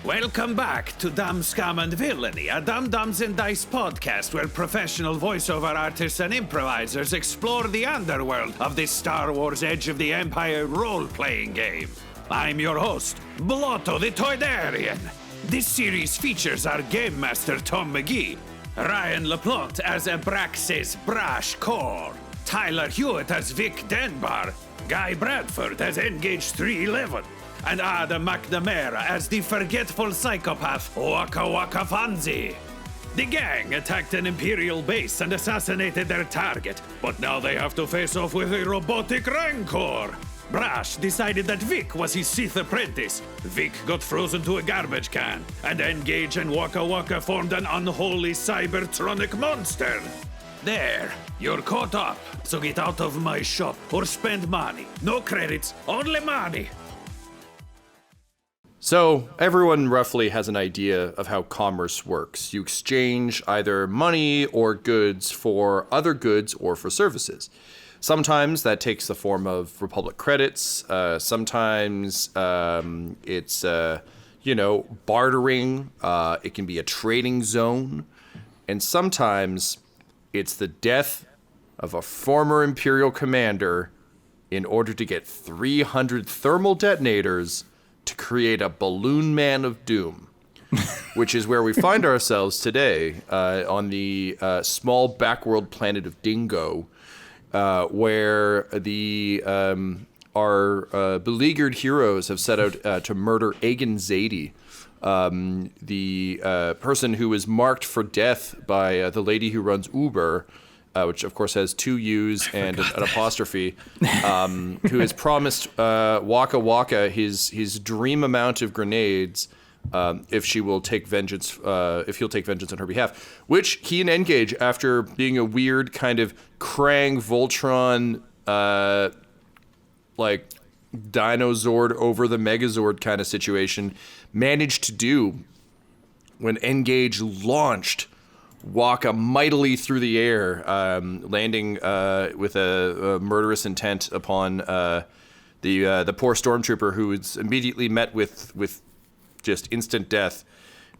Welcome back to Dumb, Scum, and Villainy, a Dumb Dumbs and Dice podcast where professional voiceover artists and improvisers explore the underworld of this Star Wars Edge of the Empire role-playing game. I'm your host, Blotto the Toydarian. This series features our Game Master Tom McGee, Ryan LaPlante as Abraxes Brash Korr, Tyler Hewitt as Vic Denbar, Guy Bradford as N-Gage 311, and Adam McNamara as the forgetful psychopath Wakka Wakka Fonzie. The gang attacked an Imperial base and assassinated their target, but now they have to face off with a robotic Rancor. Brash decided that Vic was his Sith apprentice. Vic got frozen to a garbage can, and N-Gage and Wakka Wakka formed an unholy cybertronic monster. There, you're caught up, so get out of my shop or spend money. No credits, only money. So, everyone roughly has an idea of how commerce works. You exchange either money or goods for other goods or for services. Sometimes that takes the form of Republic credits. Sometimes it's, bartering. It can be a trading zone. And sometimes it's the death of a former Imperial commander in order to get 300 thermal detonators to create a balloon man of doom, which is where we find ourselves today on the small backworld planet of Dingo, where our beleaguered heroes have set out to murder Agan Zadie, the person who was marked for death by the lady who runs Uber, which of course has two U's and an apostrophe, who has promised Wakka Wakka his dream amount of grenades if she will take vengeance, if he'll take vengeance on her behalf. Which he and N-Gage, after being a weird kind of Krang Voltron, like Dinozord over the Megazord kind of situation, managed to do when N-Gage launched Wakka mightily through the air, landing with a murderous intent upon the poor stormtrooper, who was immediately met with just instant death.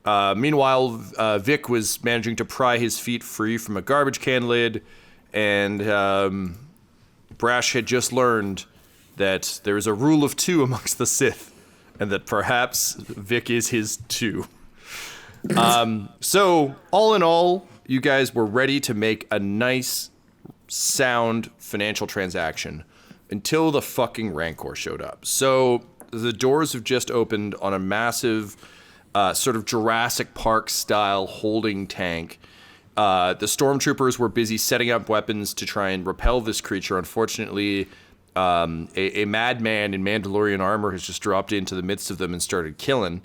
Meanwhile, Vic was managing to pry his feet free from a garbage can lid, and Brash had just learned that there is a rule of two amongst the Sith, and that perhaps Vic is his too. So, all in all, you guys were ready to make a nice, sound financial transaction until the fucking Rancor showed up. So, the doors have just opened on a massive, sort of Jurassic Park-style holding tank. The stormtroopers were busy setting up weapons to try and repel this creature. Unfortunately, a madman in Mandalorian armor has just dropped into the midst of them and started killing,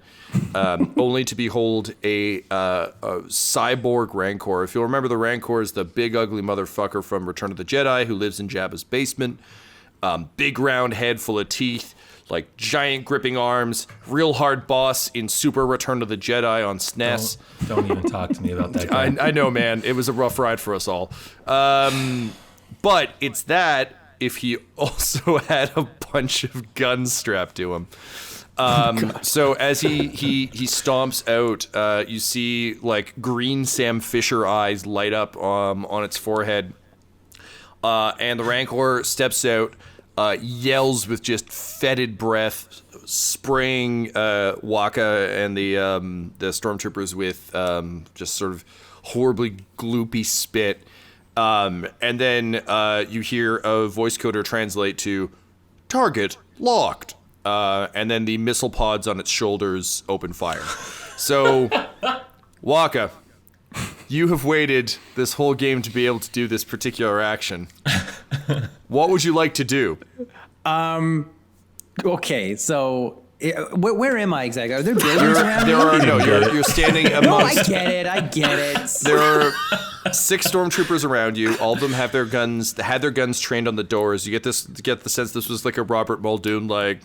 only to behold a cyborg Rancor. If you'll remember, the Rancor is the big ugly motherfucker from Return of the Jedi who lives in Jabba's basement. Big round head full of teeth, like giant gripping arms, real hard boss in Super Return of the Jedi on SNES. Don't even talk to me about that guy. I know, man. It was a rough ride for us all. But it's that if he also had a bunch of guns strapped to him. So as he stomps out, you see like green Sam Fisher eyes light up on its forehead. And the Rancor steps out, yells with just fetid breath, spraying Wakka and the stormtroopers with just sort of horribly gloopy spit. And then you hear a voice coder translate to "target locked," and then the missile pods on its shoulders open fire. So, Wakka, you have waited this whole game to be able to do this particular action. What would you like to do? Okay, so where am I exactly? Are there buildings around me? You're standing amongst... No, I get it. There are 6 stormtroopers around you. All of them have their guns. Had their guns trained on the doors. You get the sense this was like a Robert Muldoon, like,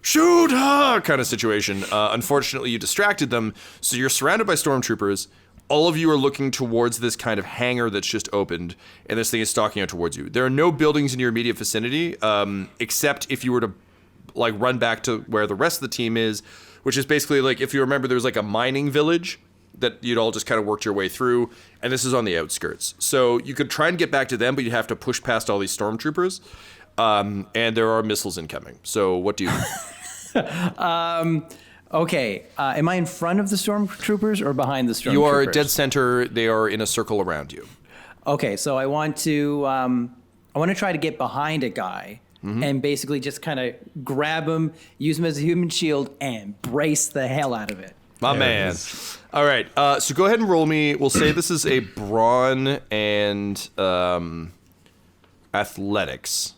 shoot her kind of situation. Unfortunately, you distracted them, so you're surrounded by stormtroopers. All of you are looking towards this kind of hangar that's just opened, and this thing is stalking out towards you. There are no buildings in your immediate vicinity, except if you were to like run back to where the rest of the team is, which is basically like, if you remember, there was like a mining village that you'd all just kind of worked your way through, and this is on the outskirts. So you could try and get back to them, but you'd have to push past all these stormtroopers, and there are missiles incoming. So what do you do? Okay, am I in front of the stormtroopers or behind the stormtroopers? You are dead center. They are in a circle around you. Okay, so I want to try to get behind a guy and basically just kind of grab him, use him as a human shield, and brace the hell out of it. My man. All right, so go ahead and roll me. We'll say this is a brawn and athletics.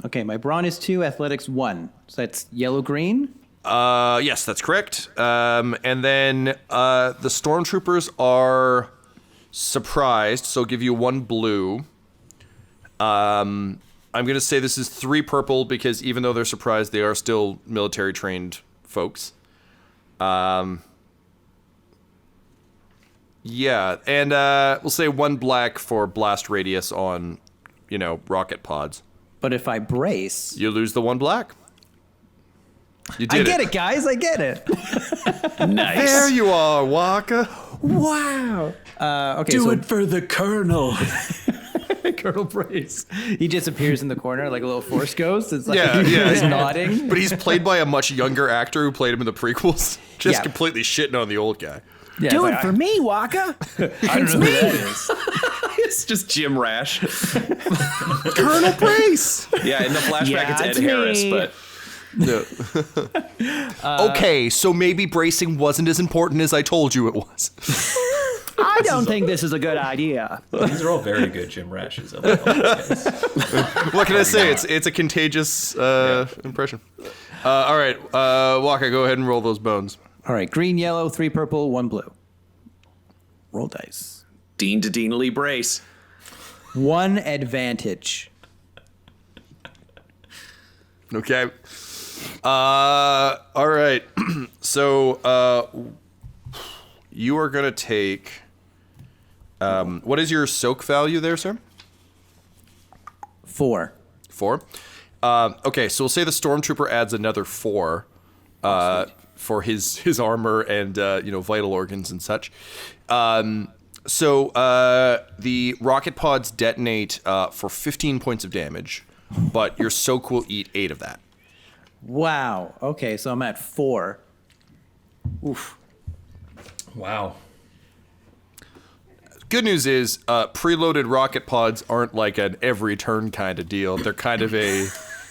Okay, my brawn is 2, athletics 1. So that's yellow-green? Yes, that's correct. And then the stormtroopers are surprised, so I'll give you 1 blue. I'm going to say this is 3 purple because even though they're surprised, they are still military-trained folks. Yeah, and we'll say 1 black for blast radius on, rocket pods. But if I brace... You lose the 1 black. You did I get it, guys. I get it. Nice. There you are, Wakka. Wow. Okay, Do so it for the Colonel. Colonel Brace. He just appears in the corner like a little Force ghost. It's like Yeah. he's nodding. But he's played by a much younger actor who played him in the prequels. Just Yeah. completely shitting on the old guy. Yeah, Do it's it for me, Wakka. I don't know who that is. It's just Jim Rash. Colonel Brace. Yeah, in the flashback, Yeah, it's Ed it's Harris, me. but No. Okay, so maybe bracing wasn't as important as I told you it was. I don't think this is a good idea. These are all very good Jim Rashes. I like all these guys. What can I say? It's a contagious impression. All right, Wakka, go ahead and roll those bones. All right, green, yellow, 3 purple, 1 blue. Roll dice. Dean to Deanly Brace. 1 advantage. Okay. All right. So you are going to take... what is your soak value there, sir? 4. 4. Okay, so we'll say the stormtrooper adds another 4 for his armor and vital organs and such. So the rocket pods detonate for 15 points of damage, but your soak will eat 8 of that. Wow. Okay, so I'm at 4. Oof. Wow. Good news is, preloaded rocket pods aren't like an every turn kind of deal. They're kind of a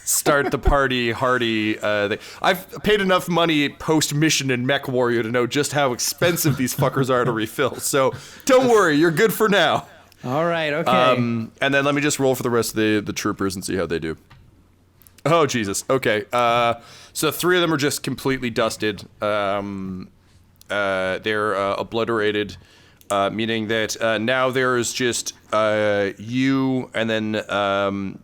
start the party hardy. I've paid enough money post mission in Mech Warrior to know just how expensive these fuckers are to refill. So don't worry, you're good for now. All right, okay. And then let me just roll for the rest of the troopers and see how they do. Oh Jesus. Okay. So 3 of them are just completely dusted. They're obliterated. Meaning that now there is just you, and then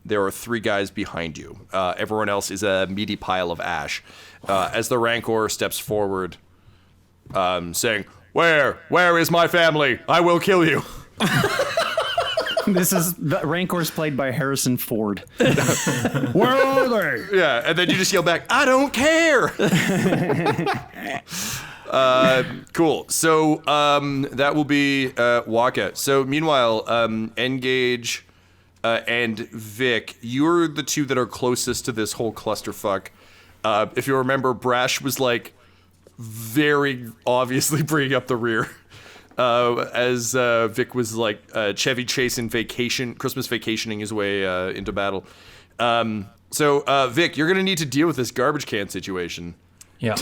there are 3 guys behind you. Everyone else is a meaty pile of ash. As the Rancor steps forward, saying, Where is my family? I will kill you." This is Rancor's played by Harrison Ford. Where are they? Yeah, and then you just yell back, "I don't care." Cool. So that will be Wakka. So meanwhile, N-Gage and Vic, you're the 2 that are closest to this whole clusterfuck. If you remember, Brash was like very obviously bringing up the rear. As Vic was like Chevy Chase in Christmas vacationing his way into battle. So Vic, you're gonna need to deal with this garbage can situation. Yeah.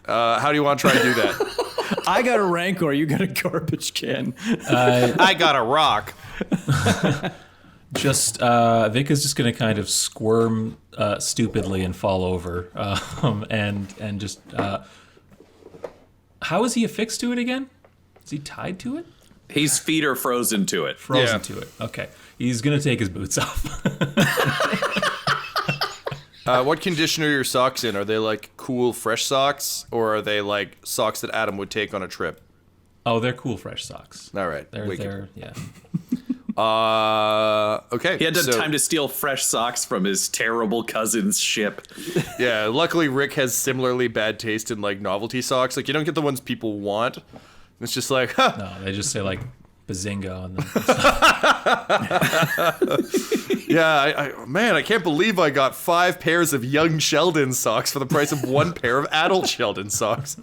How do you want to try to do that? I got a Rancor, you got a garbage can. I got a rock. Just Vic is just gonna kind of squirm stupidly and fall over, and just. How is he affixed to it again? Is he tied to it? His feet are frozen to it. Frozen to it. Okay. He's gonna take his boots off. What condition are your socks in? Are they like cool, fresh socks, or are they like socks that Adam would take on a trip? Oh, they're cool, fresh socks. All right. They're yeah. Okay. He had time to steal fresh socks from his terrible cousin's ship. Yeah, luckily Rick has similarly bad taste in like novelty socks. Like you don't get the ones people want. It's just like, huh. No, they just say like Bazinga on them. Yeah, man, I can't believe I got 5 pairs of young Sheldon socks for the price of 1 pair of adult Sheldon socks.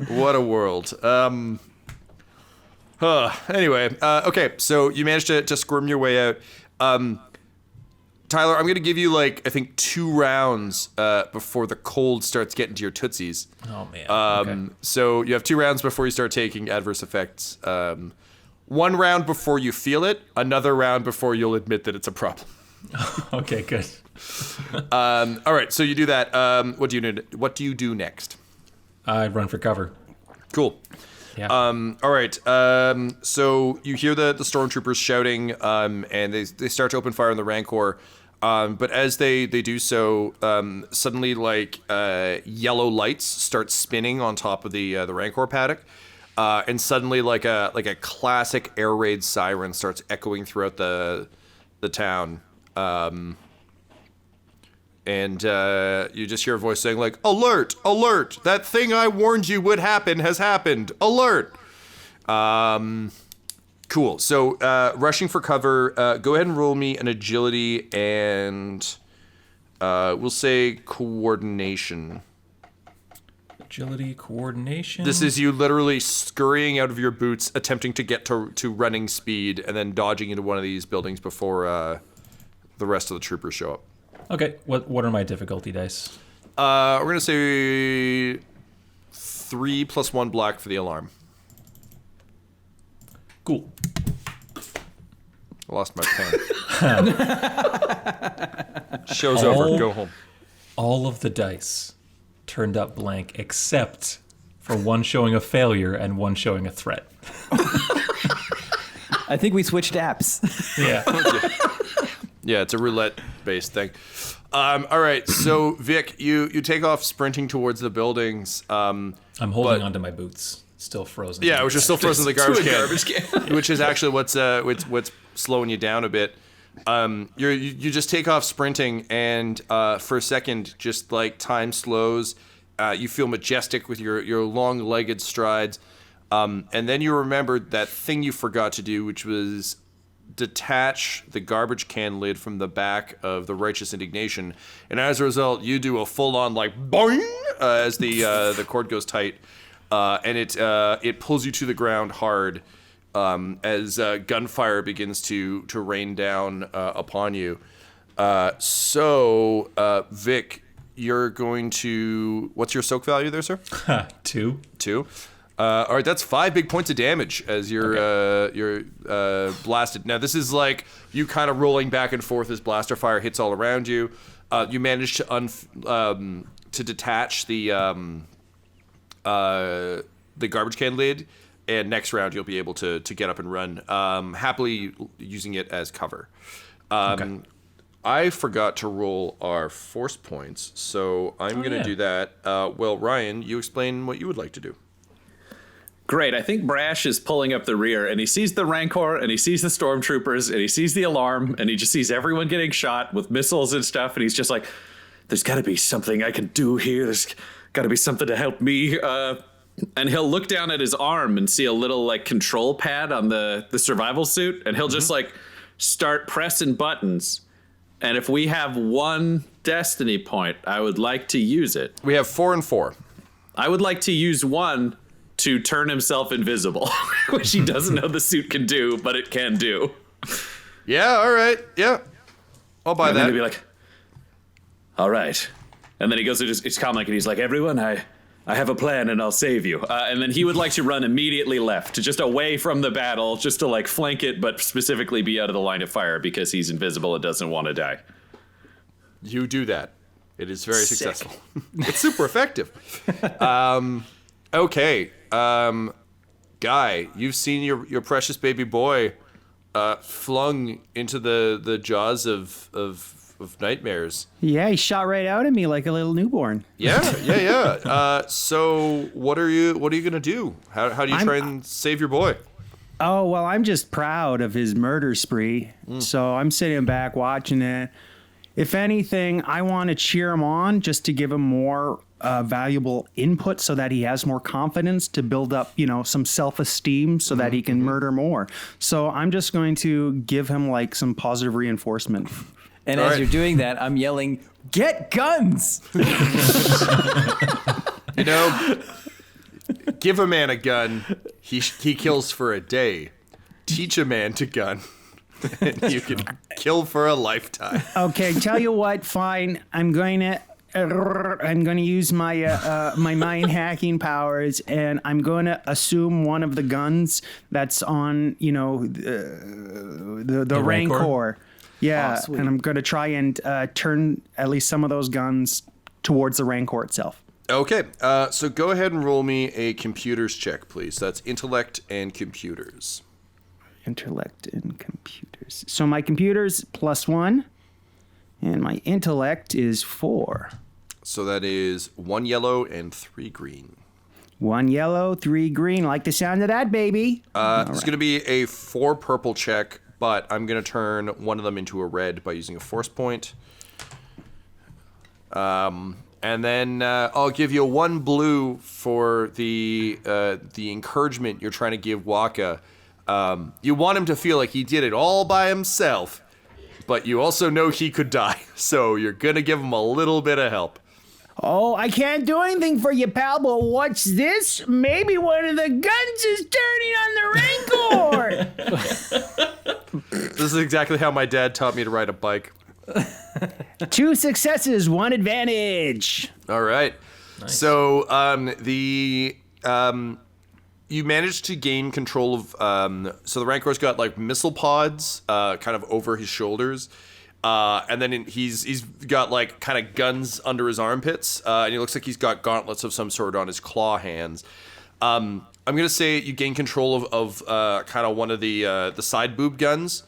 What a world. Anyway, okay, so you managed to squirm your way out. Tyler, I'm going to give you, like, I think 2 rounds before the cold starts getting to your tootsies. Oh, man. Okay. So you have 2 rounds before you start taking adverse effects. 1 round before you feel it, another round before you'll admit that it's a problem. Okay, good. All right, so you do that. What do you do next? I run for cover. Cool. Yeah. All right. So you hear the stormtroopers shouting, and they start to open fire on the Rancor. But as they do so, suddenly like yellow lights start spinning on top of the Rancor paddock, and suddenly like a classic air raid siren starts echoing throughout the town. And you just hear a voice saying like, "Alert! Alert! That thing I warned you would happen has happened! Alert!" Cool. So rushing for cover, go ahead and roll me an agility and we'll say coordination. Agility, coordination. This is you literally scurrying out of your boots, attempting to get to running speed, and then dodging into one of these buildings before the rest of the troopers show up. Okay, what are my difficulty dice? We're going to say 3 + 1 black for the alarm. Cool. I lost my pen. Show's over. Go home. All of the dice turned up blank except for one showing a failure and one showing a threat. I think we switched apps. Yeah. Yeah, it's a roulette-based thing. All right, so Vic, you take off sprinting towards the buildings. I'm holding onto my boots, still frozen. Yeah, which is still frozen in the garbage can, garbage can. which is actually what's slowing you down a bit. You just take off sprinting, and for a second, just like time slows. You feel majestic with your long-legged strides, and then you remembered that thing you forgot to do, which was detach the garbage can lid from the back of the Righteous Indignation, and as a result, you do a full-on like boing as the cord goes tight, and it pulls you to the ground hard as gunfire begins to rain down upon you. So Vic, you're going to, what's your soak value there, sir? 2. 2. All right, that's 5 big points of damage as you're blasted. Now this is like you kind of rolling back and forth as blaster fire hits all around you. You manage to detach the garbage can lid, and next round you'll be able to get up and run, happily using it as cover. I forgot to roll our force points, so I'm going to do that. Well, Ryan, you explain what you would like to do. Great. I think Brash is pulling up the rear, and he sees the Rancor, and he sees the stormtroopers, and he sees the alarm, and he just sees everyone getting shot with missiles and stuff, and he's just like, there's got to be something I can do here. There's got to be something to help me. And he'll look down at his arm and see a little like control pad on the survival suit, and he'll just like start pressing buttons. And if we have one destiny point, I would like to use it. We have 4 and 4. I would like to use one to turn himself invisible, which he doesn't know the suit can do, but it can do. Yeah, all right. Yeah. I'll buy that. And then he'd be like, all right. And then he goes to his comic and he's like, everyone, I have a plan and I'll save you. And then he would like to run immediately left, just away from the battle, just to like flank it, but specifically be out of the line of fire because he's invisible and doesn't want to die. You do that. It is very Sick. successful. It's super effective. Okay. Guy, you've seen your precious baby boy flung into the jaws of nightmares. Yeah, he shot right out at me like a little newborn. Yeah. So what are you gonna do? How do you try and save your boy? Oh, well, I'm just proud of his murder spree. So I'm sitting back watching it. If anything, I want to cheer him on just to give him more valuable input so that he has more confidence to build up, some self-esteem so that he can murder more. So I'm just going to give him like some positive reinforcement. And as you're doing that, I'm yelling, "Get guns!" Give a man a gun, he kills for a day. Teach a man to gun, and you can kill for a lifetime. Okay, tell you what, fine. I'm going to use my my mind hacking powers, and I'm going to assume one of the guns that's on, the Rancor. Yeah, sweet. and I'm going to try and turn at least some of those guns towards the Rancor itself. Okay, so go ahead and roll me a computers check, please. That's intellect and computers. Intellect and computers. So my computers +1, and my intellect is 4. So that is 1 yellow and 3 green. 1 yellow, 3 green. Like the sound of that, baby. It's going to be a 4 purple check, but I'm going to turn one of them into a red by using a force point. And then I'll give you 1 blue for the encouragement you're trying to give Wakka. You want him to feel like he did it all by himself, but you also know he could die, so you're going to give him a little bit of help. Oh, I can't do anything for you, pal, but what's this? Maybe one of the guns is turning on the Rancor. This is exactly how my dad taught me to ride a bike. 2 successes, 1 advantage. All right. Nice. So you managed to gain control of. So the Rancor's got like missile pods, kind of over his shoulders, and then he's got like kind of guns under his armpits, and he looks like he's got gauntlets of some sort on his claw hands. I'm gonna say you gain control of kind of one of the side boob guns.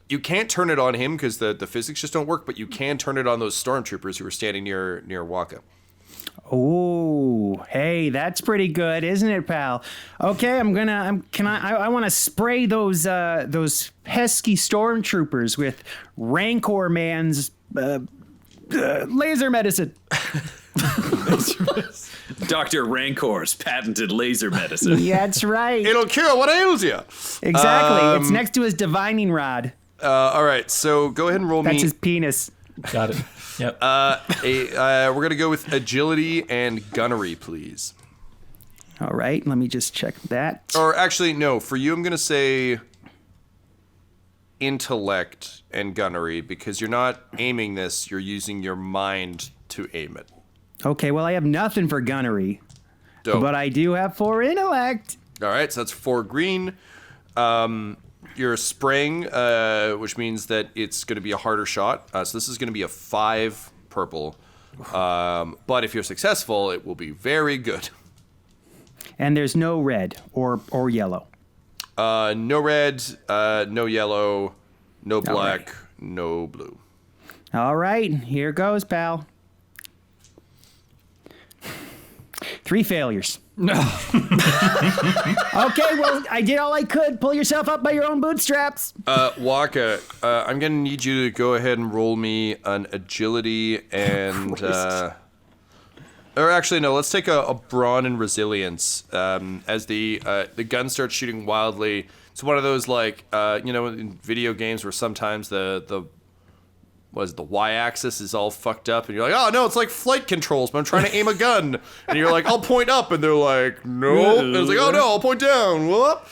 You can't turn it on him because the physics just don't work, but you can turn it on those stormtroopers who are standing near Wakka. Oh, hey, that's pretty good, isn't it, pal? Okay, I want to spray those pesky stormtroopers with Rancor Man's laser medicine. Dr. Rancor's patented laser medicine. Yeah, that's right. It'll cure what ails you. Exactly. It's next to his divining rod. All right, so go ahead and roll That's me. his penis. Got it. Yep. We're going to go with agility and gunnery, please. All right, let me just check that. Or actually, no. For you, I'm going to say intellect and gunnery because you're not aiming this. You're using your mind to aim it. Okay, well, I have nothing for gunnery. Dope. But I do have 4 intellect. All right, so that's 4 green. You're spraying, which means that it's going to be a harder shot. So this is going to be a 5 purple. But if you're successful, it will be very good. And there's no red or yellow. No red, no yellow, no black, right. no blue. All right, here goes, pal. 3 failures. No. Okay, well, I did all I could. Pull yourself up by your own bootstraps. Wakka, I'm going to need you to go ahead and roll me an agility and... or actually, no, let's take a brawn and resilience as the gun starts shooting wildly. It's one of those, like, in video games where sometimes the y-axis is all fucked up, and you're like, oh, no, it's like flight controls, but I'm trying to aim a gun. And you're like, I'll point up, and they're like, no. And it's like, oh, no, I'll point down. Whoop.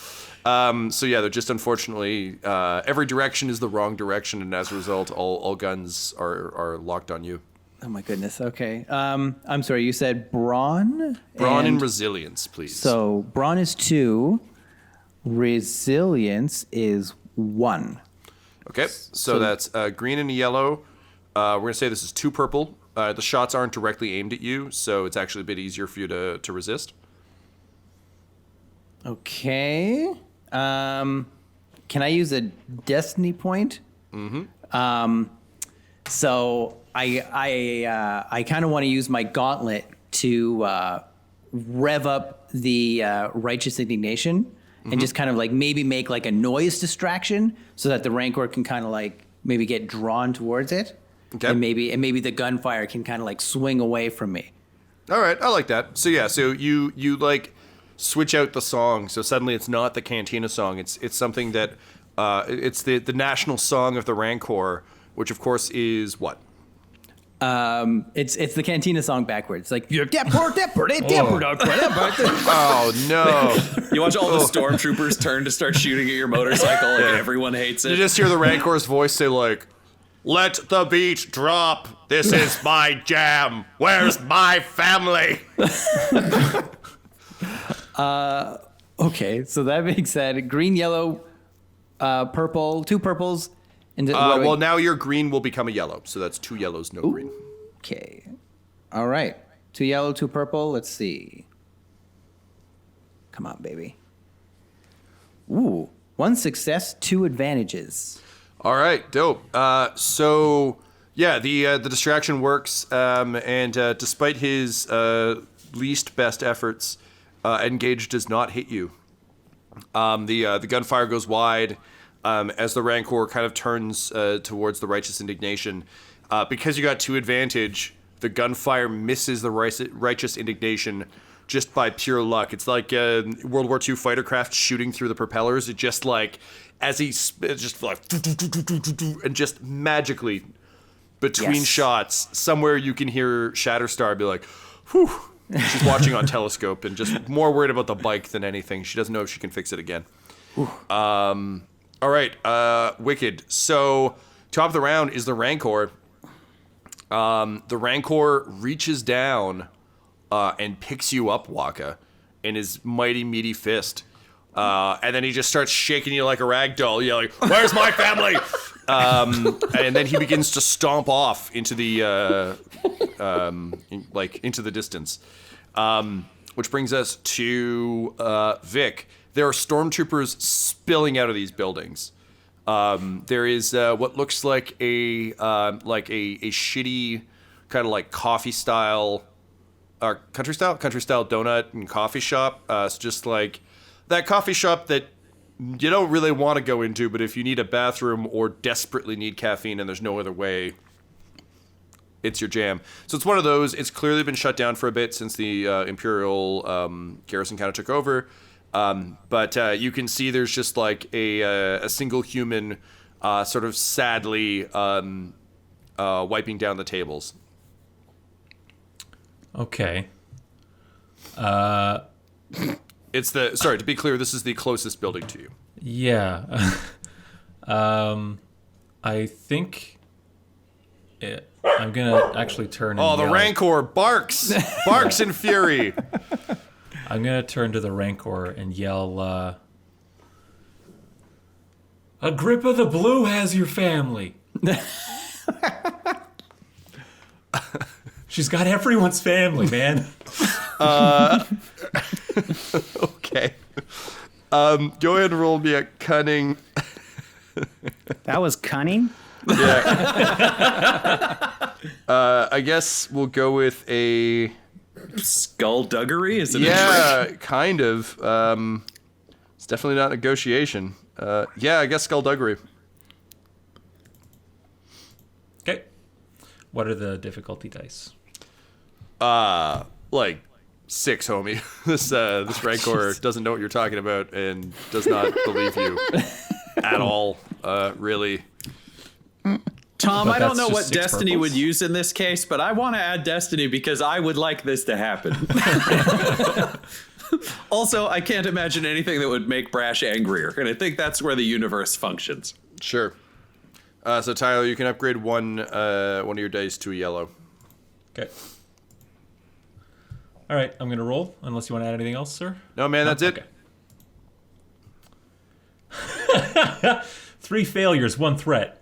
So, yeah, they're just unfortunately, every direction is the wrong direction, and as a result, all guns are locked on you. Oh, my goodness. Okay. I'm sorry, you said brawn? Brawn and resilience, please. So, brawn is 2. Resilience is 1. Okay, so that's green and a yellow. We're going to say this is 2 purple. The shots aren't directly aimed at you, so it's actually a bit easier for you to resist. Okay. Can I use a destiny point? Mm-hmm. So I kind of want to use my gauntlet to rev up the righteous indignation. and just kind of like maybe make like a noise distraction so that the Rancor can kind of like maybe get drawn towards it. Okay. And maybe the gunfire can kind of like swing away from me. All right, I like that. So yeah, so you like switch out the song, so suddenly it's not the Cantina song. It's something that it's the national song of the Rancor, which of course is what? It's the Cantina song backwards. Like you're Oh no! You watch all the stormtroopers turn to start shooting at your motorcycle, and everyone hates You it. just hear the Rancor's voice say like, "Let the beat drop. This is my jam. Where's my family?" Okay, so that being said, green, yellow, purple, 2 purples, and Well, now your green will become a yellow, so that's 2 yellows, no green. okay, all right, 2 yellow, 2 purple. Let's see. Come on, baby. Ooh, 1 success, 2 advantages. All right, dope. So yeah, the distraction works, and despite his least best efforts, N-Gage does not hit you. The gunfire goes wide as the Rancor kind of turns towards the righteous indignation. Because you got 2 advantage, the gunfire misses the righteous indignation just by pure luck. It's like World War II fighter craft shooting through the propellers. It just like as it's just like and just magically between shots, somewhere you can hear Shatterstar be like, "Whew." She's watching on telescope and just more worried about the bike than anything. She doesn't know if she can fix it again. All right, Wicked. So top of the round is the Rancor. The Rancor reaches down and picks you up, Wakka, in his mighty, meaty fist. And then he just starts shaking you like a rag doll, yelling, "Where's my family?" And then he begins to stomp off into the into the distance. Which brings us to Vic. There are stormtroopers spilling out of these buildings. There is what looks like a shitty kind of like country style donut and coffee shop. It's just like that coffee shop that you don't really want to go into, but if you need a bathroom or desperately need caffeine and there's no other way, it's your jam. So it's one of those. It's clearly been shut down for a bit since the Imperial garrison kind of took over. But you can see there's just like a single human sort of sadly wiping down the tables. Okay. Sorry, to be clear, this is the closest building to you. Yeah. I think I'm gonna actually turn and Oh, the yell. Rancor barks in fury. I'm gonna turn to the Rancor and yell, "Agrippa the Blue has your family." She's got everyone's family, man. Okay. Go ahead and roll me a cunning. That was cunning. Yeah. I guess we'll go with a Skullduggery? Is it a trick? kind of. It's definitely not negotiation. I guess skullduggery. Okay. What are the difficulty dice? Like 6, homie. This Rancor doesn't know what you're talking about and does not believe you at all. Really. Tom, But I don't that's know just what 6 Destiny purples? would use in this case, but I want to add Destiny because I would like this to happen. Also, I can't imagine anything that would make Brash angrier, and I think that's where the universe functions. Sure. So Tyler, you can upgrade one of your dice to a yellow. Okay. All right, I'm gonna roll. Unless you want to add anything else, sir. No, man, that's it. Okay. 3 failures, 1 threat.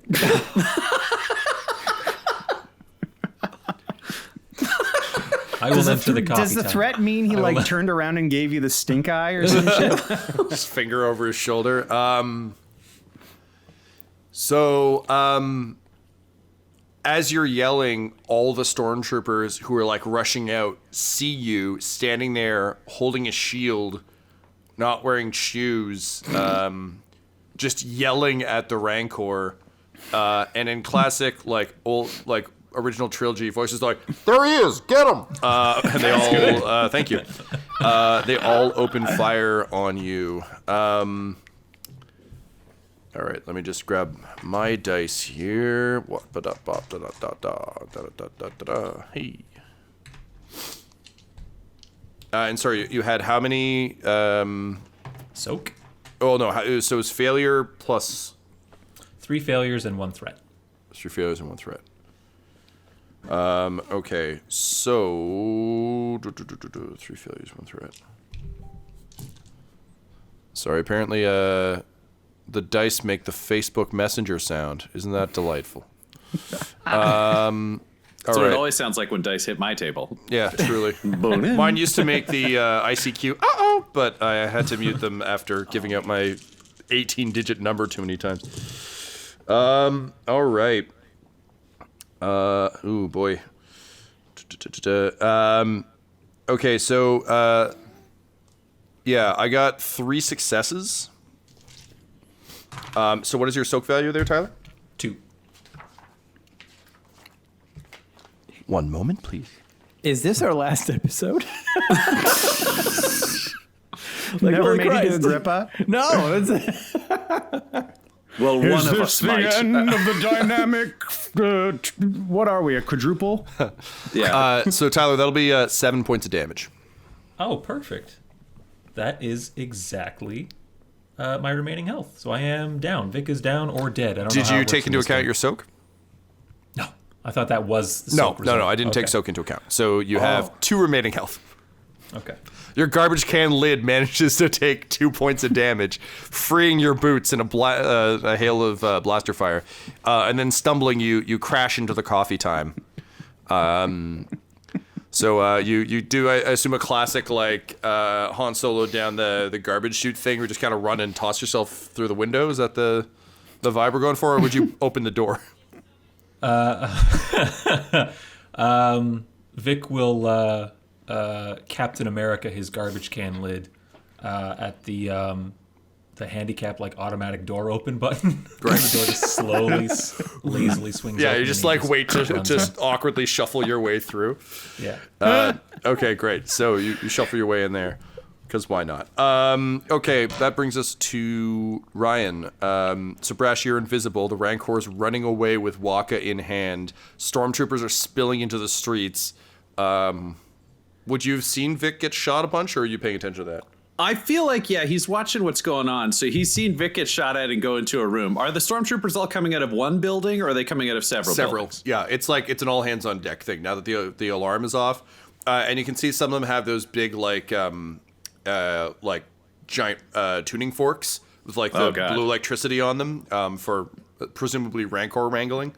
I will enter the coffee Does the time. threat mean he like turned around and gave you the stink eye or some shit? Just finger over his shoulder. As you're yelling, all the stormtroopers who are like rushing out see you standing there holding a shield not wearing shoes, just yelling at the Rancor, and in classic original trilogy voices, like, there he is, get him! And they all thank you. They all open fire on you. All right, let me just grab my dice here. Hey. And sorry, you had how many? Soak. Oh no, so it's failure plus 3 failures and 1 threat. 3 failures and 1 threat. Okay, so 3 failures, 1 threat. Sorry, apparently, the dice make the Facebook Messenger sound. Isn't that delightful? That's what it always sounds like when dice hit my table. Yeah, truly. Mine used to make the ICQ, but I had to mute them after giving out my 18-digit number too many times. All right. Ooh, boy. Okay, so, yeah, I got 3 successes. So what is your soak value there, Tyler? 2. 1 moment, please. Is this our last episode? Never holy made it to Christ. Agrippa. No. Well, Is one of this us the might. end of the dynamic? What are we, a quadruple? Yeah. So Tyler, that'll be 7 points of damage. Oh, perfect. That is exactly my remaining health. So I am down. Vic is down or dead. I don't know Did how you it works take in into this account game. your soak? No. I thought that was the No, soak result. I didn't take Okay. soak into account. So you have 2 remaining health. Okay. Your garbage can lid manages to take 2 points of damage, freeing your boots in a hail of blaster fire, and then stumbling you crash into the coffee time. So you do, I assume, a classic like Han Solo down the garbage chute thing, where you just kind of run and toss yourself through the window. Is that the vibe we're going for, or would you open the door? Vic will Captain America his garbage can lid at the handicap like automatic door open button. Right. The door just slowly, lazily swings. Yeah, open you just and he like wait to runs just awkwardly shuffle your way through. Yeah. Okay, great. So you shuffle your way in there, because why not? Okay, that brings us to Ryan. So Brash, you're invisible. The Rancor's running away with Wakka in hand. Stormtroopers are spilling into the streets. Would you have seen Vic get shot a bunch, or are you paying attention to that? I feel like, yeah, he's watching what's going on. So he's seen Vic get shot at and go into a room. Are the stormtroopers all coming out of one building, or are they coming out of several buildings? Yeah, it's an all hands on deck thing now that the alarm is off. And you can see some of them have those big like giant tuning forks with like the blue electricity on them for presumably Rancor wrangling.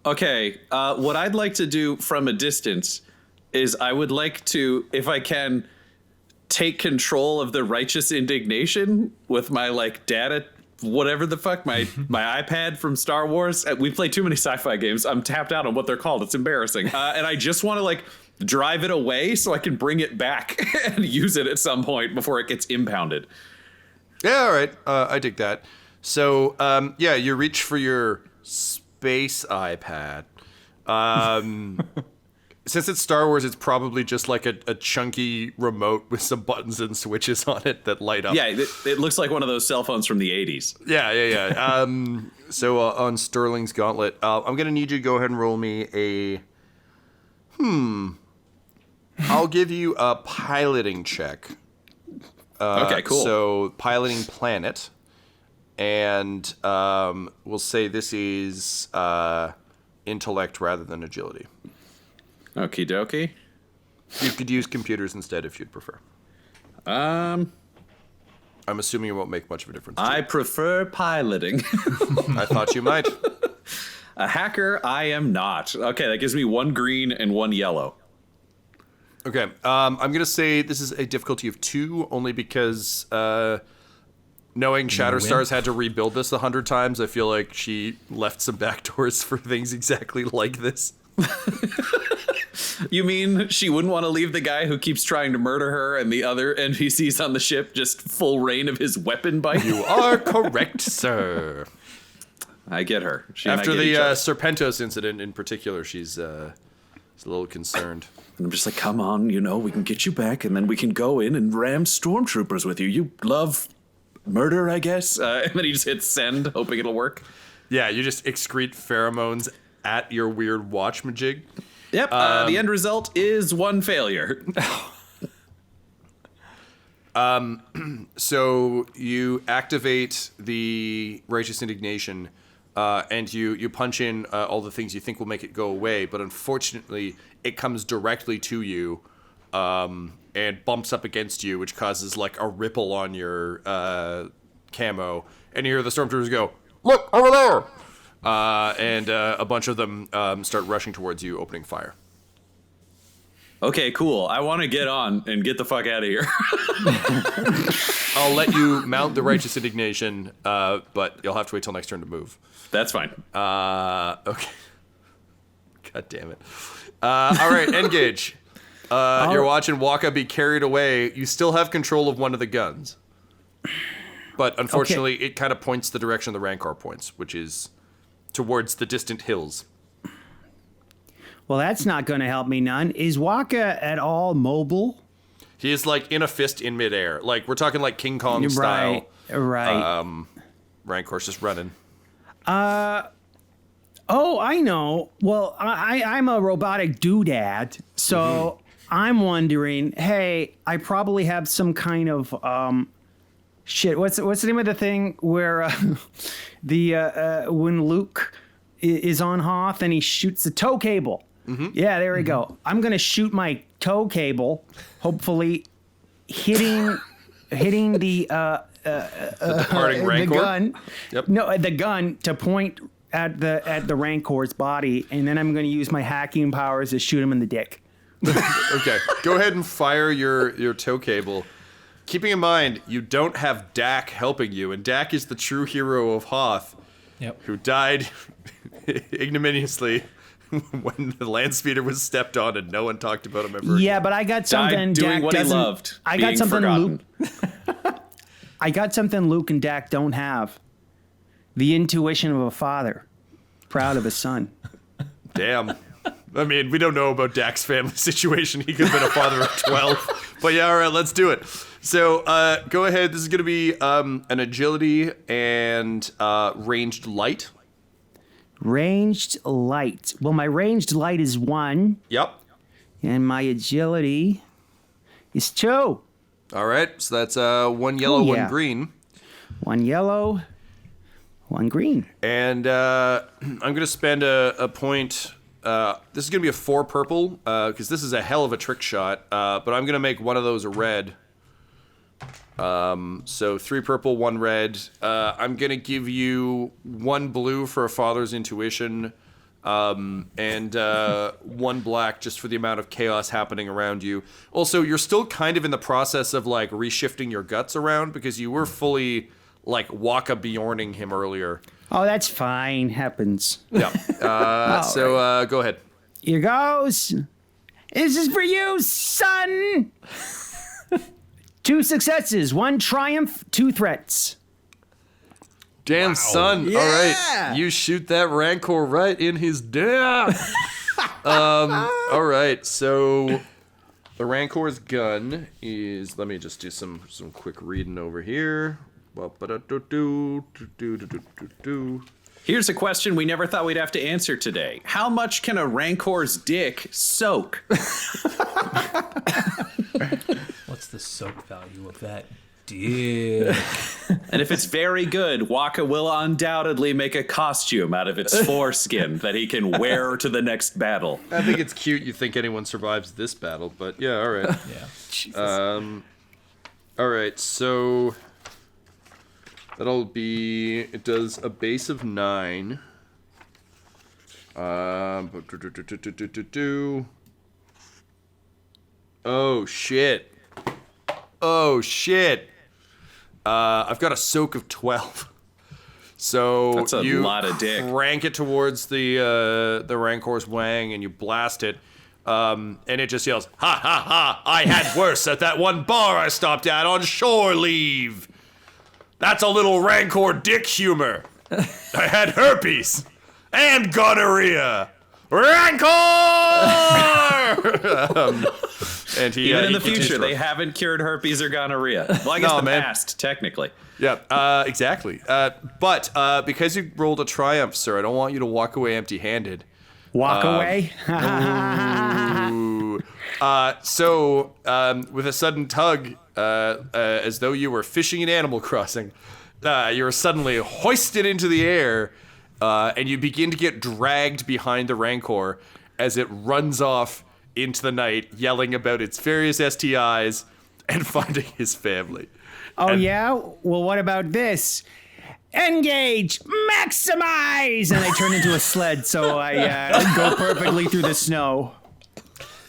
Okay, what I'd like to do from a distance is I would like to, if I can, take control of the righteous indignation with my like data, whatever the fuck, my iPad from Star Wars. We play too many sci-fi games. I'm tapped out on what they're called. It's embarrassing. And I just want to like drive it away so I can bring it back and use it at some point before it gets impounded. Yeah, all right. I dig that. So, yeah, you reach for your space iPad. Since it's Star Wars, it's probably just like a chunky remote with some buttons and switches on it that light up. Yeah, it looks like one of those cell phones from the 80s. Yeah. So on Sterling's Gauntlet, I'm going to need you to go ahead and roll me a... I'll give you a piloting check. Okay, cool. So piloting planet. And we'll say this is intellect rather than agility. Okie dokie. You could use computers instead if you'd prefer. I'm assuming it won't make much of a difference. I prefer piloting. I thought you might. A hacker, I am not. Okay, that gives me 1 green and 1 yellow. Okay, I'm going to say this is a difficulty of 2, only because knowing Shatterstar's had to rebuild this 100 times, I feel like she left some backdoors for things exactly like this. You mean she wouldn't want to leave the guy who keeps trying to murder her and the other NPCs on the ship just full reign of his weapon bite? You are correct, sir. I get her. After the Serpentos incident in particular, she's a little concerned. And I'm just like, come on, we can get you back, and then we can go in and ram stormtroopers with you. You love murder, I guess. And then he just hits send, hoping it'll work. Yeah, you just excrete pheromones at your weird watch majig. Yep. The end result is one failure. So you activate the righteous indignation, and you punch in all the things you think will make it go away, but unfortunately, it comes directly to you and bumps up against you, which causes like a ripple on your camo, and you hear the stormtroopers go, "Look over there!" And a bunch of them start rushing towards you, opening fire. Okay, cool. I want to get on and get the fuck out of here. I'll let you mount the righteous indignation, but you'll have to wait till next turn to move. That's fine. Okay. God damn it. All right, N-Gage. You're watching Wakka be carried away. You still have control of one of the guns. But unfortunately, it kind of points the direction the Rancor points, which is towards the distant hills. Well, that's not going to help me none. Is Wakka at all mobile? He is like in a fist in midair. Like we're talking like King Kong style. Right. Rancor's just running. Oh, I know. Well, I'm a robotic doodad, so I'm wondering. Hey, I probably have some kind of shit. What's the name of the thing where when Luke is on Hoth and he shoots the tow cable? Mm-hmm. Yeah, there we go. I'm gonna shoot my tow cable, hopefully hitting the departing Rancor? The gun. Yep. No, the gun to point at the Rancor's body, and then I'm gonna use my hacking powers to shoot him in the dick. Okay, go ahead and fire your tow cable. Keeping in mind, you don't have Dak helping you, and Dak is the true hero of Hoth, who died ignominiously when the land speeder was stepped on and no one talked about him ever again. But I got something doing Dak what doesn't. he loved. I being got something forgotten. Luke. I got something Luke and Dak don't have. The intuition of a father, proud of a son. Damn. I mean, we don't know about Dak's family situation. He could have been a father of 12. But yeah, all right, let's do it. So go ahead. This is going to be an agility and ranged light. Ranged light. Well, my ranged light is 1. Yep. And my agility is 2. All right. So that's 1 yellow, 1 green. 1 yellow, 1 green. And I'm going to spend a point. This is going to be a 4 purple because this is a hell of a trick shot. But I'm going to make one of those a red. So 3 purple, 1 red. I'm going to give you 1 blue for a father's intuition. And 1 black just for the amount of chaos happening around you. Also, you're still kind of in the process of like reshifting your guts around because you were fully like Wakka Bjorning him earlier. Oh, that's fine. Happens. Yeah. Go ahead. Here goes. This is for you, son. 2 successes, 1 triumph, 2 threats. Damn, son. Yeah. All right. You shoot that Rancor right in his dick. All right. So the Rancor's gun is, let me just do some quick reading over here. Here's a question we never thought we'd have to answer today. How much can a Rancor's dick soak? What's the soak value of that dick? And if it's very good, Wakka will undoubtedly make a costume out of its foreskin that he can wear to the next battle. I think it's cute you think anyone survives this battle, but yeah, all right. Yeah. Jesus. All right, so that'll be, it does a base of 9. Oh, shit. I've got a soak of 12. So that's a you lot of dick. crank it towards the Rancor's wang and you blast it. And it just yells, "Ha ha ha! I had worse at that one bar I stopped at on shore leave. That's a little Rancor dick humor. I had herpes and gonorrhea. Rancor!" And he Even in he the future, continues they haven't cured herpes or gonorrhea. Well, I guess No, the man. past, technically. Yeah, exactly. But because you rolled a triumph, sir, I don't want you to walk away empty-handed. Walk away. So, with a sudden tug, as though you were fishing in Animal Crossing, you're suddenly hoisted into the air, and you begin to get dragged behind the Rancor as it runs off into the night, yelling about its various STIs and finding his family. Oh, yeah? Well, what about this? N-Gage, maximize! And I turn into a sled, so I go perfectly through the snow.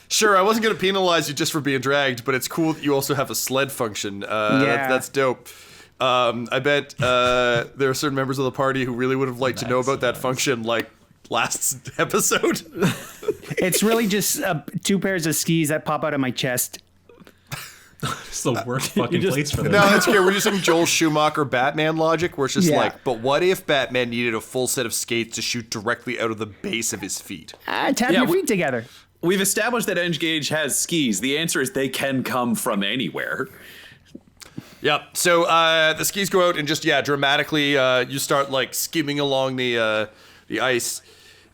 Sure, I wasn't going to penalize you just for being dragged, but it's cool that you also have a sled function. That's dope. I bet there are certain members of the party who really would have liked to know about that function, like last episode. It's really just 2 pairs of skis that pop out of my chest. It's the worst fucking place for that. No, that's okay. We're using Joel Schumacher Batman logic, where it's just like, but what if Batman needed a full set of skates to shoot directly out of the base of his feet? Tap your feet together. We've established that N-Gage has skis. The answer is they can come from anywhere. Yep. So the skis go out and just dramatically you start like skimming along the ice.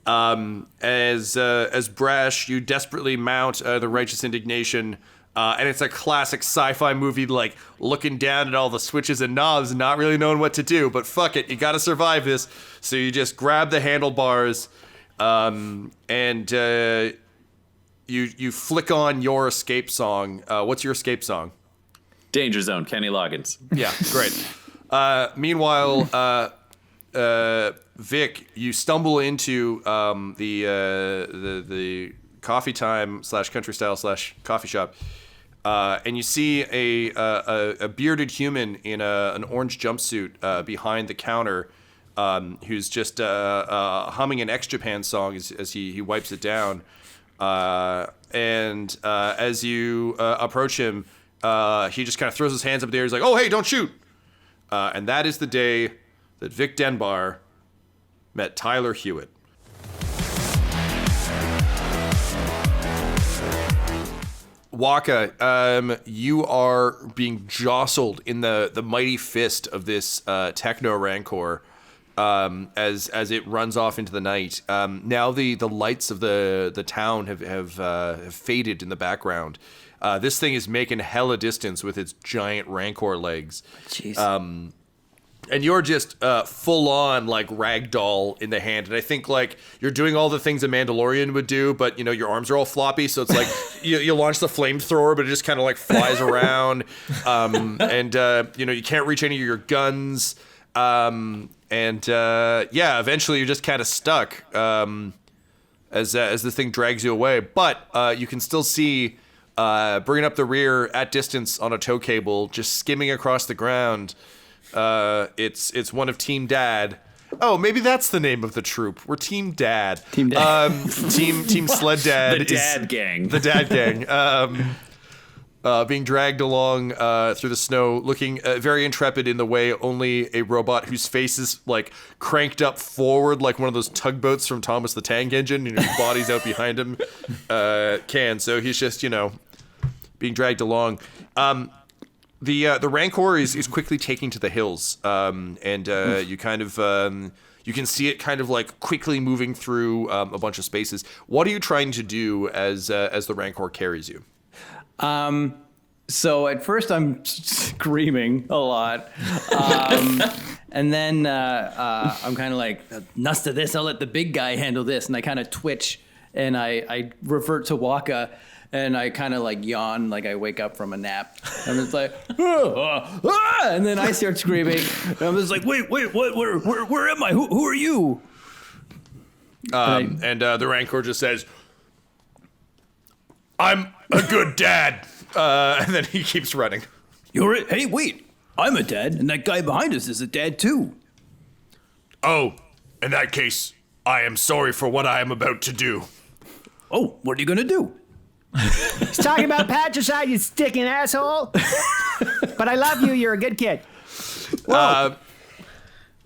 As Brash, you desperately mount the Righteous Indignation. And it's a classic sci-fi movie, like looking down at all the switches and knobs and not really knowing what to do. But fuck it, you got to survive this. So you just grab the handlebars, and you flick on your escape song. What's your escape song? Danger Zone, Kenny Loggins. Yeah, great. Meanwhile, Vic, you stumble into the coffee time / country style / coffee shop. And you see a bearded human in an orange jumpsuit behind the counter, who's just humming an X-Japan song as he wipes it down. And as you approach him, he just kind of throws his hands up in the air. He's like, "Oh, hey, don't shoot!" And that is the day that Vic Denbar met Tyler Hewitt. Wakka, you are being jostled in the mighty fist of this techno rancor as it runs off into the night. Now the lights of the town have faded in the background. This thing is making hella distance with its giant rancor legs. Jeez. And you're just full on like ragdoll in the hand, and I think like you're doing all the things a Mandalorian would do, but you know your arms are all floppy, so it's like you launch the flamethrower, but it just kind of like flies around, and you can't reach any of your guns, eventually you're just kind of stuck as this thing drags you away, but you can still see bringing up the rear at distance on a tow cable, just skimming across the ground. It's one of Team Dad. Oh, maybe that's the name of the troop. We're Team Dad. Team Dad. Team Sled Dad. The Dad Gang. The Dad Gang. Being dragged along through the snow, looking very intrepid in the way only a robot whose face is like cranked up forward like one of those tugboats from Thomas the Tank Engine, and his body's out behind him can. So he's just, being dragged along. The Rancor is quickly taking to the hills, you kind of you can see it kind of like quickly moving through a bunch of spaces. What are you trying to do as the Rancor carries you? So at first I'm screaming a lot, and then I'm kind of like, "Nuts to this! I'll let the big guy handle this." And I kind of twitch, and I revert to Wakka. And I kind of like yawn, like I wake up from a nap. And it's like, and then I start screaming. And I'm just like, wait, what? Where am I? Who are you? The Rancor just says, "I'm a good dad." And then he keeps running. Hey, wait, I'm a dad, and that guy behind us is a dad too. Oh, in that case, I am sorry for what I am about to do. Oh, what are you gonna do? He's talking about patricide, you sticking asshole. But I love you. You're a good kid.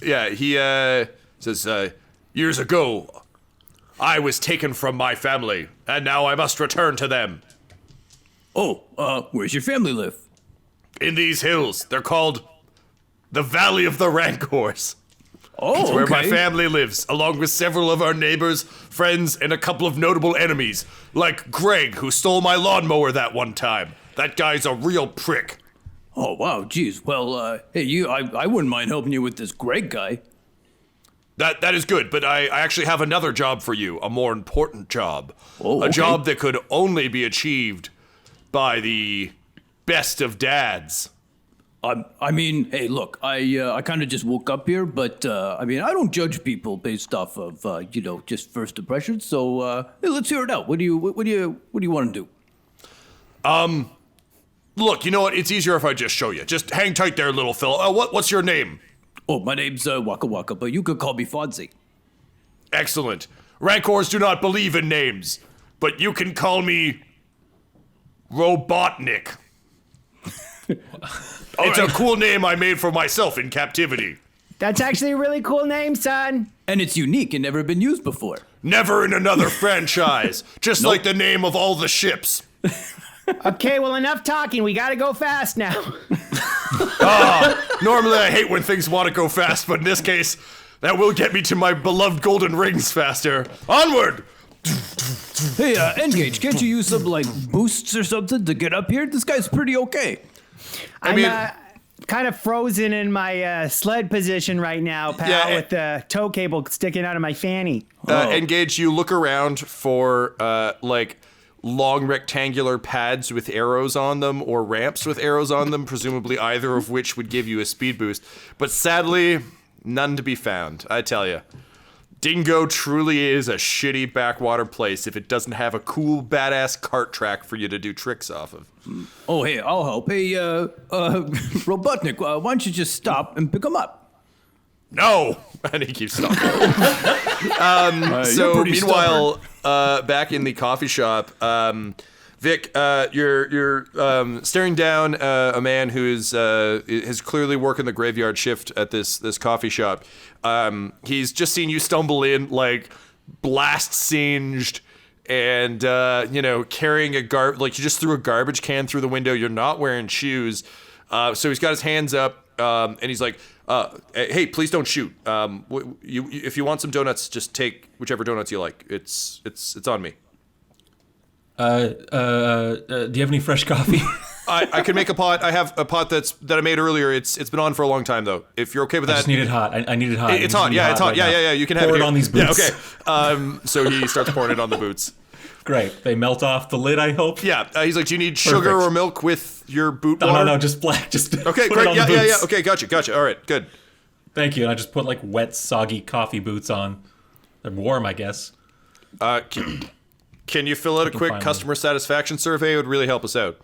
Yeah, he says, years ago, I was taken from my family, and now I must return to them. Oh, where's your family live? In these hills, they're called the Valley of the Rancors. Oh, It's where my family lives, along with several of our neighbors, friends, and a couple of notable enemies, like Greg, who stole my lawnmower that one time. That guy's a real prick. Oh, wow, geez. Well, hey, I wouldn't mind helping you with this Greg guy. That is good, but I actually have another job for you, a more important job. Oh, A okay. job that could only be achieved by the best of dads. I mean, hey, look, I kind of just woke up here, but I mean, I don't judge people based off of just first impressions. So hey, let's hear it out. What do you want to do? Look, you know what? It's easier if I just show you. Just hang tight there, little fella. What's your name? Oh, my name's Wakka Wakka, but you could call me Fonzie. Excellent. Rancors do not believe in names, but you can call me Robotnik. It's a cool name I made for myself in captivity. That's actually a really cool name, son. And it's unique and never been used before. Never in another franchise. Just like the name of all the ships. Okay, well, enough talking. We gotta go fast now. Normally I hate when things want to go fast, but in this case, that will get me to my beloved golden rings faster. Onward! Hey, N-Gage, can't you use some, like, boosts or something to get up here? This guy's pretty okay. I'm mean- kind of frozen in my sled position right now, pal, Yeah, with the tow cable sticking out of my fanny. N-Gage, you look around for, long rectangular pads with arrows on them or ramps with arrows on them, presumably either of which would give you a speed boost. But sadly, none to be found, I tell you. Dingo truly is a shitty backwater place if it doesn't have a cool, badass cart track for you to do tricks off of. Oh, hey, I'll help. Hey, Robotnik, why don't you just stop and pick him up? No! And he keeps stopping. You're So pretty meanwhile, back in the coffee shop, Vic, you're staring down a man who is clearly working the graveyard shift at this coffee shop. He's just seen you stumble in, like blast singed, and carrying like you just threw a garbage can through the window. You're not wearing shoes, so he's got his hands up, and he's like, "Hey, please don't shoot. If you want some donuts, just take whichever donuts you like. It's on me." Do you have any fresh coffee? I can make a pot. I have a pot that I made earlier. It's been on for a long time though. If you're okay with that, I just need it hot. I need it hot. It's hot. Yeah, it's hot. right Yeah, now. yeah. You can have Pour it it here. on these boots. Yeah, okay. So he starts pouring it on the boots. Great. They melt off the lid, I hope. Yeah. He's like, "Do you need sugar Perfect. or milk with your boot No, water?" no, just black. Just Okay, put great. it on Yeah, the yeah, yeah. boots. Okay, gotcha. All right, good. Thank you. And I just put like wet, soggy coffee boots on. They're warm, I guess. Can you fill out a quick find customer satisfaction survey? It would really help us out.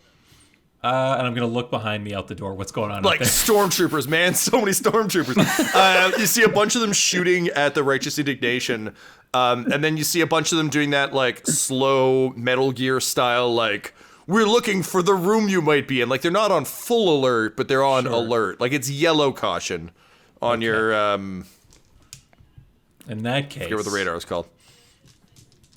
And I'm gonna look behind me out the door. What's going on? Like out there? stormtroopers, man. So many stormtroopers. You see a bunch of them shooting at the Righteous Indignation. And then you see a bunch of them doing that like slow Metal Gear style, like, "We're looking for the room you might be in." Like they're not on full alert, but they're on alert. Like it's yellow caution on your In that case, I forget what the radar is called.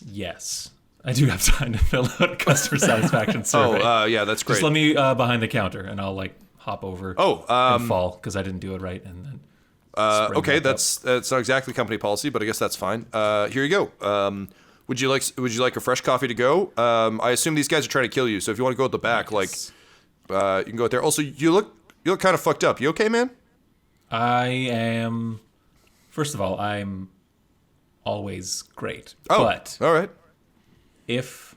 Yes, I do have time to fill out a customer satisfaction survey. Yeah, that's great. Just let me behind the counter, and I'll like hop over. And fall because I didn't do it right, and then. Okay, that's not exactly company policy, but I guess that's fine. Here you go. Would you like a fresh coffee to go? I assume these guys are trying to kill you, so if you want to go at the back, you can go out there. Also, you look kind of fucked up. You okay, man? I am. First of all, I'm always great. Oh, but all right. if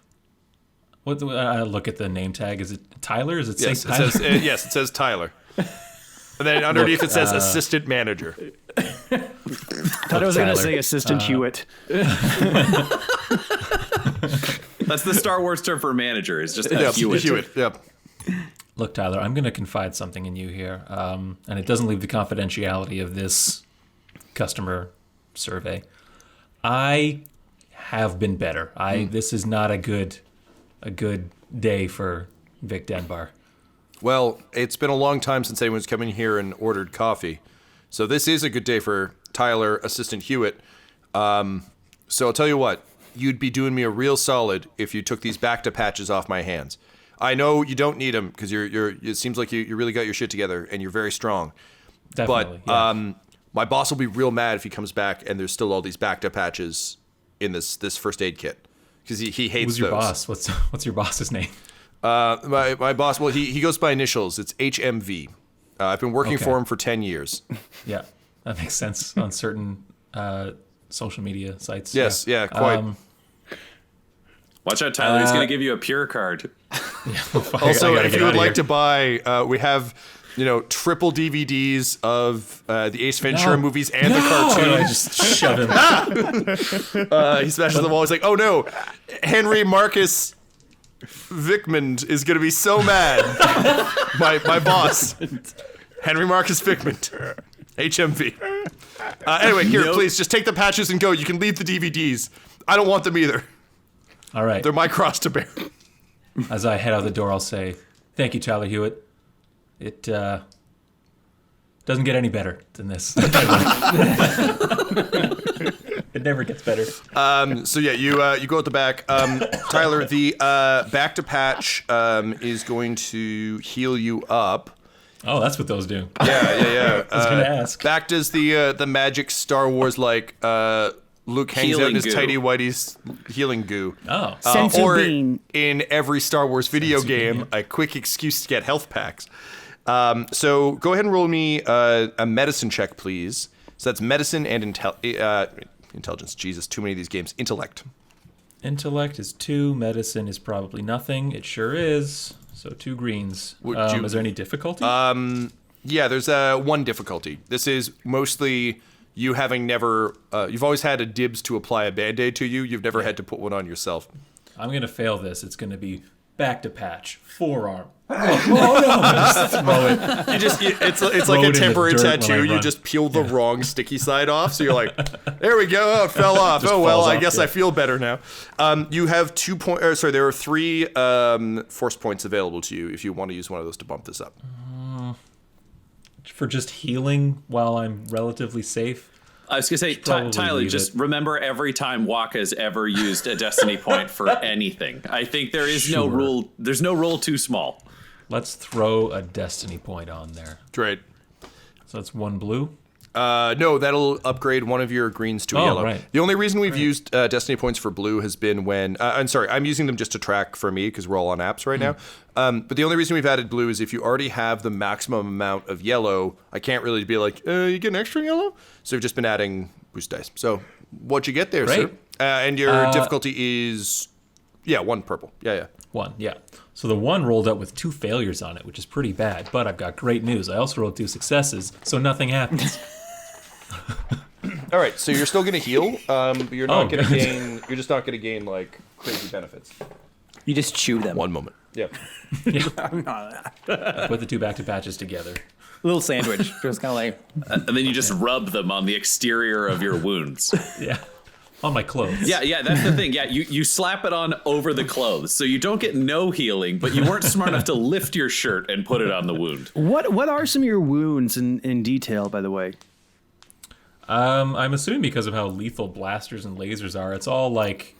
I look at the name tag, is it Tyler? Is it Yes, say Tyler? it says Tyler. And then underneath it says assistant manager. Thought I was going to Tyler. say Assistant Hewitt. That's the Star Wars term for manager. It's just Yeah, Hewitt. Yep. Look, Tyler, I'm going to confide something in you here, and it doesn't leave the confidentiality of this customer survey. I have been better. This is not a good day for Vic Denbar. Well, it's been a long time since anyone's come in here and ordered coffee. So this is a good day for Tyler, Assistant Hewitt. So I'll tell you what, you'd be doing me a real solid if you took these back to patches off my hands. I know you don't need them because it seems like you really got your shit together and you're very strong. Definitely. But my boss will be real mad if he comes back and there's still all these back to patches in this first aid kit because he hates Who's your those. boss? What's your boss's name? My boss, well, he goes by initials. It's HMV. I've been working for him for 10 years. Yeah, that makes sense on certain social media sites. Yes, yeah, quite. Watch out, Tyler. He's going to give you a pure card. Also, if you would like to buy, we have, triple DVDs of the Ace Ventura movies and the cartoon. I just shove him. He smashes the wall. He's like, oh no, Henry Marcus Vickman is going to be so mad. my boss, Henry Marcus Vickman, HMV. Anyway, here, please, just take the patches and go. You can leave the DVDs. I don't want them either. All right. They're my cross to bear. As I head out the door, I'll say, thank you, Tyler Hewitt. It doesn't get any better than this. It never gets better. So yeah, you go at the back. Tyler, the back to patch is going to heal you up. Oh, that's what those do. Yeah. I was going to ask. Back does the magic Star Wars like Luke hangs out in his tighty whitey's healing goo. Oh. Sensu or bean. in every Star Wars video game, a quick excuse to get health packs. So go ahead and roll me a medicine check, please. So that's medicine and intelligence. Jesus, too many of these games. Intellect. Intellect is 2. Medicine is probably nothing. It sure is. So 2 greens. Is there any difficulty? Yeah, there's one difficulty. This is mostly you having never... you've always had a dibs to apply a Band-Aid to you. You've never had to put one on yourself. I'm going to fail this. It's going to be back to patch, forearm. Oh no! Just throw it. It's like a temporary tattoo. You just peel the wrong sticky side off. So you're like, there we go. Oh, it fell off. Just Oh well, falls I off, guess yeah. I feel better now. You have 2 points. There are 3 force points available to you if you want to use one of those to bump this up. For just healing while I'm relatively safe. I was going to say, Probably Tyler, leave just it. remember every time Wakka's ever used a destiny point for anything. I think there is no Sure. rule. There's no rule too small. Let's throw a destiny point on there. Great. So that's 1 blue. No, that'll upgrade one of your greens to a yellow. Right. The only reason we've used destiny points for blue has been when... I'm sorry, I'm using them just to track for me because we're all on apps right now. But the only reason we've added blue is if you already have the maximum amount of yellow, I can't really be like, you get an extra yellow? So we've just been adding boost dice. So what'd you get there, Great. sir? And your difficulty is... Yeah, 1 purple. Yeah. 1, yeah. So the 1 rolled up with 2 failures on it, which is pretty bad. But I've got great news. I also rolled 2 successes, so nothing happens. All right, so you're still going to heal, but you're not going to good. gain... You're just not going to gain, like, crazy benefits. You just chew them. One moment. Yeah. Put the 2 back to patches together. Little sandwich. Just kind of like. And then you just rub them on the exterior of your wounds. Yeah. On my clothes. Yeah, that's the thing. Yeah, you slap it on over the clothes. So you don't get no healing, but you weren't smart enough to lift your shirt and put it on the wound. What are some of your wounds in detail, by the way? I'm assuming because of how lethal blasters and lasers are, it's all like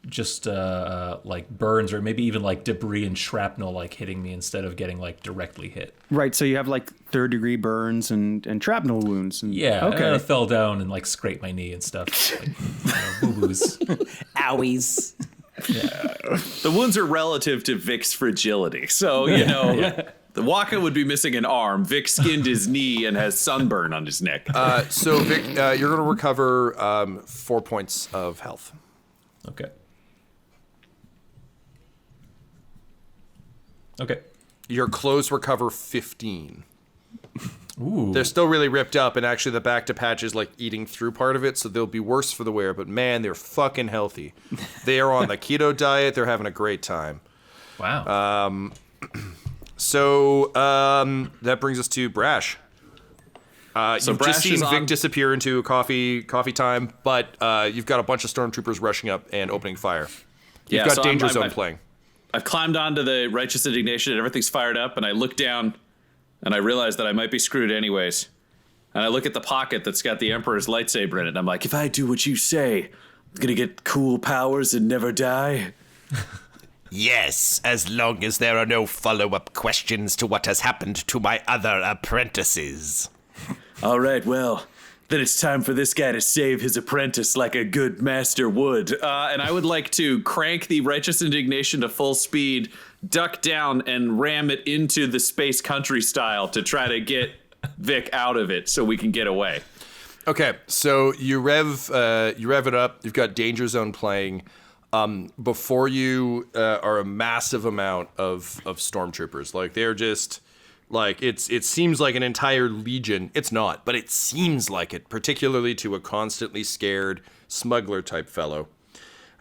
just like burns or maybe even like debris and shrapnel like hitting me instead of getting like directly hit. Right, so you have like 3rd-degree burns and shrapnel wounds. And, Yeah. Okay. And I fell down and like scraped my knee and stuff. Like, boo-boos. Owies. The wounds are relative to Vic's fragility. So, the Wakka would be missing an arm. Vic skinned his knee and has sunburn on his neck. So, Vic, you're going to recover 4 points of health. Okay. Your clothes recover 15. Ooh. They're still really ripped up, and actually the back to patch is like eating through part of it, so they'll be worse for the wear, but man, they're fucking healthy. They are on the keto diet. They're having a great time. Wow. So that brings us to Brash. So You've Brash just seen is Vic on. disappear into coffee time, but you've got a bunch of stormtroopers rushing up and opening fire. You've got so Danger I'm Zone playing. I've climbed onto the Righteous Indignation and everything's fired up, and I look down and I realize that I might be screwed anyways. And I look at the pocket that's got the Emperor's lightsaber in it, and I'm like, if I do what you say, I'm gonna get cool powers and never die. Yes, as long as there are no follow-up questions to what has happened to my other apprentices. All right, well, then it's time for this guy to save his apprentice like a good master would. And I would like to crank the Righteous Indignation to full speed, duck down, and ram it into the space country style to try to get Vic out of it so we can get away. Okay, so you rev it up. You've got Danger Zone playing. Before you are a massive amount of stormtroopers. Like they're just like it seems like an entire legion. It's not, but it seems like it, particularly to a constantly scared smuggler type fellow.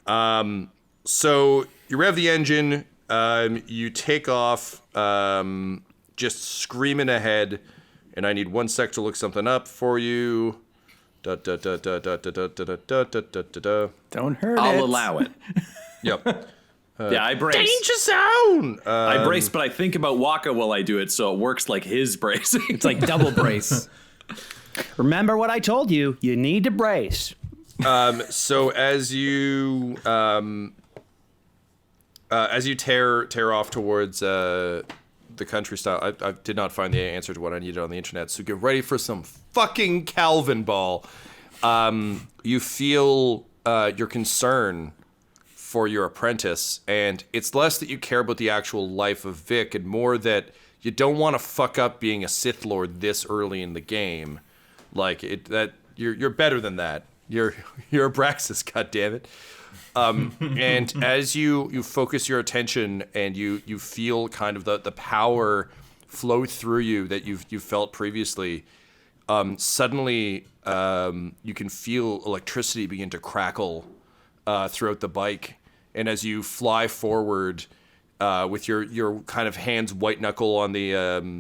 So you rev the engine. You take off, just screaming ahead. And I need 1 sec to look something up for you. Don't hurt I'll it. allow it. Yep. Yeah, I brace. Danger Zone! I brace, but I think about Wakka while I do it, so it works like his bracing. It's like double brace. Remember what I told you. You need to brace. So as you tear off towards the country style, I did not find the answer to what I needed on the internet. So get ready for some fucking Calvin ball. You feel your concern for your apprentice, and it's less that you care about the actual life of Vic, and more that you don't want to fuck up being a Sith Lord this early in the game. Like you're better than that. You're Abraxes, goddammit. And as you focus your attention and you feel kind of the power flow through you that you felt previously, suddenly you can feel electricity begin to crackle throughout the bike. And as you fly forward with your kind of hands white knuckle on the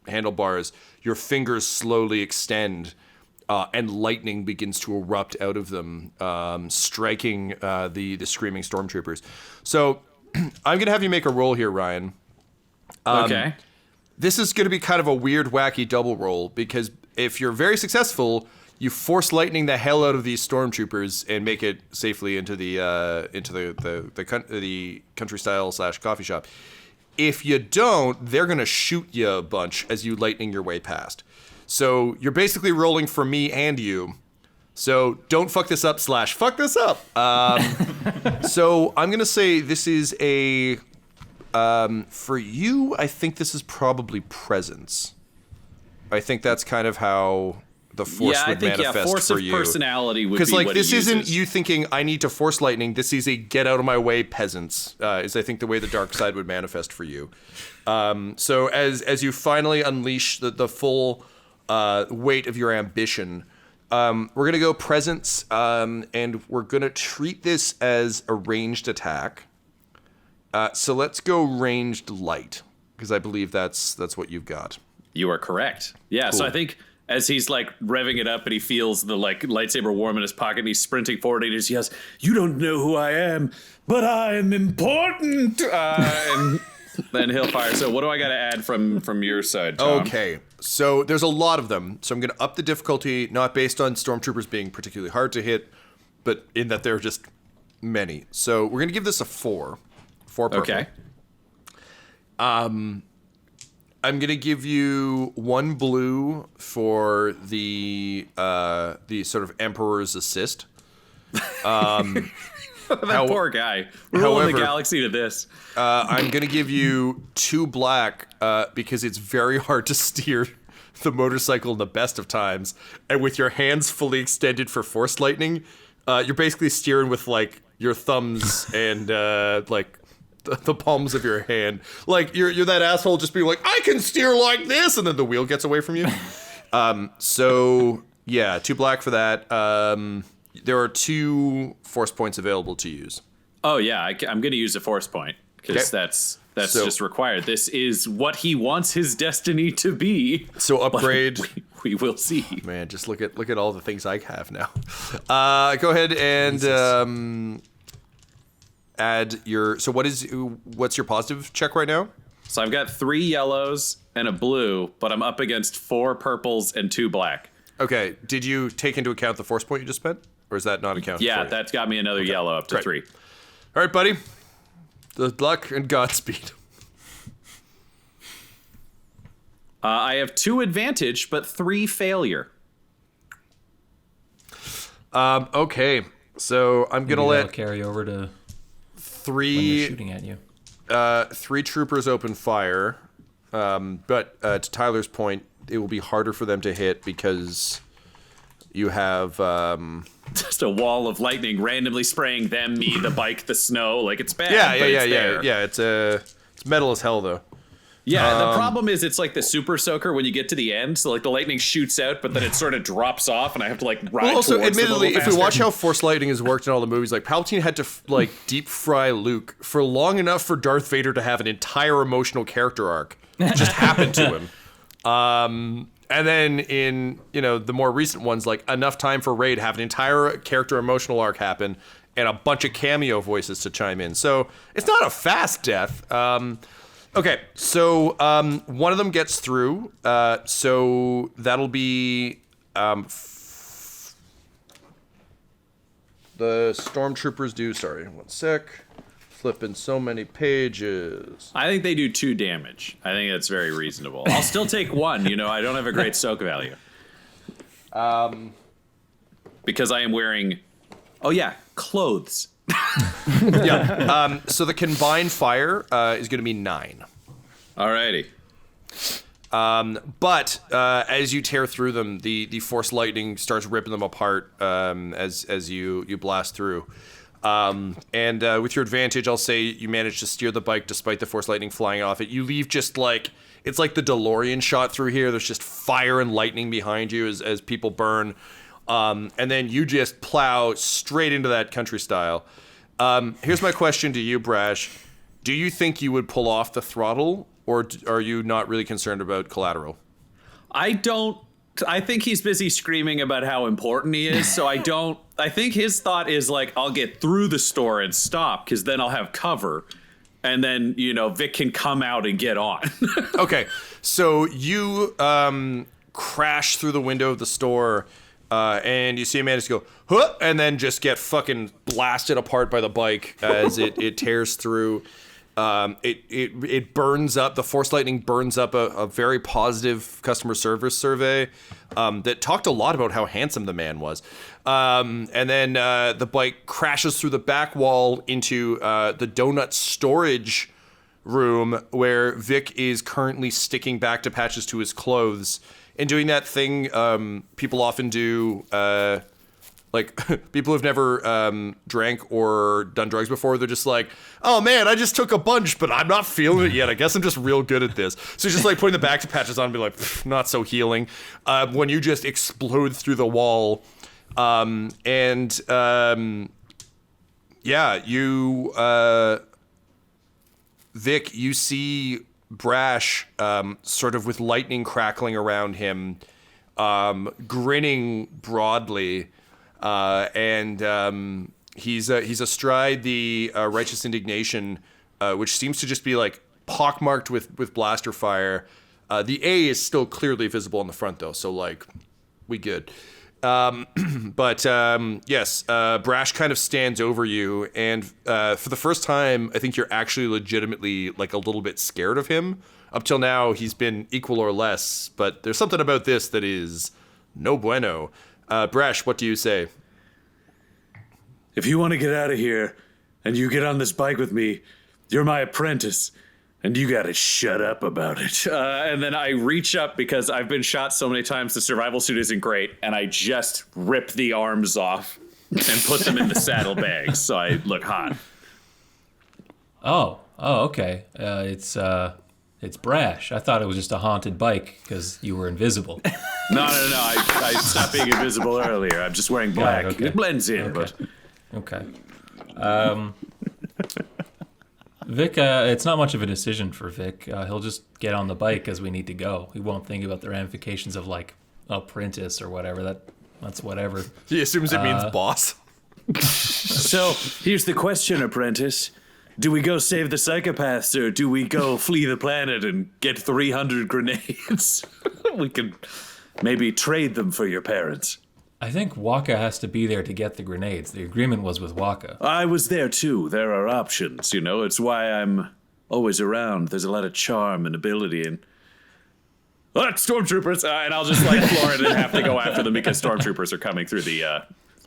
handlebars, your fingers slowly extend. And lightning begins to erupt out of them, striking the screaming stormtroopers. So I'm going to have you make a roll here, Ryan. Okay. This is going to be kind of a weird, wacky double roll, because if you're very successful, you force lightning the hell out of these stormtroopers and make it safely into the country style / coffee shop. If you don't, they're going to shoot you a bunch as you lightning your way past. So you're basically rolling for me and you. So don't fuck this up / fuck this up. So I'm going to say this is a, for you, I think this is probably presence. I think that's kind of how the force would manifest force for of you. personality would be Because like what this he isn't uses. you thinking I need to force lightning. This is a get out of my way peasants. Is I think the way the dark side would manifest for you. So as you finally unleash the full weight of your ambition, we're gonna go presence, and we're gonna treat this as a ranged attack. So let's go ranged light, because I believe that's what you've got. You are correct. Yeah, Cool. so I think as he's like revving it up and he feels the like lightsaber warm in his pocket and he's sprinting forward and he just yells, "You don't know who I am, but I am important." And then he'll fire. So what do I got to add from your side, Tom? Okay, so there's a lot of them. So I'm going to up the difficulty, not based on stormtroopers being particularly hard to hit, but in that there are just many. So we're going to give this a 4. 4 purple. Okay. I'm going to give you 1 blue for the sort of Emperor's assist. That poor guy. Ruling however- the galaxy to this. I'm going to give you 2 black because it's very hard to steer the motorcycle in the best of times. And with your hands fully extended for force lightning, you're basically steering with like your thumbs and like the palms of your hand. Like you're that asshole just being like, I can steer like this, and then the wheel gets away from you. So yeah, 2 black for that. There are 2 force points available to use. Oh yeah, I'm going to use a force point because Okay. that's That's just required. This is what he wants his destiny to be. So upgrade. We will see. Man, just look at all the things I have now. Go ahead and add your. So what's your positive check right now? So I've got 3 yellows and a blue, but I'm up against 4 purples and 2 black. Okay. Did you take into account the force point you just spent, or is that not accounted? Yeah, for that's got me another yellow up to 3. All right, buddy. Good luck and Godspeed. I have 2 advantage, but 3 failure. Okay. So I'm gonna let carry over to 3 when they're shooting at you. 3 troopers open fire, but to Tyler's point, it will be harder for them to hit because you have just a wall of lightning randomly spraying them, me, the bike, the snow. Like, it's bad. Yeah. It's metal as hell though. Yeah, the problem is it's like the super soaker when you get to the end. So like the lightning shoots out, but then it sort of drops off, and I have to like ride. Well, also, towards admittedly, if we watch how Force lightning has worked in all the movies, like Palpatine had to like deep fry Luke for long enough for Darth Vader to have an entire emotional character arc. It just happened to him. And then in the more recent ones, like enough time for Rey to have an entire character emotional arc happen and a bunch of cameo voices to chime in. So it's not a fast death. Okay, so one of them gets through, so that'll be the stormtroopers do. Sorry, 1 sec. Flipping so many pages. I think they do 2 damage. I think that's very reasonable. I'll still take 1. I don't have a great soak value. Because I am wearing, clothes. Yeah. So the combined fire is going to be 9. Alrighty. But as you tear through them, the force lightning starts ripping them apart as you blast through. And with your advantage, I'll say you manage to steer the bike despite the force lightning flying off it. You leave just like it's like the DeLorean shot through here. There's just fire and lightning behind you as people burn. And then you just plow straight into that country style. Here's my question to you, Brash. Do you think you would pull off the throttle, or are you not really concerned about collateral? I think he's busy screaming about how important he is, so I think his thought is like, I'll get through the store and stop, because then I'll have cover. And then, Vic can come out and get on. Okay, so you crash through the window of the store, and you see a man just go, huh, and then just get fucking blasted apart by the bike as it tears through. It burns up, the force lightning burns up a very positive customer service survey that talked a lot about how handsome the man was. And then the bike crashes through the back wall into the donut storage room where Vic is currently sticking back to patches to his clothes and doing that thing people often do. Like, people who've never drank or done drugs before, they're just like, oh man, I just took a bunch, but I'm not feeling it yet. I guess I'm just real good at this. So just like putting the back patches on and be like, not so healing. When you just explode through the wall. Vic, you see Brash sort of with lightning crackling around him, grinning broadly. He's astride the righteous indignation, which seems to just be like pockmarked with blaster fire. The A is still clearly visible on the front though, so like we good. Yes, Brash kind of stands over you, and for the first time, I think you're actually legitimately like a little bit scared of him. Up till now, he's been equal or less, but there's something about this that is no bueno. Brash, what do you say? If you want to get out of here and you get on this bike with me, you're my apprentice and you got to shut up about it. And then I reach up because I've been shot so many times. The survival suit isn't great. And I just rip the arms off and put them in the saddlebags so I look hot. Oh, okay. It's Brash. I thought it was just a haunted bike because you were invisible. No. I stopped being invisible earlier. I'm just wearing black. Okay. It blends in, okay. but... Okay. Vic, it's not much of a decision for Vic. He'll just get on the bike as we need to go. He won't think about the ramifications of like apprentice or whatever. That's whatever. He assumes it means boss. So here's the question, apprentice. Do we go save the psychopaths, or do we go flee the planet and get 300 grenades? We can maybe trade them for your parents. I think Wakka has to be there to get the grenades. The agreement was with Wakka. I was there too. There are options, you know. It's why I'm always around. There's a lot of charm and ability, and stormtroopers. And I'll just like floor it and have to go after them because stormtroopers are coming through the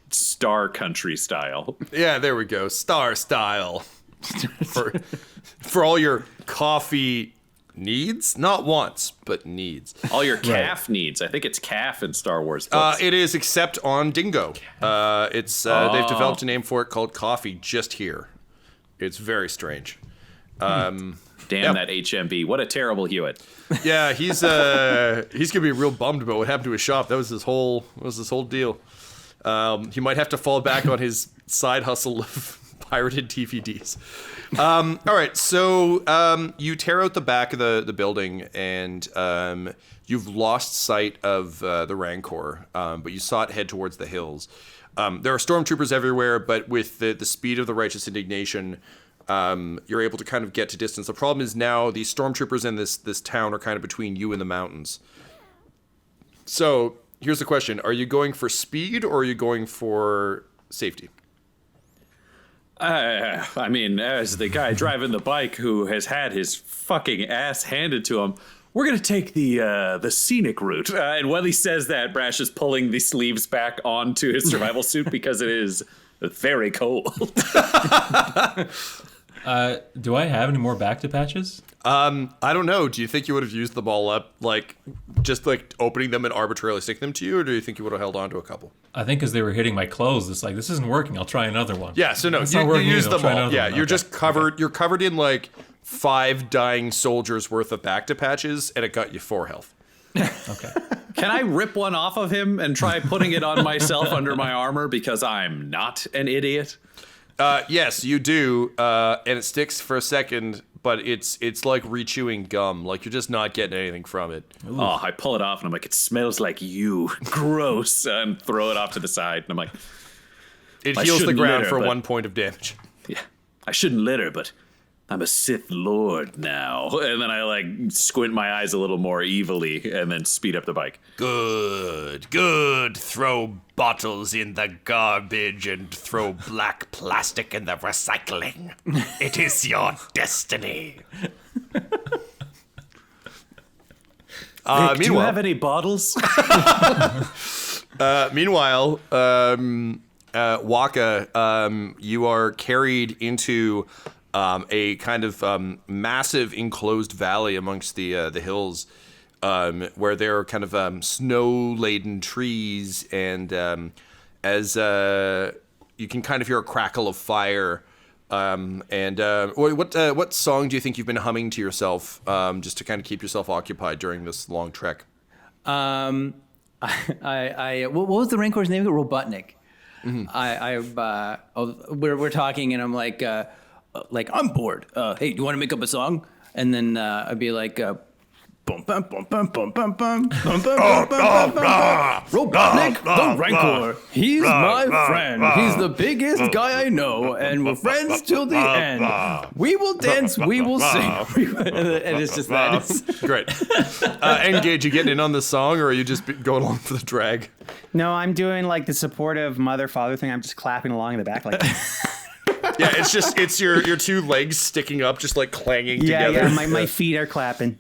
Star Country style. Yeah, there we go. Star style. For all your coffee needs, not wants, but needs. All your calf needs. I think it's calf in Star Wars books. It is, except on Dingo. They've developed a name for it called coffee just here. It's very strange. Damn that HMB! What a terrible Hewitt. Yeah, he's gonna be real bummed about what happened to his shop. That was his whole deal. He might have to fall back on his side hustle of pirated DVDs. All right, so you tear out the back of the building, and you've lost sight of the Rancor, but you saw it head towards the hills. There are stormtroopers everywhere, but with the speed of the righteous indignation, you're able to kind of get to distance. The problem is now the stormtroopers in this town are kind of between you and the mountains. So here's the question. Are you going for speed, or are you going for safety? I mean, as the guy driving the bike who has had his fucking ass handed to him, we're going to take the scenic route. And while he says that, Brash is pulling the sleeves back onto his survival suit because it is very cold. Do I have any more back to patches? I don't know. Do you think you would have used them all up, just opening them and arbitrarily sticking them to you, or do you think you would have held on to a couple? I think as they were hitting my clothes, it's like, this isn't working. I'll try another one. Yeah, so no, you use them all. Yeah, you're just covered. Okay. You're covered in 5 dying soldiers worth of back to patches, and it got you 4 health. Okay. Can I rip one off of him and try putting it on myself under my armor because I'm not an idiot? Yes, you do, and it sticks for a second, but it's like rechewing gum. Like, you're just not getting anything from it. Ooh. Oh, I pull it off, and I'm like, it smells like you. Gross. And throw it off to the side, and I'm like... It heals the ground for 1 point of damage. Yeah, I shouldn't litter, but I'm a Sith Lord now. And then I, squint my eyes a little more evilly, and then speed up the bike. Good. Throw bottles in the garbage and throw black plastic in the recycling. It is your destiny. Vic, do you have any bottles? Meanwhile, Wakka, you are carried into a kind of massive enclosed valley amongst the hills, where there are kind of snow-laden trees, and as you can kind of hear a crackle of fire. What song do you think you've been humming to yourself, just to kind of keep yourself occupied during this long trek? What was the Rancor's name? Robotnik. Mm-hmm. We're talking, and I'm like, I'm bored. Hey, do you want to make up a song? And then I'd be like, bum bum bum bum bum bum bum bum bum bum bum bum. Robotnik, the Rancor. He's my friend. He's the biggest guy I know, and we're friends till the end. We will dance, we will sing, and it's just that. Great. N-Gage, you getting in on the song, or are you just going along for the drag? No, I'm doing the supportive mother-father thing. I'm just clapping along in the back Yeah, it's your 2 legs sticking up, just clanging together. Yeah, my feet are clapping.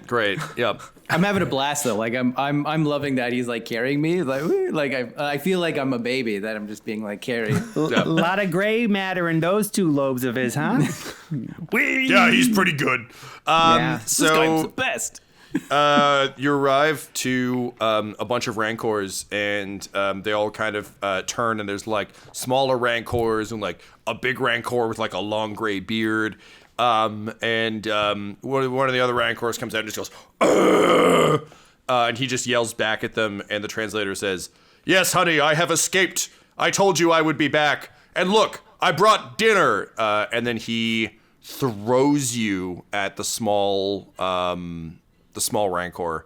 Great. Yep. I'm having a blast though. I'm loving that he's carrying me. I feel like I'm a baby that I'm just being carried. A lot of gray matter in those 2 lobes of his, huh? Yeah, he's pretty good. Yeah. This guy's the best. You arrive to a bunch of Rancors, and they all kind of turn, and there's smaller Rancors and a big Rancor with a long gray beard. And one of the other Rancors comes out and just goes, and he just yells back at them, and the translator says, "Yes, honey, I have escaped. I told you I would be back. And look, I brought dinner." And then he throws you at the small Rancor,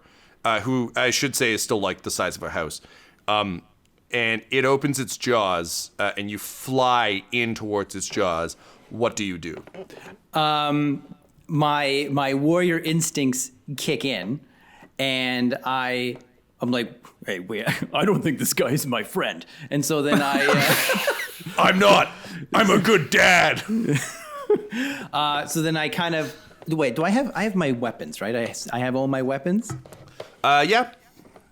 who I should say is still like the size of a house. And it opens its jaws, and you fly in towards its jaws. What do you do? My warrior instincts kick in, and I'm like, hey, wait, I don't think this guy is my friend. And so then I'm not. I'm a good dad. So then I kind of wait. I have my weapons, right? I have all my weapons. Yeah.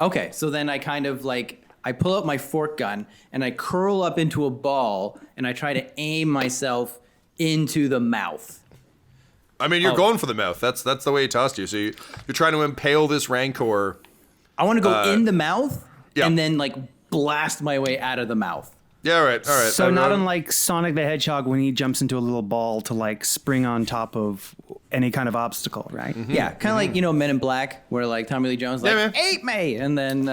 Okay, so then I kind of like I pull out my fork gun and I curl up into a ball and I try to aim myself into the mouth. I mean, you're going for the mouth. That's the way he tossed you. So you're trying to impale this Rancor. I want to go in the mouth yeah. and then like blast my way out of the mouth. Yeah, all right. So not unlike Sonic the Hedgehog when he jumps into a little ball to like spring on top of any kind of obstacle, right? Mm-hmm. Yeah, kind of like, Men in Black, where like Tommy Lee Jones like, "Eat me!" And then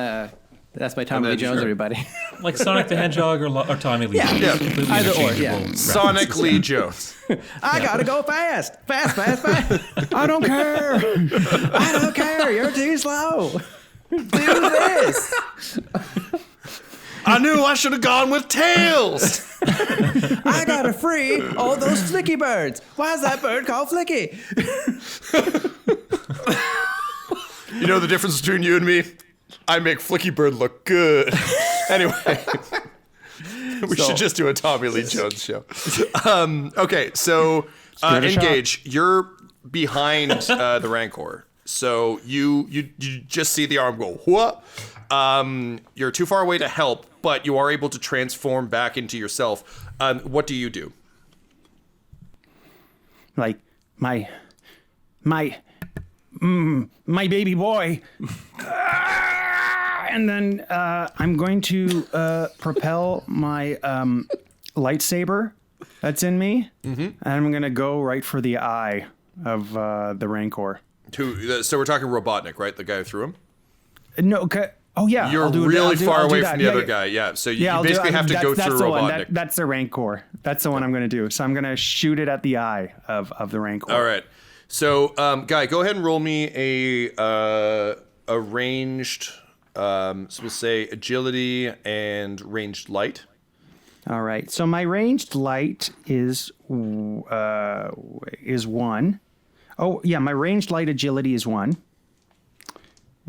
that's my Tommy Lee Jones, everybody. Like Sonic the Hedgehog or Tommy Lee Jones. Yeah. Either or, yeah. Sonic Lee Jones. I gotta go fast. I don't care. I don't care. You're too slow. Do this. I knew I should have gone with Tails. I gotta free all those flicky birds. Why is that bird called Flicky? You know the difference between you and me? I make Flicky Bird look good. Anyway, we should just do a Tommy Lee Jones show. Okay, so N-Gage, you're behind the Rancor. So you just see the arm go, what? You're too far away to help, but you are able to transform back into yourself. What do you do? Like my baby boy. And then I'm going to propel my lightsaber that's in me, and I'm going to go right for the eye of the Rancor. So we're talking Robotnik, right? The guy who threw him? No, oh yeah. You're really far away from the other guy, yeah. So you basically have to go through Robotnik. That's the Rancor. That's the one I'm going to do. So I'm going to shoot it at the eye of the Rancor. All right. So, Guy, go ahead and roll me a ranged, so we'll say agility and ranged light. All right. So my ranged light is 1. Oh, yeah, my ranged light agility is 1.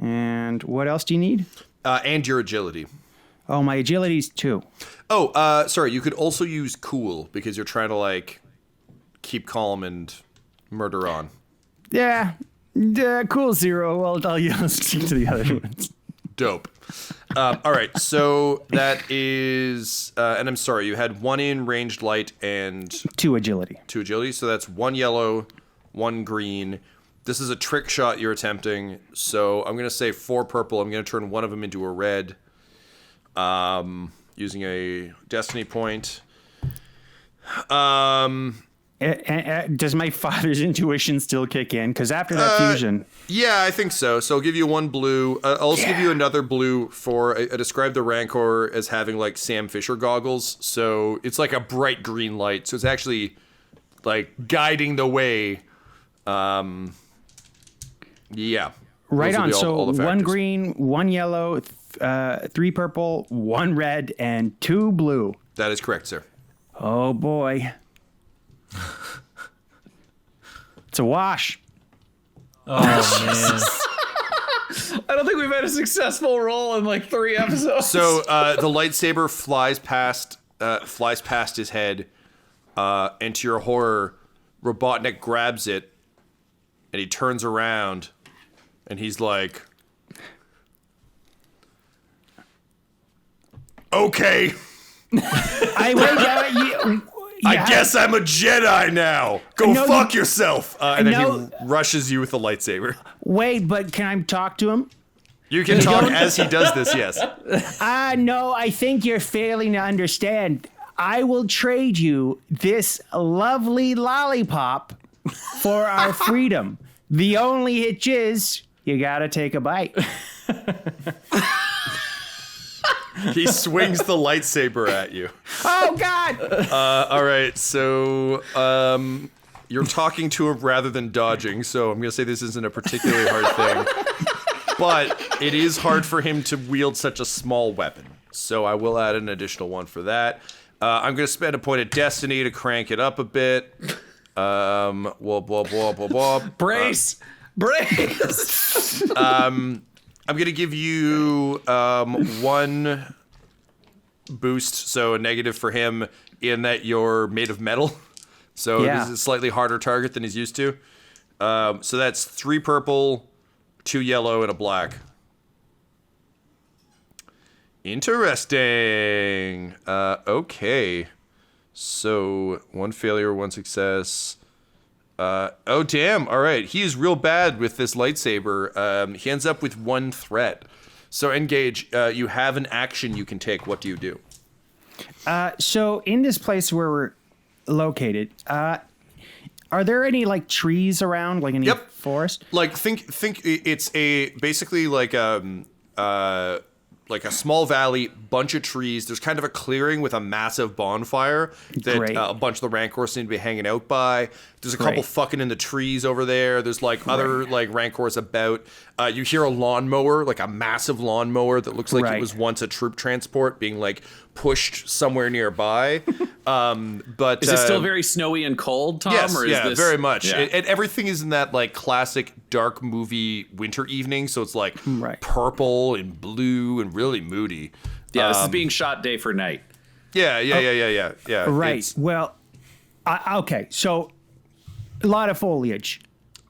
And what else do you need? And your agility. Oh, my agility is 2. Oh, sorry. You could also use cool because you're trying to like keep calm and murder on. Yeah, cool 0. Well, I'll stick to the other ones. Dope. All right. So that is, and I'm sorry, you had 1 in ranged light and 2 agility. 2 agility. So that's 1 yellow, 1 green. This is a trick shot you're attempting, so I'm going to say 4 purple. I'm going to turn one of them into a red using a destiny point. Does my father's intuition still kick in? Because after that fusion... Yeah, I think so. So I'll give you 1 blue. I'll also give you another blue for... I described the Rancor as having, like, Sam Fisher goggles. So it's like a bright green light. So it's actually, like, guiding the way... Yeah. Right on. All the 1 green, 1 yellow, 3 purple, 1 red, and 2 blue. That is correct, sir. Oh, boy. It's a wash. Oh, man. I don't think we've had a successful roll in like 3 episodes. So the lightsaber flies past his head, and to your horror, Robotnik grabs it, and he turns around, and he's like, "Okay, I guess I'm a Jedi now. Go fuck yourself." And then he rushes you with the lightsaber. Wait, but can I talk to him? You can talk as he does this, yes. No, I think you're failing to understand. I will trade you this lovely lollipop for our freedom. The only hitch is you gotta take a bite. He swings the lightsaber at you. Oh, God! All right, so You're talking to him rather than dodging, so I'm going to say this isn't a particularly hard thing. But it is hard for him to wield such a small weapon. So I will add an additional one for that. I'm going to spend a point of destiny to crank it up a bit. Brace! Brace! I'm going to give you 1 boost, so a negative for him, in that you're made of metal. So this is a slightly harder target than he's used to. So that's 3 purple, 2 yellow, and a black. Interesting. Okay. So 1 failure, 1 success. Oh, damn. All right. He is real bad with this lightsaber. He ends up with 1 threat. So N-Gage, you have an action you can take. What do you do? So in this place where we're located, are there any like trees around, like any forest? Like think it's basically like a small valley, bunch of trees. There's kind of a clearing with a massive bonfire that a bunch of the Rancors seem to be hanging out by. There's a couple fucking in the trees over there. There's like other like Rancors about. You hear a lawnmower, like a massive lawnmower that looks like it was once a troop transport being like pushed somewhere nearby. But is it still very snowy and cold, Tom? Yes, or is this... very much. Yeah. And everything is in that like classic dark movie winter evening, so it's like purple and blue and really moody. Yeah, this is being shot day for night. Yeah. Right. Well, okay. So a lot of foliage.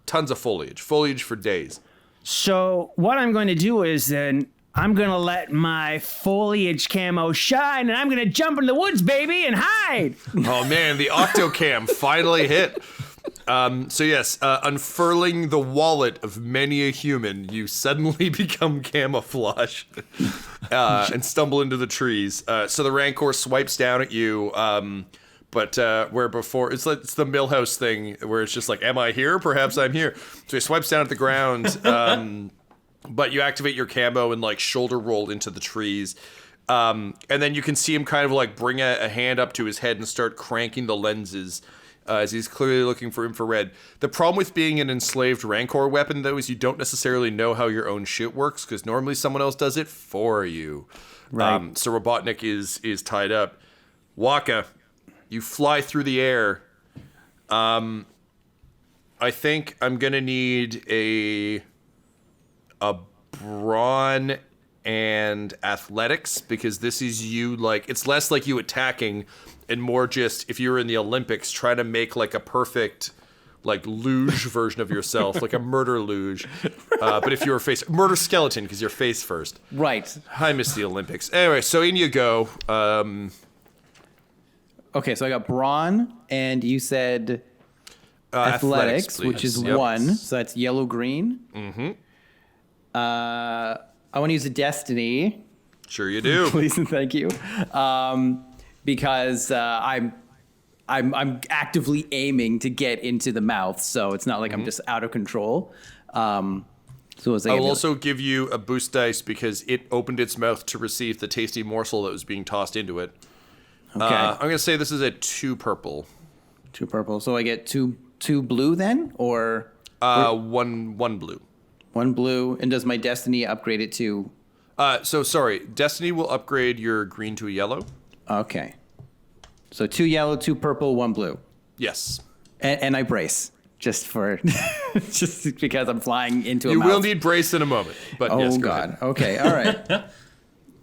Tons of foliage for days. So what I'm going to do is then I'm going to let my foliage camo shine, and I'm going to jump in the woods, baby, and hide. Oh, man, the Octocam finally hit. So yes, unfurling the wallet of many a human, you suddenly become camouflage and stumble into the trees. So the Rancor swipes down at you, but where before, it's the Millhouse thing where it's just like, am I here? Perhaps I'm here. So he swipes down at the ground, but you activate your camo and like shoulder roll into the trees. And then you can see him kind of like bring a hand up to his head and start cranking the lenses as he's clearly looking for infrared. The problem with being an enslaved Rancor weapon, though, is you don't necessarily know how your own shit works, because normally someone else does it for you. Right. So Robotnik is tied up. Wakka, you fly through the air. I think I'm going to need a brawn and athletics, because this is you, like, it's less like you attacking and more just, if you were in the Olympics, try to make like a perfect like luge version of yourself, like a murder luge. But if you were murder skeleton, because you're face first. Right. I miss the Olympics. Anyway, so in you go. Okay, so I got brawn, and you said athletics, which is 1. So that's yellow green. Mm-hmm. I want to use a destiny. Sure you do. Please and thank you. Because I'm actively aiming to get into the mouth, so it's not like I'm just out of control. So I will also give you a boost dice because it opened its mouth to receive the tasty morsel that was being tossed into it. Okay. I'm going to say this is a 2 purple. 2 purple. So I get two blue then, or 1 blue. 1 blue. And does my destiny upgrade it to? Sorry, destiny will upgrade your green to a yellow. Okay. So 2 yellow, 2 purple, 1 blue. Yes. And I brace just because I'm flying into a mouth. You will need brace in a moment. But yes, go God. ahead. Okay. All right.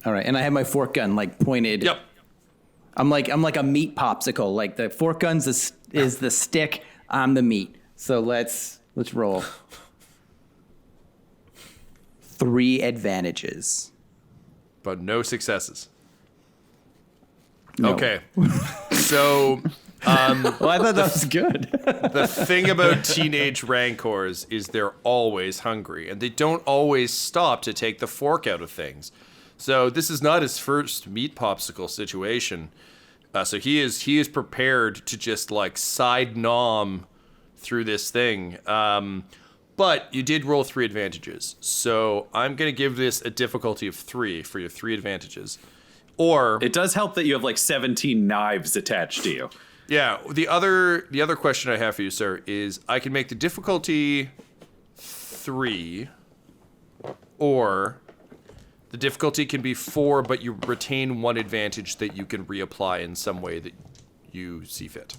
All right. And I have my fork gun like pointed. Yep. I'm like a meat popsicle. Like the fork gun's is the stick. I'm the meat. So let's roll. 3 advantages. But no successes. No. Okay. So, well, I thought that was good. The thing about teenage Rancors is they're always hungry, and they don't always stop to take the fork out of things. So this is not his first meat popsicle situation. So he is prepared to just like side nom through this thing. But you did roll 3 advantages, so I'm gonna give this a difficulty of 3 for your 3 advantages. Or it does help that you have like 17 knives attached to you. Yeah. The other question I have for you, sir, is I can make the difficulty 3, or the difficulty can be 4, but you retain 1 advantage that you can reapply in some way that you see fit.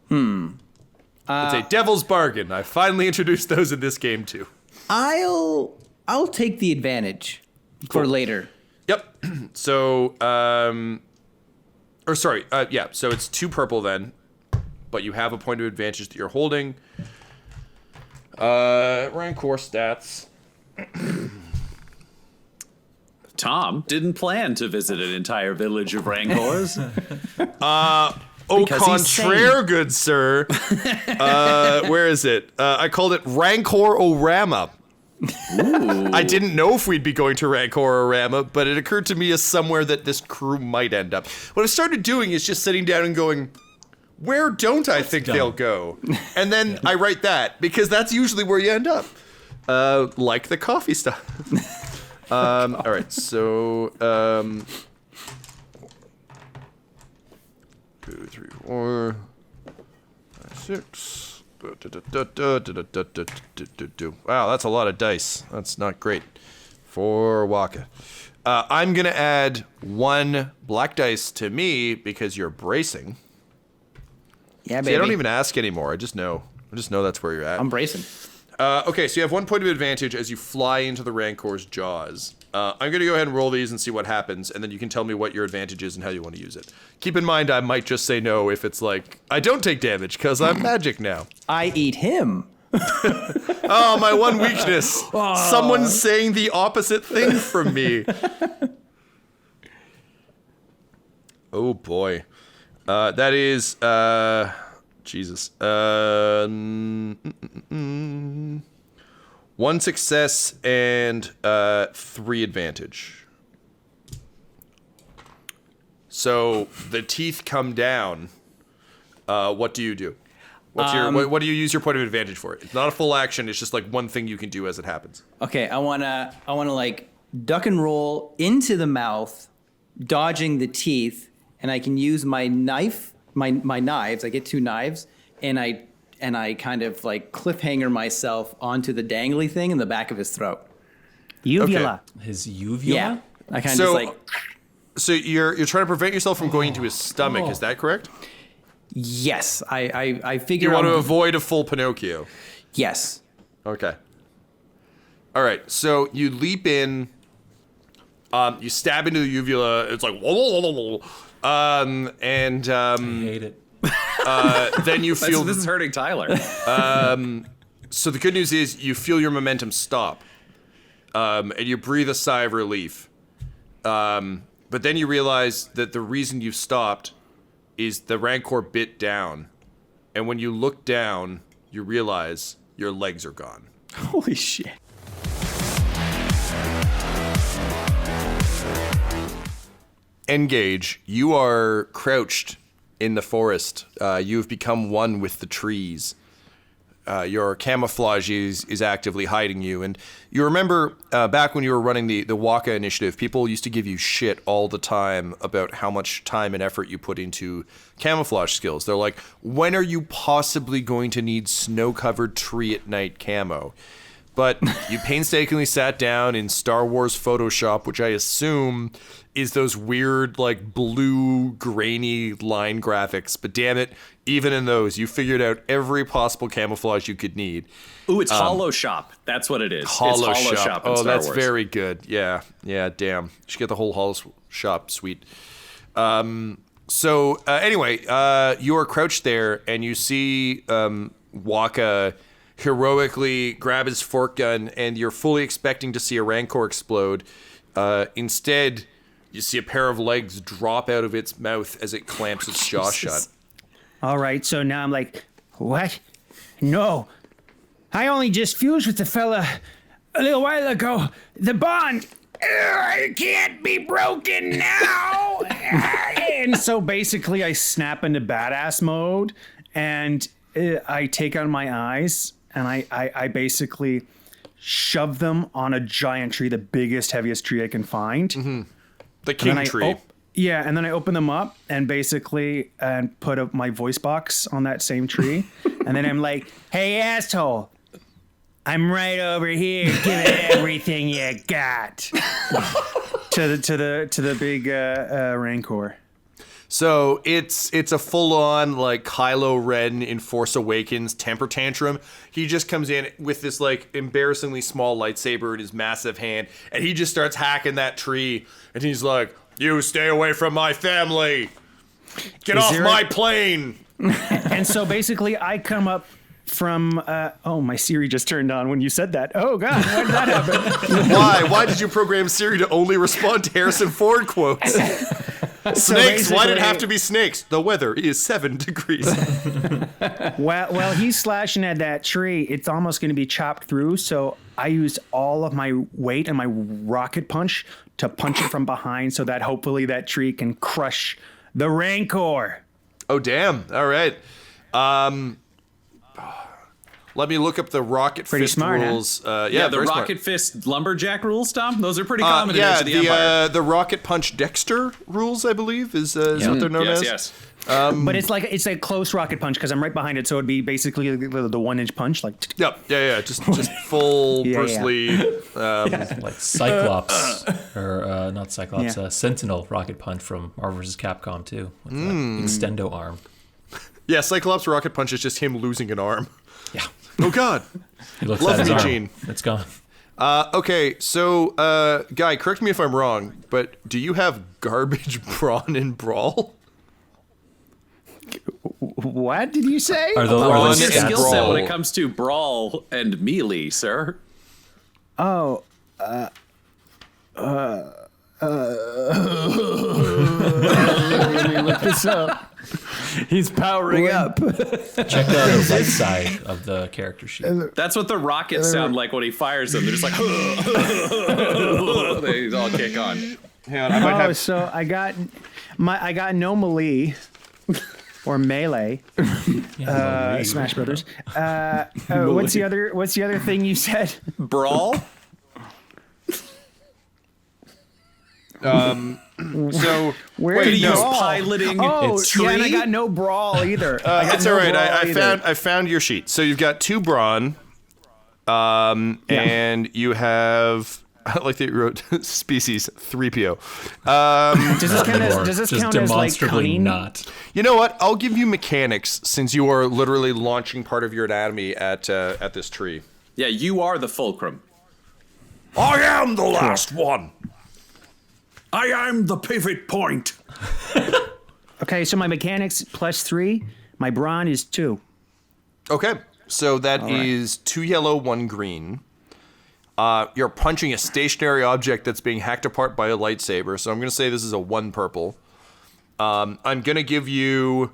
It's a devil's bargain. I finally introduced those in this game too. I'll take the advantage for later. Yep. So, so it's 2 purple then, but you have a point of advantage that you're holding. Rancor stats. Tom didn't plan to visit an entire village of Rancors. Au Because he's contraire, good sir. Where is it? I called it Rancor-O-Rama. I didn't know if we'd be going to Rancor-O-Rama, but it occurred to me as somewhere that this crew might end up. What I started doing is just sitting down and going, where don't I think they'll go? And then I write that, because that's usually where you end up. Like the coffee stuff. All right, so 2, 3, 4, 5, 6. Wow, that's a lot of dice. That's not great for Wakka. I'm gonna add 1 black dice to me because you're bracing. Yeah, baby. See, I don't even ask anymore. I just know that's where you're at. I'm bracing. Okay, so you have 1 point of advantage as you fly into the Rancor's jaws. I'm going to go ahead and roll these and see what happens, and then you can tell me what your advantage is and how you want to use it. Keep in mind, I might just say no if it's like, I don't take damage because I'm magic now. I eat him. Oh, my one weakness. Someone's saying the opposite thing from me. Oh, boy. That is, Jesus. 1 success and 3 advantage. So the teeth come down. What do you do? What do you use your point of advantage for? It's not a full action. It's just like 1 thing you can do as it happens. Okay, I wanna like duck and roll into the mouth, dodging the teeth, and I can use my knife, my knives. I get 2 knives, and I kind of like cliffhanger myself onto the dangly thing in the back of his throat. Uvula. Okay. His uvula? Yeah, I kind of just like. So you're trying to prevent yourself from going into his stomach. Is that correct? Yes, I figure. You want to avoid a full Pinocchio. Yes. Okay. All right. So you leap in. You stab into the uvula. It's like I hate it. then you feel. This is hurting Tyler. So the good news is you feel your momentum stop, and you breathe a sigh of relief. But then you realize that the reason you've stopped is the Rancor bit down, and when you look down, you realize your legs are gone. Holy shit. N-Gage, you are crouched in the forest. You have become one with the trees. Your camouflage is actively hiding you. And you remember back when you were running the Wakka initiative, people used to give you shit all the time about how much time and effort you put into camouflage skills. They're like, when are you possibly going to need snow-covered tree at night camo? But you painstakingly sat down in Star Wars Photoshop, which I assume is those weird, like, blue, grainy line graphics. But damn it, even in those, you figured out every possible camouflage you could need. Ooh, it's Hollow Shop. That's what it is. Hollow it's Hollow Shop. in Oh, Star that's Wars. very good. Yeah, damn. You should get the whole Hollow Shop suite. Anyway, you are crouched there, and you see Wakka heroically grab his fork gun, and you're fully expecting to see a Rancor explode. Instead, you see a pair of legs drop out of its mouth as it clamps its jaw shut. All right, so now I'm like, what? No. I only just fused with the fella a little while ago. The bond it can't be broken now. And so basically I snap into badass mode, and I take out my eyes, and I basically shove them on a giant tree, the biggest, heaviest tree I can find. Mm-hmm. The king tree. Yeah, and then I open them up and basically put my voice box on that same tree, and then I'm like, "Hey, asshole, I'm right over here. Give it everything you got." to the big Rancor. So it's a full-on like Kylo Ren in Force Awakens temper tantrum. He just comes in with this like embarrassingly small lightsaber in his massive hand, and he just starts hacking that tree, and he's like, "You stay away from my family. Get off my plane." And so basically I come up from my Siri just turned on when you said that. Oh god, why did that happen? Why did you program Siri to only respond to Harrison Ford quotes? Snakes, why did it have to be snakes? The weather is 7 degrees. Well, he's slashing at that tree. It's almost going to be chopped through, so I used all of my weight and my rocket punch to punch it from behind so that hopefully that tree can crush the Rancor. Oh, damn. All right. Let me look up the rocket Pretty fist smart, rules. The very smart. rocket fist lumberjack rules, Tom. Those are pretty common in Age of the Empire. The rocket punch Dexter rules, I believe, is what they're known as. Yes. But it's a close rocket punch because I'm right behind it, so it'd be basically the 1-inch punch, like. Yep. Yeah. Just full Bruce Lee. Like Cyclops, or not Cyclops, Sentinel rocket punch from Marvel vs. Capcom 2 with that extendo arm. Yeah, Cyclops rocket punch is just him losing an arm. Yeah. Oh God. He looks Love at his me, arm. Gene. It's gone. Okay, so Guy, correct me if I'm wrong, but do you have garbage brawn and brawl? What did you say? Are What's those your and skill set brawl. when it comes to brawl and melee, sir? Oh, let me look this up. He's powering up. Check the right side of the character sheet. That's what the rockets sound like when he fires them. They're just like, they all kick on. Hang on, I might have. So I got no melee or melee. Smash Brothers. What's the other thing you said? Brawl? So Where Did he no. use piloting Oh, a tree? yeah, and I got no brawl either. it's all right. I found your sheet. So you've got 2 brawn, and you have. I like that you wrote species 3PO. Does this count as like demonstrably cunning? not. You know what? I'll give you mechanics since you are literally launching part of your anatomy at this tree. Yeah, you are the fulcrum. I am the last one. I am the pivot point. Okay, so my mechanics +3, my brawn is 2. Okay, so that is 2 yellow, 1 green. You're punching a stationary object that's being hacked apart by a lightsaber, so I'm going to say this is a 1 purple. I'm going to give you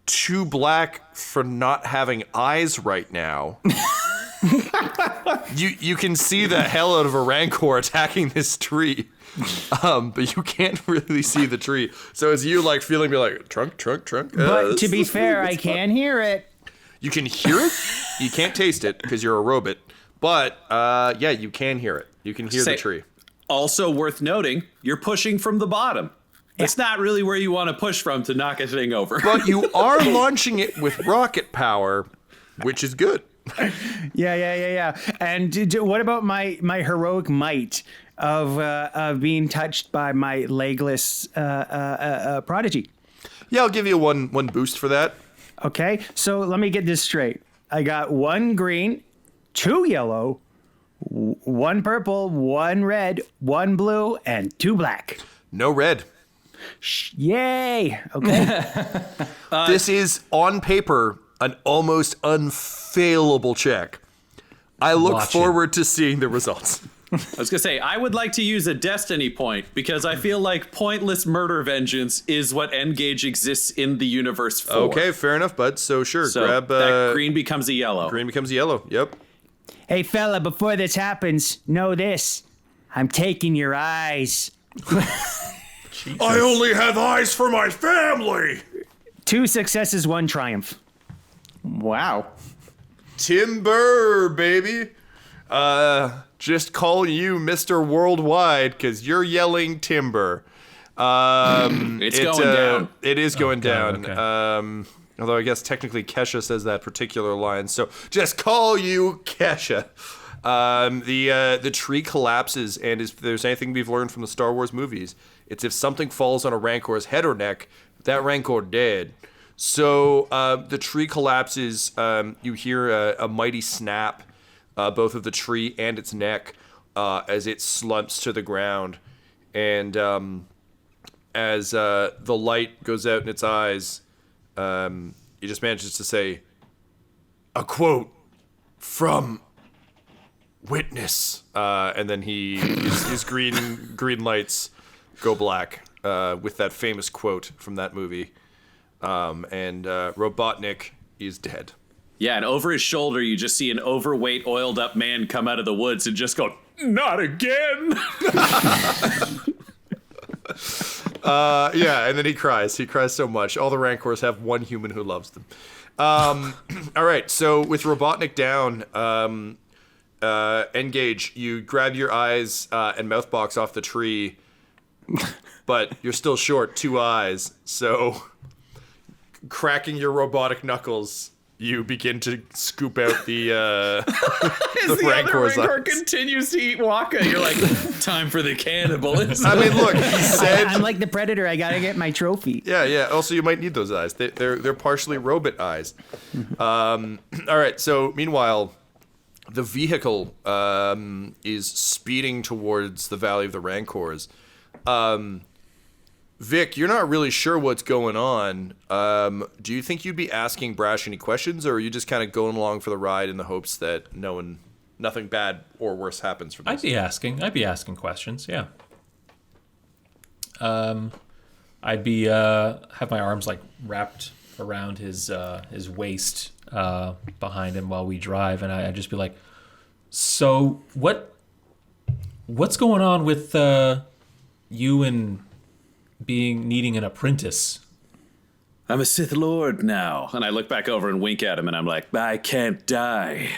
2 black for not having eyes right now. You can see the hell out of a Rancor attacking this tree, but you can't really see the tree. So as you like feeling, be like trunk. But to be fair, I can hear it. You can hear it. You can't taste it because you're a robot. But you can hear it. You can hear the tree. Also worth noting, you're pushing from the bottom. It's not really where you want to push from to knock a thing over. But you are launching it with rocket power, which is good. Yeah. And what about my heroic might of being touched by my legless prodigy? Yeah, I'll give you one boost for that. Okay, so let me get this straight. I got 1 green, 2 yellow, 1 purple, 1 red, 1 blue, and 2 black. No red. Yay! Okay. This is, on paper, an almost unfailable check. I look forward to seeing the results. I was going to say, I would like to use a destiny point because I feel like pointless murder vengeance is what N-Gage exists in the universe for. Okay, fair enough, bud. So sure, So grab... that green becomes a yellow. Green becomes yellow, yep. Hey, fella, before this happens, know this. I'm taking your eyes. I only have eyes for my family. 2 successes, 1 triumph. Wow. Timber, baby. Just call you Mr. Worldwide because you're yelling timber. It's going down. It is going down. okay. Although I guess technically Kesha says that particular line, so just call you Kesha. The tree collapses, and if there's anything we've learned from the Star Wars movies, it's if something falls on a Rancor's head or neck, that Rancor dead. So the tree collapses. You hear a mighty snap, both of the tree and its neck, as it slumps to the ground, and as the light goes out in its eyes, he just manages to say, "A quote from Witness," and then his green lights go black with that famous quote from that movie, and Robotnik is dead. Yeah, and over his shoulder, you just see an overweight, oiled-up man come out of the woods and just go, "Not again!" Yeah, and then he cries. He cries so much. All the Rancors have one human who loves them. All right, so with Robotnik down, N-Gage, you grab your eyes and mouth box off the tree, but you're still short 2 eyes. So, cracking your robotic knuckles, you begin to scoop out the Rancor's Rancor eyes. continues to eat Wakka. You're like, time for the cannibalism. I mean, look, he said... I'm like the Predator. I gotta get my trophy. Yeah. Also, you might need those eyes. They're partially robot eyes. All right. So, meanwhile, the vehicle is speeding towards the Valley of the Rancors. Vic, you're not really sure what's going on. Do you think you'd be asking Brash any questions, or are you just kind of going along for the ride in the hopes that nothing bad or worse happens from this? I'd be asking questions. Yeah. I'd be have my arms like wrapped around his waist behind him while we drive, and I'd just be like, "So what's going on with you and needing an apprentice?" I'm a Sith Lord now. And I look back over and wink at him, and I'm like, I can't die.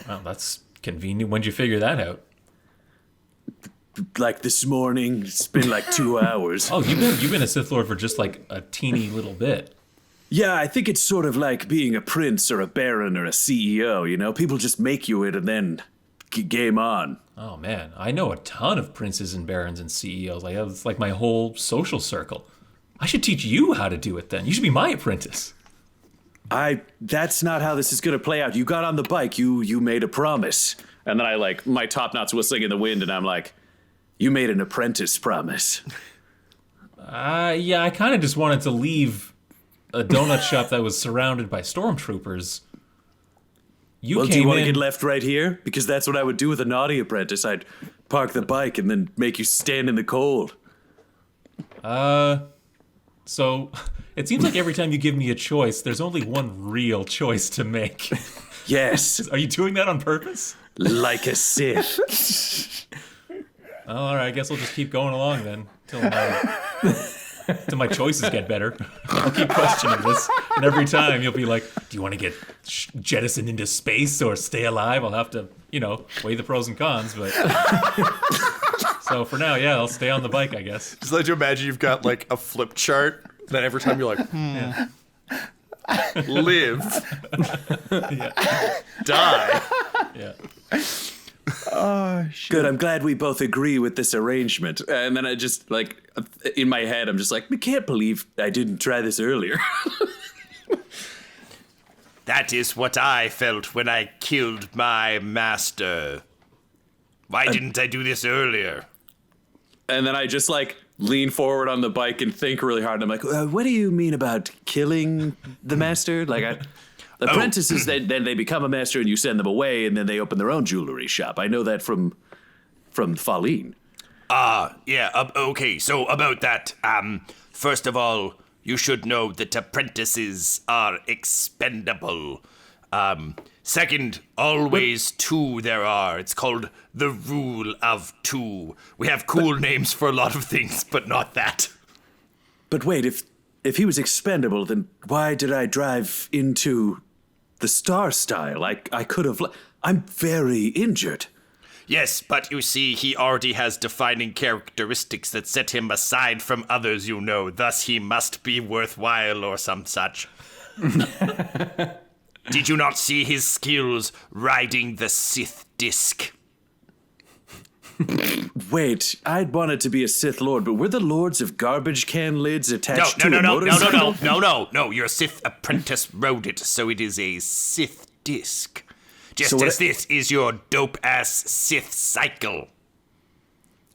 Well, that's convenient. When'd you figure that out? Like this morning, it's been like 2 hours. Oh, you've been a Sith Lord for just like a teeny little bit. Yeah, I think it's sort of like being a prince or a baron or a CEO, you know? People just make you it and then game on. Oh man, I know a ton of princes and barons and CEOs. Like it's like my whole social circle. I should teach you how to do it then. You should be my apprentice. That's not how this is going to play out. You got on the bike. You made a promise. And then my top knot's whistling in the wind, and I'm like, you made an apprentice promise. Yeah, I kind of just wanted to leave a donut shop that was surrounded by stormtroopers. Do you want to get left right here? Because that's what I would do with a naughty apprentice. I'd park the bike and then make you stand in the cold. So it seems like every time you give me a choice, there's only one real choice to make. Yes. Are you doing that on purpose? Like a Sith. Oh, all right, I guess we'll just keep going along then till my choices get better. I'll keep questioning this, and every time you'll be like, "Do you want to get jettisoned into space or stay alive?" I'll have to, weigh the pros and cons. But so for now, yeah, I'll stay on the bike, I guess. Just like to imagine you've got like a flip chart that every time you're like, live, die. Yeah. Oh, shit. Good, I'm glad we both agree with this arrangement. And then I just, in my head, I'm just like, I can't believe I didn't try this earlier. That is what I felt when I killed my master. Why didn't I do this earlier? And then I just, lean forward on the bike and think really hard. And I'm like, what do you mean about killing the master? Apprentices, then they become a master and you send them away, and then they open their own jewelry shop. I know that from Faline. Yeah, okay, so about that, first of all, you should know that apprentices are expendable. Second, always two there are. It's called the rule of two. We have cool names for a lot of things, but not that. But wait, if he was expendable, then why did I drive into the Star Style? I could have... I'm very injured. Yes, but you see, he already has defining characteristics that set him aside from others, you know. Thus, he must be worthwhile or some such. Did you not see his skills riding the Sith disc? Wait, I'd wanted to be a Sith Lord, but we're the Lords of garbage can lids attached to a No, motorcycle? no. Your Sith apprentice rode it, so it is a Sith disc. Just So as this is your dope-ass Sith cycle.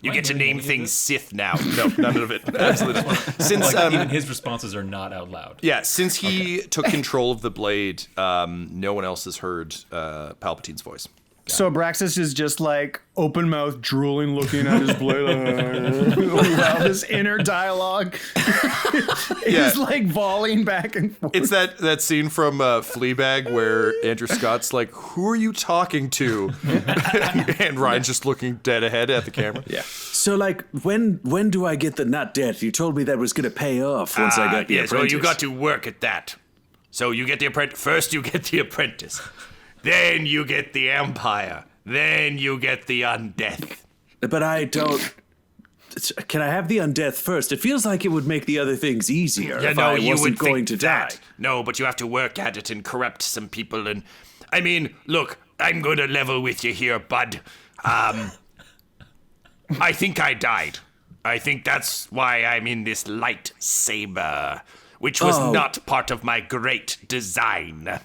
You get to name things Sith now. No, none of it. Absolutely not. Since Even his responses are not out loud. yeah, since he took control of the blade, no one else has heard Palpatine's voice. So Abraxes is just like open mouth, drooling, looking at his blade. While this inner dialogue is like volleying back and forth. It's that scene from Fleabag where Andrew Scott's like, "Who are you talking to?" and Ryan's just looking dead ahead at the camera. Yeah. So, like, when do I get the not debt? You told me that was going to pay off once I got the yes, apprentice. well, you got to work at that. So you get the apprentice. First, you get the apprentice. Then you get the Empire. Then you get the undeath. But I don't... Can I have the undeath first? It feels like it would make the other things easier if I wasn't going to die. No, but you have to work at it and corrupt some people. And I mean, look, I'm going to level with you here, bud. I think I died. I think that's why I'm in this lightsaber, which was not part of my great design.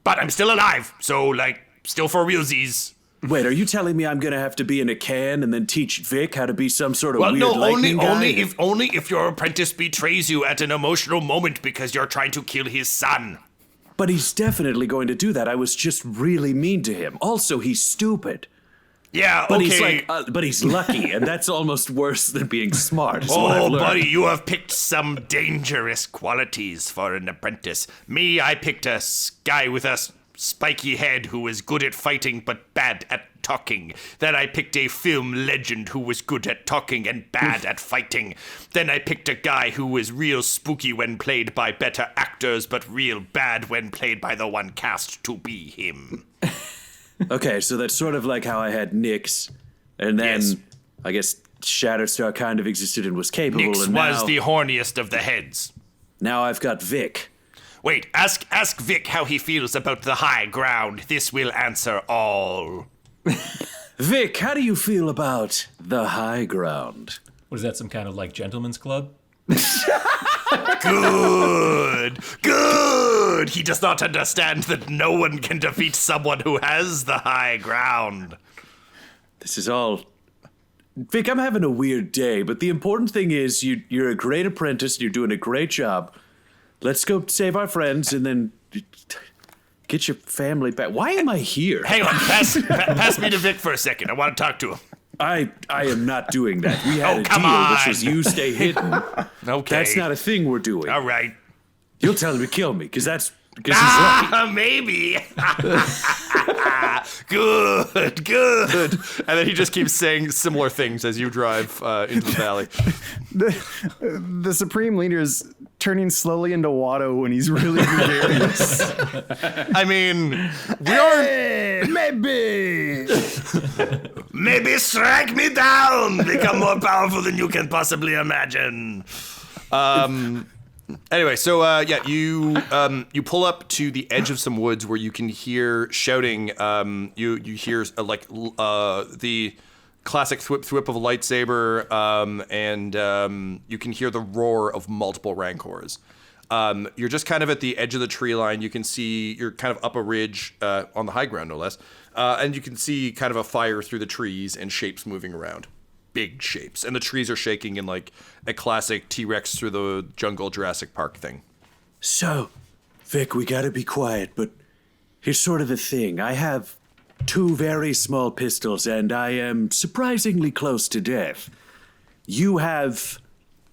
But I'm still alive, so, like, still for realsies. Wait, are you telling me I'm going to have to be in a can and then teach Vic how to be some sort of Well, weird no, lightning guy? only if your apprentice betrays you at an emotional moment because you're trying to kill his son. But he's definitely going to do that. I was just really mean to him. Also, he's stupid. Yeah, But okay. he's like, but he's lucky, and that's almost worse than being smart. Is what I've Oh, learned. buddy, you have picked some dangerous qualities for an apprentice. Me, I picked a guy with a spiky head who was good at fighting but bad at talking. Then I picked a film legend who was good at talking and bad at fighting. Then I picked a guy who was real spooky when played by better actors but real bad when played by the one cast to be him. Okay, so that's sort of like how I had Nyx, and then Yes. I guess Shatterstar kind of existed and was capable, Nyx and was now, the horniest of the heads. now I've got Vic. Wait, ask Vic how he feels about the high ground. This will answer all. Vic, how do you feel about the high ground? What is that, some kind of like gentleman's club? Good. He does not understand that no one can defeat someone who has the high ground. This is all... Vic, I'm having a weird day, but the important thing is you're a great apprentice, you're doing a great job. Let's go save our friends and then get your family back. Why am I here? Hang on, pass me to Vic for a second. I want to talk to him. I am not doing that. We had a come deal, on. which was you stay hidden. Okay. That's not a thing we're doing. All right. You'll tell him to kill me, because he's lucky. Maybe. Good. And then he just keeps saying similar things as you drive into the valley. The Supreme Leader is turning slowly into Watto when he's really gregarious. I mean, we are... Maybe strike me down. Become more powerful than you can possibly imagine. Anyway, so you pull up to the edge of some woods where you can hear shouting. You hear the classic thwip of a lightsaber, and you can hear the roar of multiple Rancors. You're just kind of at the edge of the tree line. You can see you're kind of up a ridge on the high ground, no less, and you can see kind of a fire through the trees and shapes moving around. Big shapes, and the trees are shaking in like a classic T-Rex through the jungle Jurassic Park thing. So, Vic, we gotta be quiet, but here's sort of the thing. I have 2 very small pistols, and I am surprisingly close to death. You have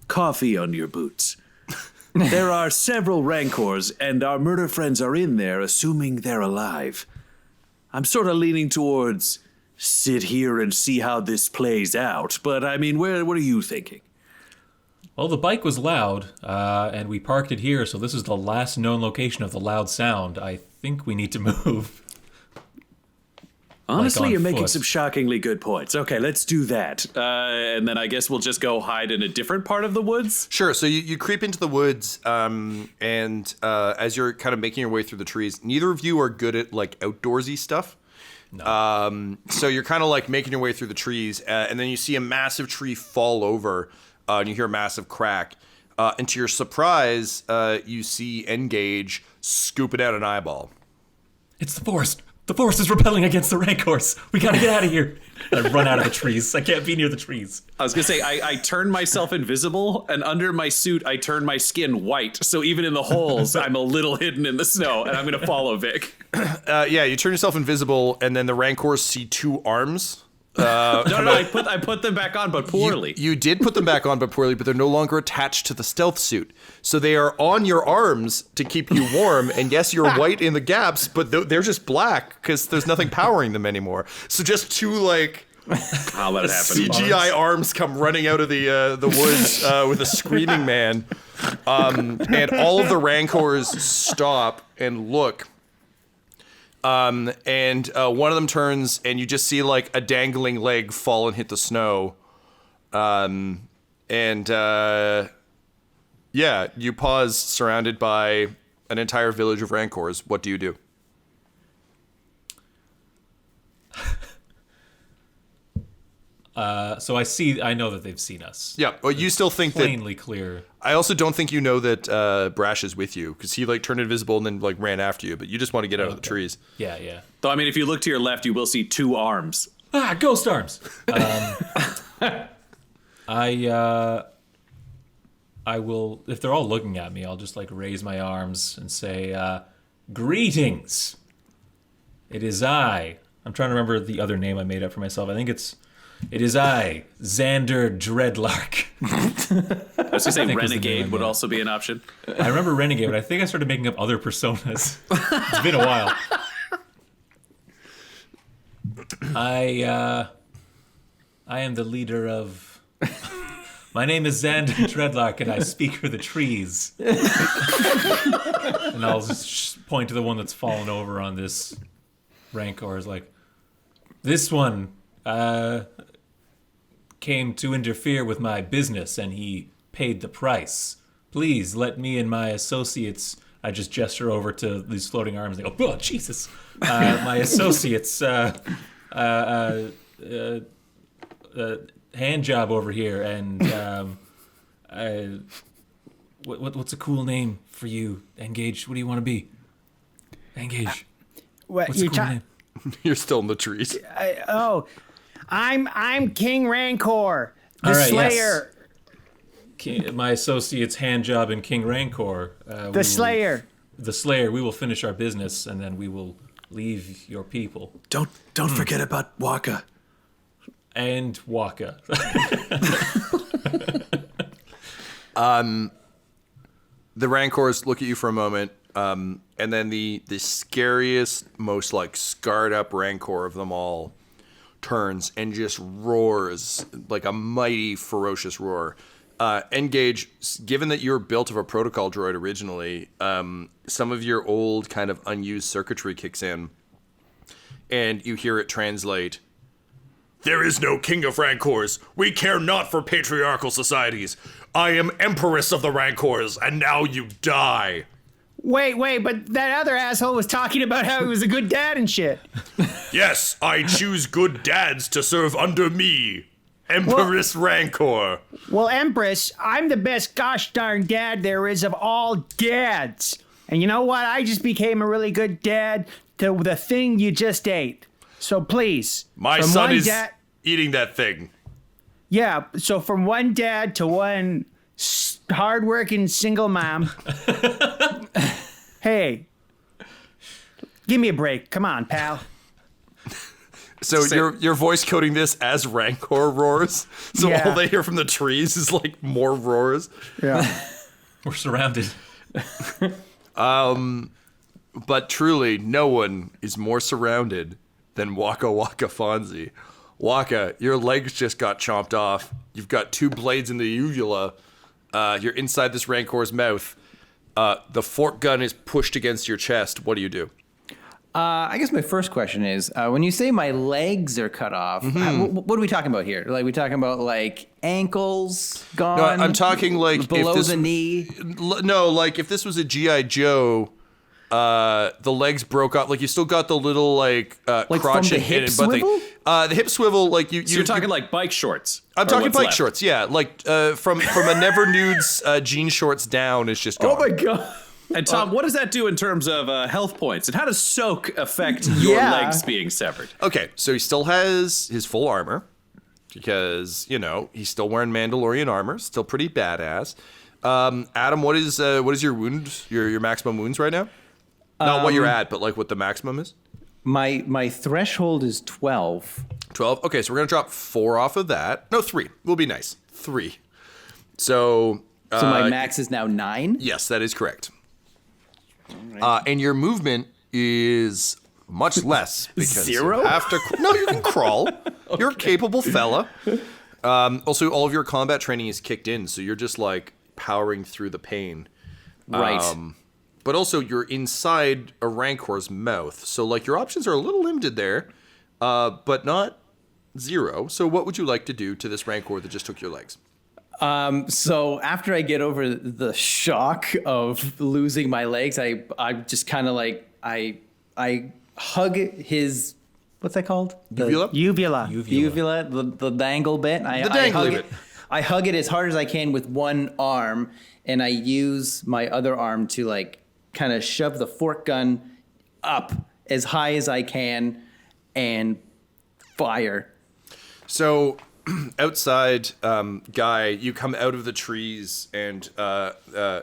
coffee on your boots. There are several Rancors, and our murder friends are in there, assuming they're alive. I'm sort of leaning towards sit here and see how this plays out, but I mean, what are you thinking? Well, the bike was loud, and we parked it here, so this is the last known location of the loud sound. I think we need to move. Honestly, on you're making foot. some shockingly good points. Okay, let's do that. And then I guess we'll just go hide in a different part of the woods. Sure. So you creep into the woods, and as you're kind of making your way through the trees, neither of you are good at like outdoorsy stuff. No. So you're kind of like making your way through the trees, and then you see a massive tree fall over, and you hear a massive crack. And to your surprise, you see N-Gage scooping out an eyeball. It's the forest. The forest is repelling against the Rancors. We gotta get out of here. I run out of the trees. I can't be near the trees. I was going to say, I turn myself invisible, and under my suit, I turn my skin white. So even in the holes, I'm a little hidden in the snow, and I'm going to follow Vic. Yeah, you turn yourself invisible, and then the Rancors see two arms. No, I put them back on, but poorly. You did put them back on, but poorly, but they're no longer attached to the stealth suit. So they are on your arms to keep you warm, and yes, you're white in the gaps, but they're just black because there's nothing powering them anymore. So just two, like, I'll let it happen. CGI arms come running out of the woods with a screaming man. And all of the Rancors stop and look. And one of them turns, and you just see like a dangling leg fall and hit the snow. Yeah, you pause, surrounded by an entire village of Rancors. What do you do? So I know that they've seen us. Yeah, well, you still think Plainly clear. I also don't think you know that Brash is with you, because he like turned invisible and then like ran after you, but you just want to get out of the trees. Yeah. Though, I mean, if you look to your left, you will see two arms. Ghost arms. I will, if they're all looking at me, I'll just like raise my arms and say, greetings. It is I. I'm trying to remember the other name I made up for myself. I think it is I, Xander Dreadlark. I was going to say Renegade would also be an option. I remember Renegade, but I think I started making up other personas. It's been a while. I am the leader of... My name is Xander Dreadlark, and I speak for the trees. And I'll just point to the one that's fallen over on this Rancor. Is like, this one came to interfere with my business, and he paid the price. Please let me and my associates... I just gesture over to these floating arms. They go, oh, Jesus. My associates... hand job over here, and what's a cool name for you? N-Gage. What do you want to be? N-Gage. What's a cool name? You're still in the trees. I'm King Rancor, the All right, Slayer. Yes. My associates hand job in King Rancor. The Slayer. The Slayer. We will finish our business, and then we will leave your people. Don't forget about Wakka. And Wakka. The Rancors look at you for a moment, and then the scariest, most like scarred up Rancor of them all turns and just roars like a mighty, ferocious roar. N-Gage, given that you're built of a protocol droid originally, some of your old kind of unused circuitry kicks in, and you hear it translate. There is no king of Rancors. We care not for patriarchal societies. I am empress of the Rancors, and now you die. Wait, but that other asshole was talking about how he was a good dad and shit. Yes, I choose good dads to serve under me, Empress Rancor. Well, Empress, I'm the best gosh darn dad there is of all dads. And you know what? I just became a really good dad to the thing you just ate. So please. My son is eating that thing. Yeah, so from one dad to one hardworking single mom. Hey, give me a break. Come on, pal. So you're voice coding this as Rancor roars. So Yeah. all they hear from the trees is like more roars. Yeah. We're surrounded. But truly, no one is more surrounded than Wakka Wakka Fonzie. Wakka, your legs just got chomped off. You've got two blades in the uvula. You're inside this Rancor's mouth. The fork gun is pushed against your chest. What do you do? I guess my first question is, when you say my legs are cut off, what are we talking about here? Like, we talking about like ankles gone? No, I'm talking like below if this, the knee. No, like if this was a GI Joe, the legs broke off. Like you still got the little like Like crotch from the and hip but swivel? the hip swivel, like So you're talking like bike shorts. I'm or talking what's bike left? shorts, yeah. Like from a never nudes jean shorts down is just gone. Oh my god! And Tom, what does that do in terms of health points? And how does soak affect your Yeah. legs being severed? Okay, so he still has his full armor because he's still wearing Mandalorian armor, still pretty badass. Adam, what is your wound? Your maximum wounds right now? Not what you're at, but like what the maximum is. My threshold is 12. 12. Okay, so we're gonna drop 4 off of that. No, 3. We'll be nice. 3. So. So my max is now 9. Yes, that is correct. And your movement is much less because 0? you have to. No, you can crawl. You're a capable fella. Also, all of your combat training is kicked in, so you're just like powering through the pain. Right. But also, you're inside a Rancor's mouth, so like your options are a little limited there, but not 0. So, what would you like to do to this Rancor that just took your legs? So after I get over the shock of losing my legs, I just kind of like I hug his, what's that called? Uvula? Uvula. The dangle bit. I dangly hug bit. I hug it as hard as I can with one arm, and I use my other arm to like kind of shove the fork gun up as high as I can and fire. So, outside, Guy, you come out of the trees, and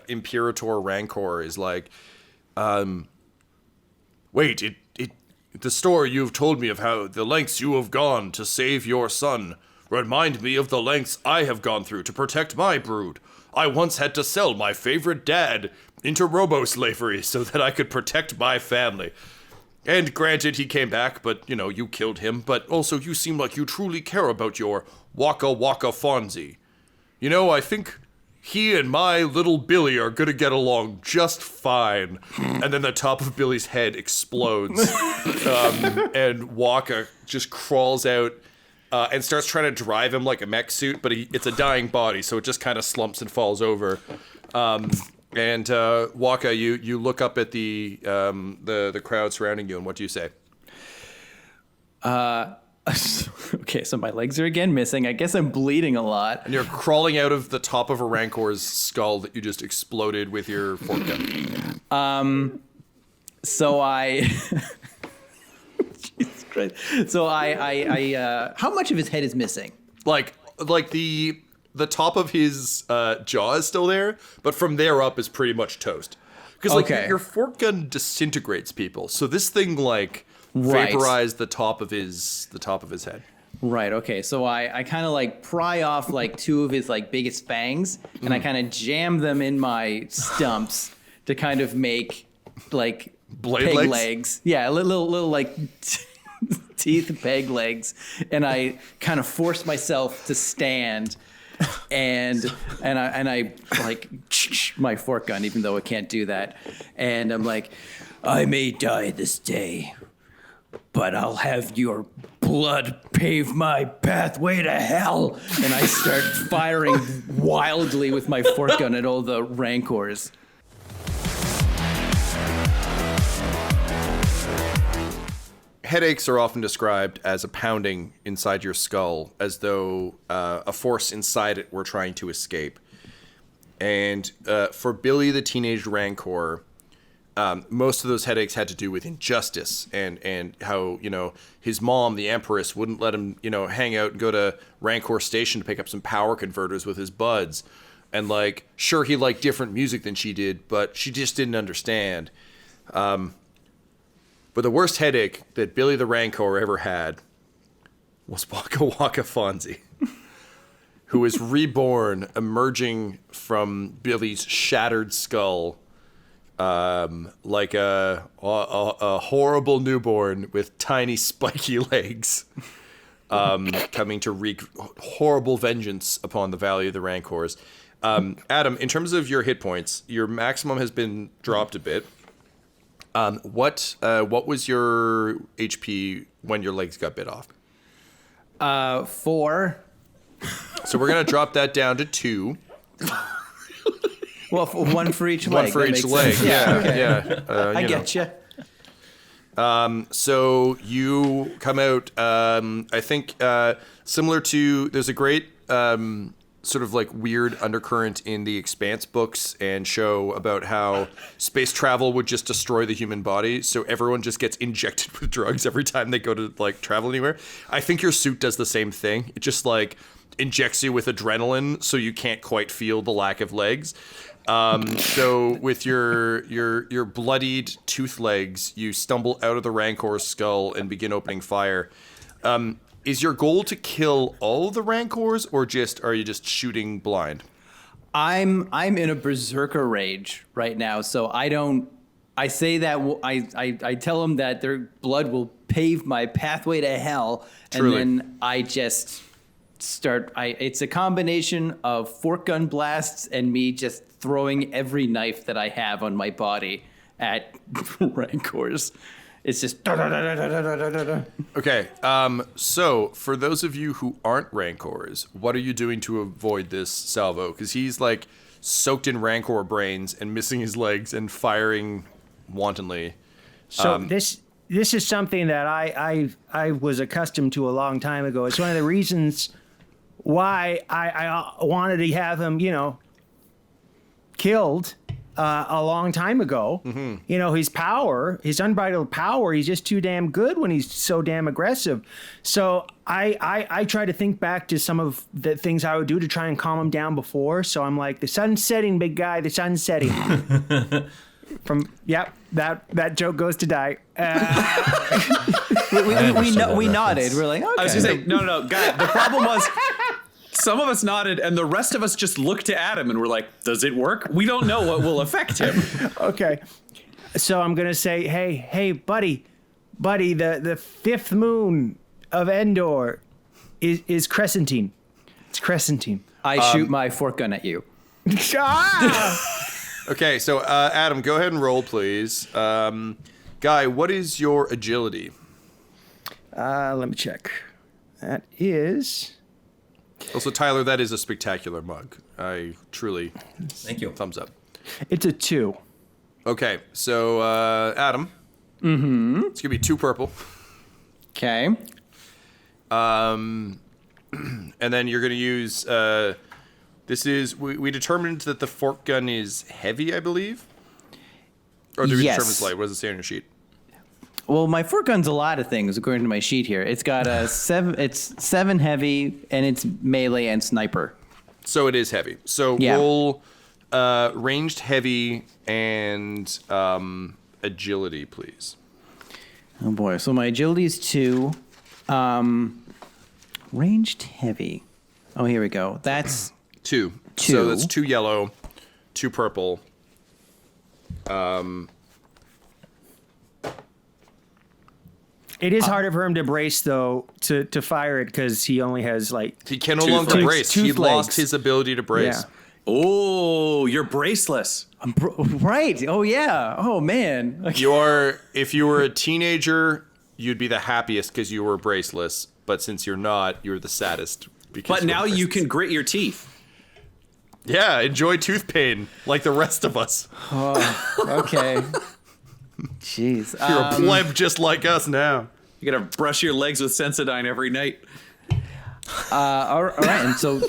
Imperator Rancor is like, wait, the story you've told me of how the lengths you have gone to save your son remind me of the lengths I have gone through to protect my brood. I once had to sell my favorite dad into robo-slavery so that I could protect my family. And granted, he came back, but, you killed him. But also, you seem like you truly care about your Wakka Wakka Fonzie. I think he and my little Billy are gonna get along just fine. And then the top of Billy's head explodes. And Wakka just crawls out and starts trying to drive him like a mech suit, but it's a dying body, so it just kind of slumps and falls over. And Wakka, you look up at the crowd surrounding you, and what do you say? Okay, so my legs are again missing. I guess I'm bleeding a lot. And you're crawling out of the top of a Rancor's skull that you just exploded with your fork gun. So I, Jesus Christ. So I how much of his head is missing? Like the top of his jaw is still there, but from there up is pretty much toast. Because Okay. your fork gun disintegrates people, so this thing Right. vaporized the top of his head. Right. Okay. So I kind of like pry off like 2 of his like biggest fangs, and I kind of jam them in my stumps to kind of make like Blade peg legs? Yeah, little like teeth peg legs, and I kind of force myself to stand. And I like my fork gun, even though it can't do that. And I'm like, I may die this day, but I'll have your blood pave my pathway to hell. And I start firing wildly with my fork gun at all the Rancors. Headaches are often described as a pounding inside your skull, as though a force inside it were trying to escape. And for Billy the Teenage Rancor, most of those headaches had to do with injustice and how, his mom, the Empress, wouldn't let him, hang out and go to Rancor Station to pick up some power converters with his buds. And, sure, he liked different music than she did, but she just didn't understand. But the worst headache that Billy the Rancor ever had was Wakka Wakka Fonzie, who was reborn, emerging from Billy's shattered skull, like a horrible newborn with tiny spiky legs, coming to wreak horrible vengeance upon the Valley of the Rancors. Adam, in terms of your hit points, your maximum has been dropped a bit. What was your HP when your legs got bit off? 4. So we're gonna drop that down to 2. Well, one for each leg. One for each leg. Sense. Yeah, okay. yeah. I get you. So you come out. I think similar to there's a great sort of like weird undercurrent in the Expanse books and show about how space travel would just destroy the human body. So everyone just gets injected with drugs every time they go to like travel anywhere. I think your suit does the same thing. It just like injects you with adrenaline so you can't quite feel the lack of legs. So with your bloodied tooth legs, you stumble out of the Rancor's skull and begin opening fire. Is your goal to kill all the Rancors, or are you just shooting blind? I'm in a berserker rage right now, so I say that I tell them that their blood will pave my pathway to hell, Truly. and then I just start. It's a combination of fork gun blasts and me just throwing every knife that I have on my body at Rancors. It's just Okay, so for those of you who aren't Rancors, what are you doing to avoid this salvo? Because he's like soaked in Rancor brains and missing his legs and firing wantonly. So this is something that I was accustomed to a long time ago. It's one of the reasons why I wanted to have him, killed a long time ago. Mm-hmm. His unbridled power, he's just too damn good when he's so damn aggressive. So I try to think back to some of the things I would do to try and calm him down before. So I'm like, the sun's setting, big guy, the sun's setting. That joke goes to die. we nodded. We're like, okay. I was gonna say, no, guy. The problem was, some of us nodded, and the rest of us just looked to Adam and were like, "Does it work? We don't know what will affect him." Okay, so I'm gonna say, hey, buddy, the fifth moon of Endor is crescentine. It's crescentine. I shoot my fork gun at you. Okay, so Adam, go ahead and roll, please. Guy, what is your agility? Let me check. That is... Also, Tyler, that is a spectacular mug. I truly... Thank you. Thumbs up. It's a 2. Okay, so Adam. Mm-hmm. It's going to be 2 purple. Okay. And then you're going to use... this is... We determined that the fork gun is heavy, I believe? Or did we determine it's light? What does it say on your sheet? Well, my fork gun's a lot of things according to my sheet here. It's got a 7. It's 7 heavy, and it's melee and sniper. So it is heavy. So roll ranged heavy and agility, please. Oh boy! So my agility is 2. Ranged heavy. Oh, here we go. That's 2. 2. So that's 2 yellow, 2 purple. It is harder for him to brace, though, to fire it, because he only has, like... He can no longer brace. He lost his ability to brace. Yeah. Oh, you're braceless. Right. Oh, yeah. Oh, man. If you were a teenager, you'd be the happiest because you were braceless. But since you're not, you're the saddest. But now you can grit your teeth. Yeah, enjoy tooth pain like the rest of us. Oh, okay. Jeez. You're a pleb just like us now. You gotta brush your legs with Sensodyne every night. All right. And so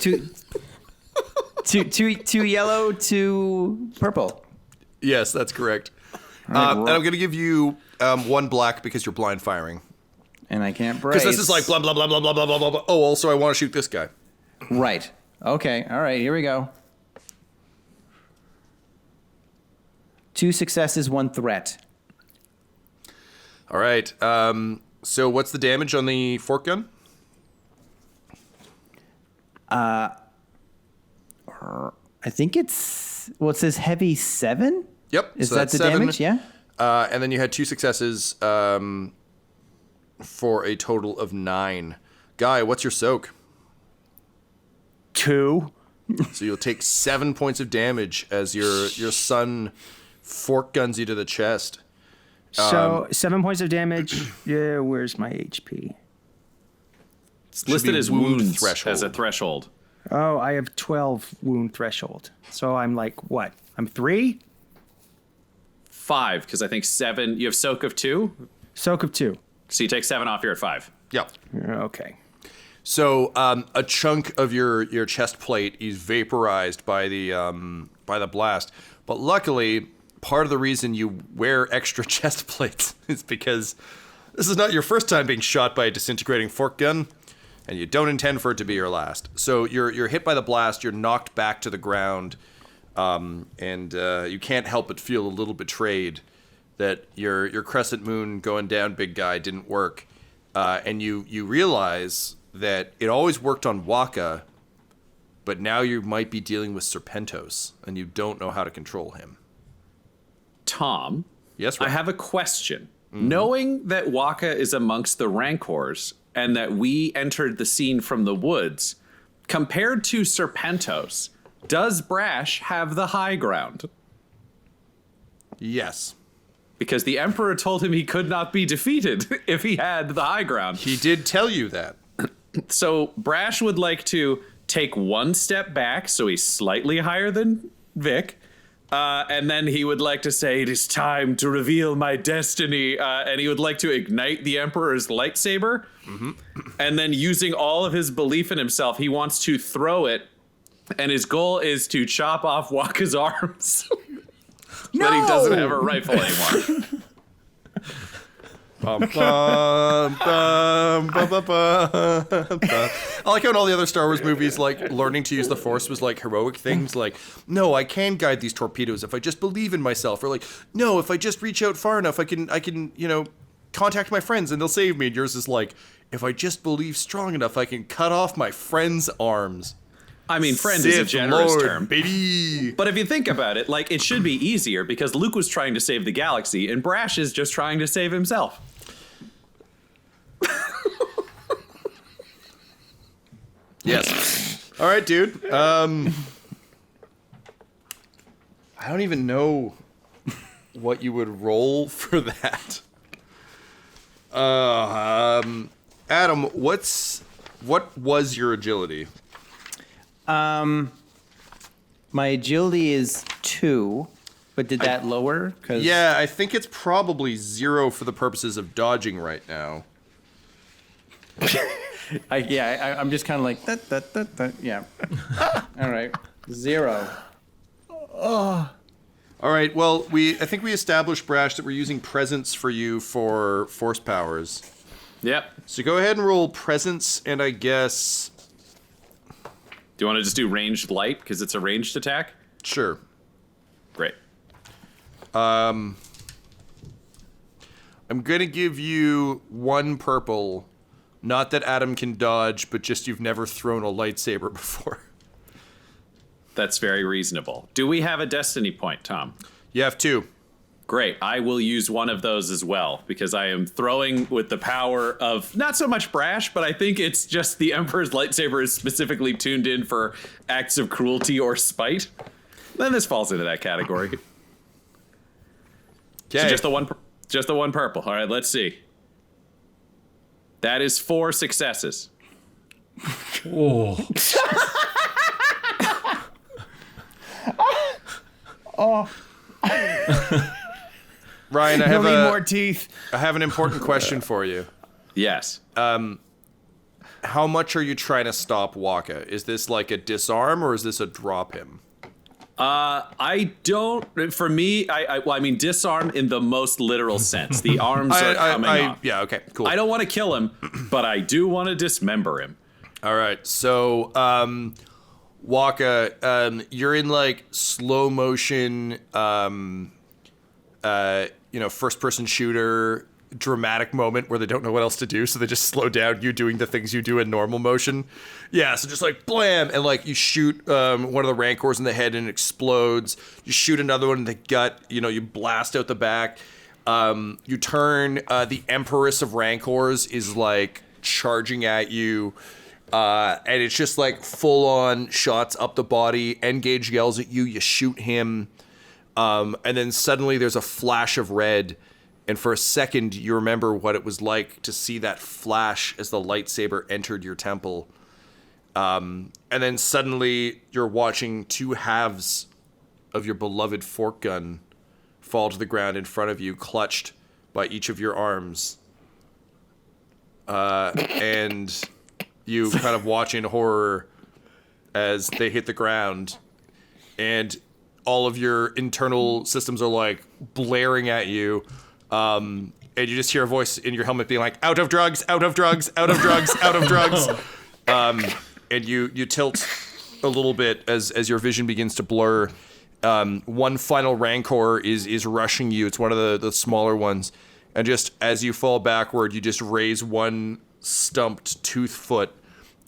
two yellow, 2 purple. Yes, that's correct. Right, and I'm going to give you 1 black because you're blind firing. And I can't brace. Because this is like blah, blah, blah, blah, blah, blah, blah, blah. Oh, also I want to shoot this guy. Right. Okay. All right. Here we go. 2 successes, 1 threat. All right. So what's the damage on the fork gun? I think it's... Well, it says heavy 7? Yep. Is so that that's the 7. damage? Yeah. And then you had 2 successes for a total of 9. Guy, what's your soak? 2. So you'll take 7 points of damage as your son fork guns you to the chest. So 7 points of damage. Yeah, where's my HP? It's listed as wounds as a threshold. Oh, I have 12 wound threshold. So I'm like, what? I'm 3? 5, because I think 7. You have soak of 2. Soak of 2. So you take 7 off. You're at 5. Yep. Okay. So a chunk of your chest plate is vaporized by the blast. But luckily, part of the reason you wear extra chest plates is because this is not your first time being shot by a disintegrating fork gun, and you don't intend for it to be your last. So you're hit by the blast, you're knocked back to the ground, and you can't help but feel a little betrayed that your crescent moon going down, big guy, didn't work. And you realize that it always worked on Wakka, but now you might be dealing with Serpentos, and you don't know how to control him. Tom, Yes, Ryan? I have a question. Knowing that Wakka is amongst the Rancors and that we entered the scene from the woods, compared to Serpentos, does Brash have the high ground? Yes. Because the Emperor told him he could not be defeated if he had the high ground. He did tell you that. So Brash would like to take one step back, so he's slightly higher than Vic, and then he would like to say, "It is time to reveal my destiny," and he would like to ignite the Emperor's lightsaber, and then using all of his belief in himself, he wants to throw it, and his goal is to chop off Wakka's arms. That he doesn't have a rifle anymore. Bum, bum, bum, bum, bum, bum, bum. I like how in all the other Star Wars movies, like, learning to use the Force was like heroic things, like, no, I can guide these torpedoes if I just believe in myself, or like, no, if I just reach out far enough, I can, contact my friends and they'll save me. And yours is like, if I just believe strong enough, I can cut off my friend's arms. I mean, friend Sith is a generous Lord, term. baby. But if you think about it, like, it should be easier because Luke was trying to save the galaxy and Brash is just trying to save himself. Yes. All right, dude. I don't even know what you would roll for that. Adam, what was your agility? My agility is 2, but did that lower? 'Cause Yeah, I think it's probably 0 for the purposes of dodging right now. I'm just kind of like that. Yeah. All right. 0. All right. Well, I think we established, Brash, that we're using presence for you for force powers. Yep. So go ahead and roll presence, and I guess Do you want to just do ranged light because it's a ranged attack? sure. Great. I'm gonna give you 1 purple. Not that Adam can dodge, but just you've never thrown a lightsaber before. That's very reasonable. Do we have a destiny point, Tom? You have 2. Great. I will use one of those as well because I am throwing with the power of not so much Brash, but I think it's just the Emperor's lightsaber is specifically tuned in for acts of cruelty or spite. Then this falls into that category. Okay. So just the one purple. All right, let's see. That is 4 successes. Oh. Ryan, I He'll have need more teeth. I have an important question for you. Yes. How much are you trying to stop Wakka? Is this like a disarm or is this a drop him? I don't. For me, I mean, disarm in the most literal sense. The arms are coming off. Yeah, okay, cool. I don't want to kill him, but I do want to dismember him. All right, so Wakka, you're in like slow motion, first person shooter dramatic moment where they don't know what else to do, so they just slow down you doing the things you do in normal motion. Yeah, so just like blam, and like you shoot one of the Rancors in the head and it explodes. You shoot another one in the gut. You blast out the back. You turn. The Empress of Rancors is like charging at you. And it's just like full on shots up the body. N-Gage yells at you. You shoot him. And then suddenly there's a flash of red. And for a second, you remember what it was like to see that flash as the lightsaber entered your temple. And then suddenly you're watching two halves of your beloved fork gun fall to the ground in front of you, clutched by each of your arms. And you kind of watch in horror as they hit the ground. And all of your internal systems are like blaring at you. And you just hear a voice in your helmet being like, out of drugs, out of drugs, out of drugs, out of drugs. And you tilt a little bit as your vision begins to blur. One final Rancor is rushing you. It's one of the smaller ones. And just as you fall backward, you just raise one stumped tooth foot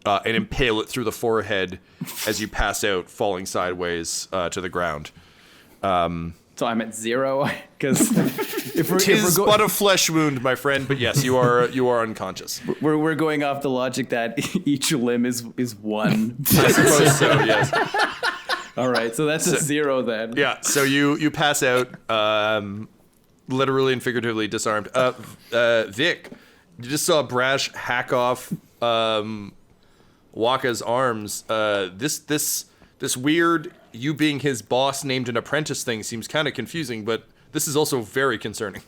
and impale it through the forehead as you pass out, falling sideways to the ground. So I'm at 0 because if Tis but a flesh wound, my friend. But yes, you are unconscious. we're going off the logic that each limb is 1. I suppose so. Yes. All right, so that's a 0 then. Yeah. So you pass out, literally and figuratively disarmed. Vic, you just saw Brash hack off Wakka's arms. This weird, you being his boss named an apprentice thing seems kind of confusing, but this is also very concerning.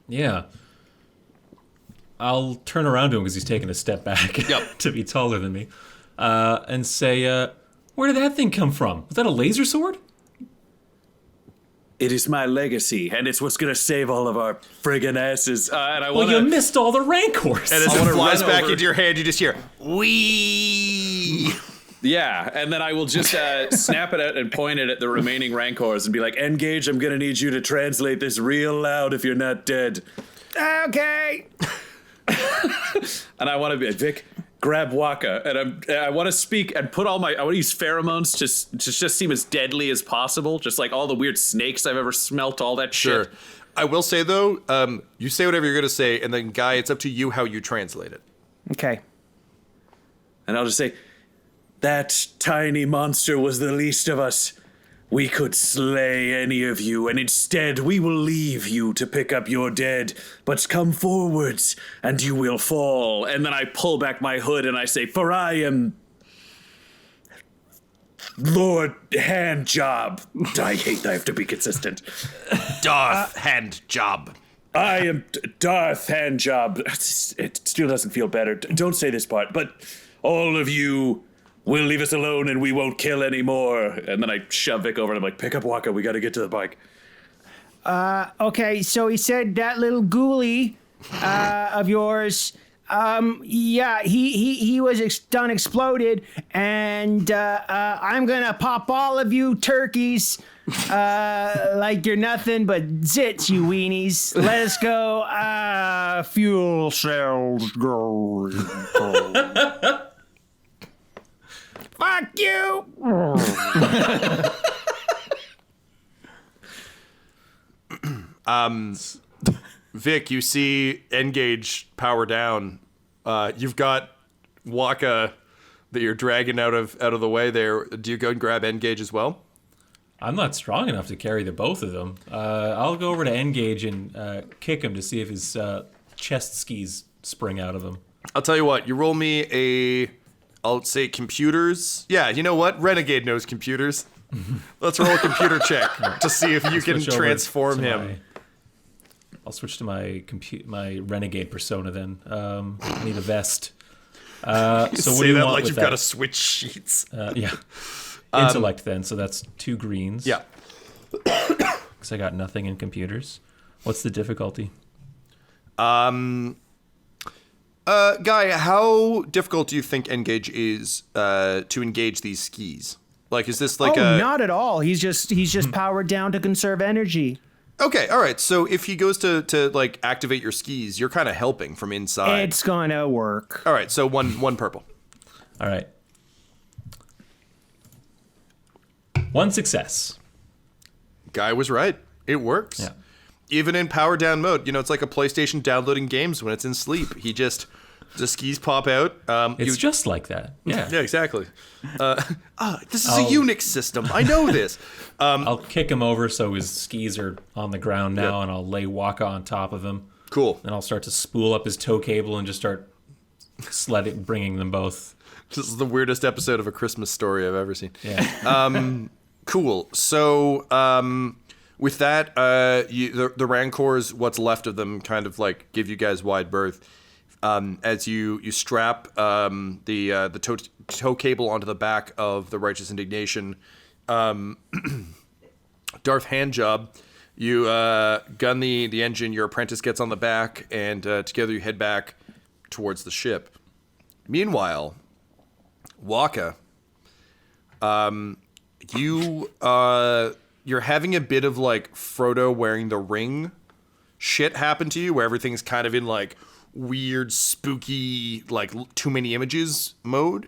Yeah. I'll turn around to him because he's taking a step back to be taller than me, and say, where did that thing come from? Was that a laser sword? It is my legacy, and it's what's gonna save all of our friggin' asses. And I Well, wanna... you missed all the Rancors. And as it flies back over- into your hand, you just hear, wee. Yeah, and then I will just snap it out and point it at the remaining Rancors and be like, N-Gage, I'm gonna need you to translate this real loud if you're not dead. Okay. And I want to be Vic, grab Wakka, and I want to speak and put I want to use pheromones to just seem as deadly as possible, just like all the weird snakes I've ever smelt, all that Sure. shit. I will say, though, you say whatever you're going to say, and then, Guy, it's up to you how you translate it. Okay. And I'll just say, that tiny monster was the least of us. We could slay any of you, and instead we will leave you to pick up your dead. But come forwards, and you will fall. And then I pull back my hood and I say, for I am Lord Handjob. I hate that I have to be consistent. Darth hand job. I am Darth Handjob. It still doesn't feel better. Don't say this part, but all of you will leave us alone and we won't kill anymore. And then I shove Vic over and I'm like, pick up Wakka, we gotta get to the bike. Okay, so he said that little ghoulie of yours, he was done exploded, and I'm gonna pop all of you turkeys like you're nothing but zits, you weenies. Let us go. Fuel cells go. Fuck you. Vic, you see N-Gage power down. You've got Wakka that you're dragging out of the way there. Do you go and grab N-Gage as well? I'm not strong enough to carry the both of them. I'll go over to N-Gage and kick him to see if his chest skis spring out of him. I'll tell you what. You roll me I'll say computers. Yeah, you know what? Renegade knows computers. Let's roll a computer check to see if you can transform him. I'll switch to my renegade persona then. I need a vest. So what do Say you that want like with you've that? got to switch sheets. Yeah. Intellect then, so that's 2 greens. Yeah. Because I got nothing in computers. What's the difficulty? Guy, how difficult do you think N-Gage is to engage these skis? Like, is this like not at all. He's just powered down to conserve energy. Okay, all right. So if he goes to like activate your skis, you're kind of helping from inside. It's gonna work. All right, so one purple. All right. 1 success. Guy was right. It works. Yeah. Even in power down mode, it's like a PlayStation downloading games when it's in sleep. He just The skis pop out. It's just like that. Yeah. Yeah, exactly. This is a Unix system. I know this. I'll kick him over so his skis are on the ground now, and I'll lay Wakka on top of him. Cool. And I'll start to spool up his tow cable and just start bringing them both. This is the weirdest episode of A Christmas Story I've ever seen. Yeah. Cool. So with that, the Rancors, what's left of them, kind of like give you guys wide berth. As you strap the tow cable onto the back of the Righteous Indignation, Darth Handjob, you gun the engine, your apprentice gets on the back, and together you head back towards the ship. Meanwhile, Wakka, you're having a bit of like Frodo wearing the ring shit happen to you, where everything's kind of in like weird, spooky, like too many images mode.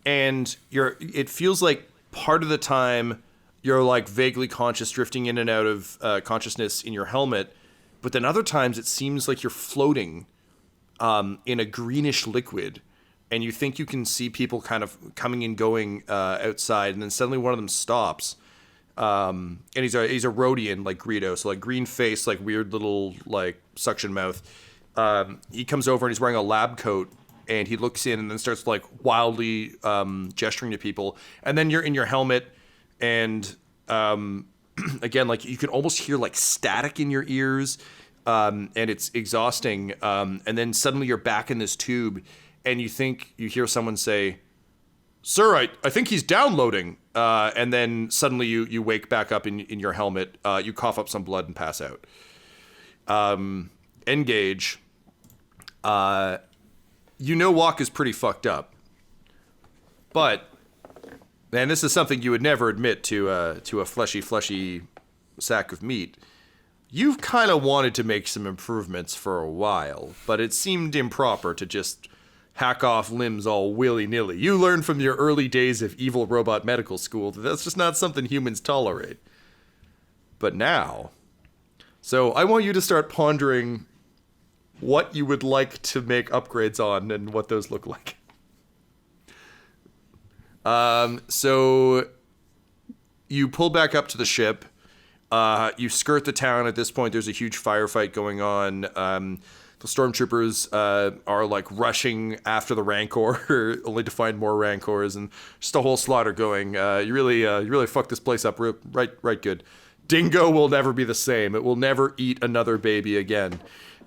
And it feels like part of the time you're like vaguely conscious, drifting in and out of consciousness in your helmet, but then other times it seems like you're floating in a greenish liquid, and you think you can see people kind of coming and going outside, and then suddenly one of them stops. And he's a Rhodian, like Greedo, so like green face, like weird little like suction mouth. He comes over and he's wearing a lab coat, and he looks in and then starts like wildly gesturing to people. And then you're in your helmet, and again, like you can almost hear like static in your ears, and it's exhausting. And then suddenly you're back in this tube, and you think you hear someone say, "Sir, I think he's downloading." And then suddenly you wake back up in your helmet. You cough up some blood and pass out. N-Gage. You know Wakka's pretty fucked up. But, and this is something you would never admit to a fleshy sack of meat. You've kind of wanted to make some improvements for a while, but it seemed improper to just hack off limbs all willy-nilly. You learned from your early days of evil robot medical school that that's just not something humans tolerate. But now... So I want you to start pondering what you would like to make upgrades on and what those look like. So you pull back up to the ship. You skirt the town. At this point, there's a huge firefight going on. The stormtroopers are like rushing after the Rancor, only to find more Rancors, and just a whole slaughter going. You really fucked this place up right good. Dingo will never be the same. It will never eat another baby again.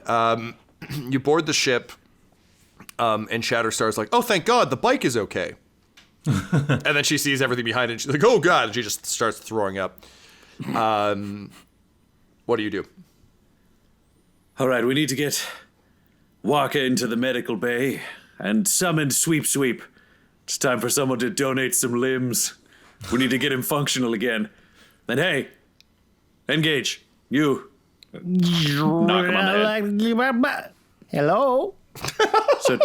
You board the ship, and Shatterstar's like, "Oh, thank God, the bike is okay." And then she sees everything behind it, and she's like, "Oh God," and she just starts throwing up. What do you do? All right, we need to get Wakka into the medical bay and summon Sweep Sweep. It's time for someone to donate some limbs. We need to get him functional again. And hey, N-Gage, you. Knock him on the head. Hello? So,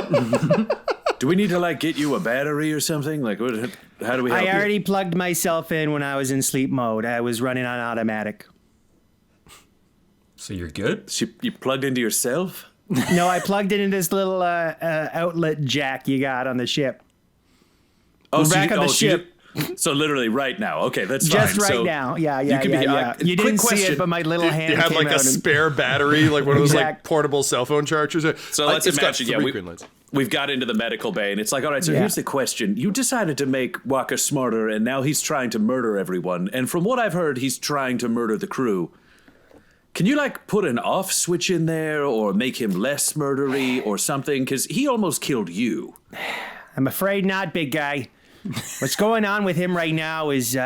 do we need to like get you a battery or something? Like, how do we help I you? already plugged myself in when I was in sleep mode. I was running on automatic. So you're good? You plugged into yourself? No, I plugged it into this little outlet jack you got on the ship. Oh, We're back on the ship. So literally right now. Okay, that's fine. Just right so now. Yeah. you You didn't see question. it, but my little hand You had came like out a spare battery, like one of those like Exact. portable cell phone chargers. So let's It's got imagine, three green lights. we've got into the medical bay, and it's like, all right, so Yeah. here's the question. You decided to make Wakka smarter, and now he's trying to murder everyone. And from what I've heard, he's trying to murder the crew. Can you, like, put an off switch in there, or make him less murdery, or something? Because he almost killed you. I'm afraid not, big guy. What's going on with him right now is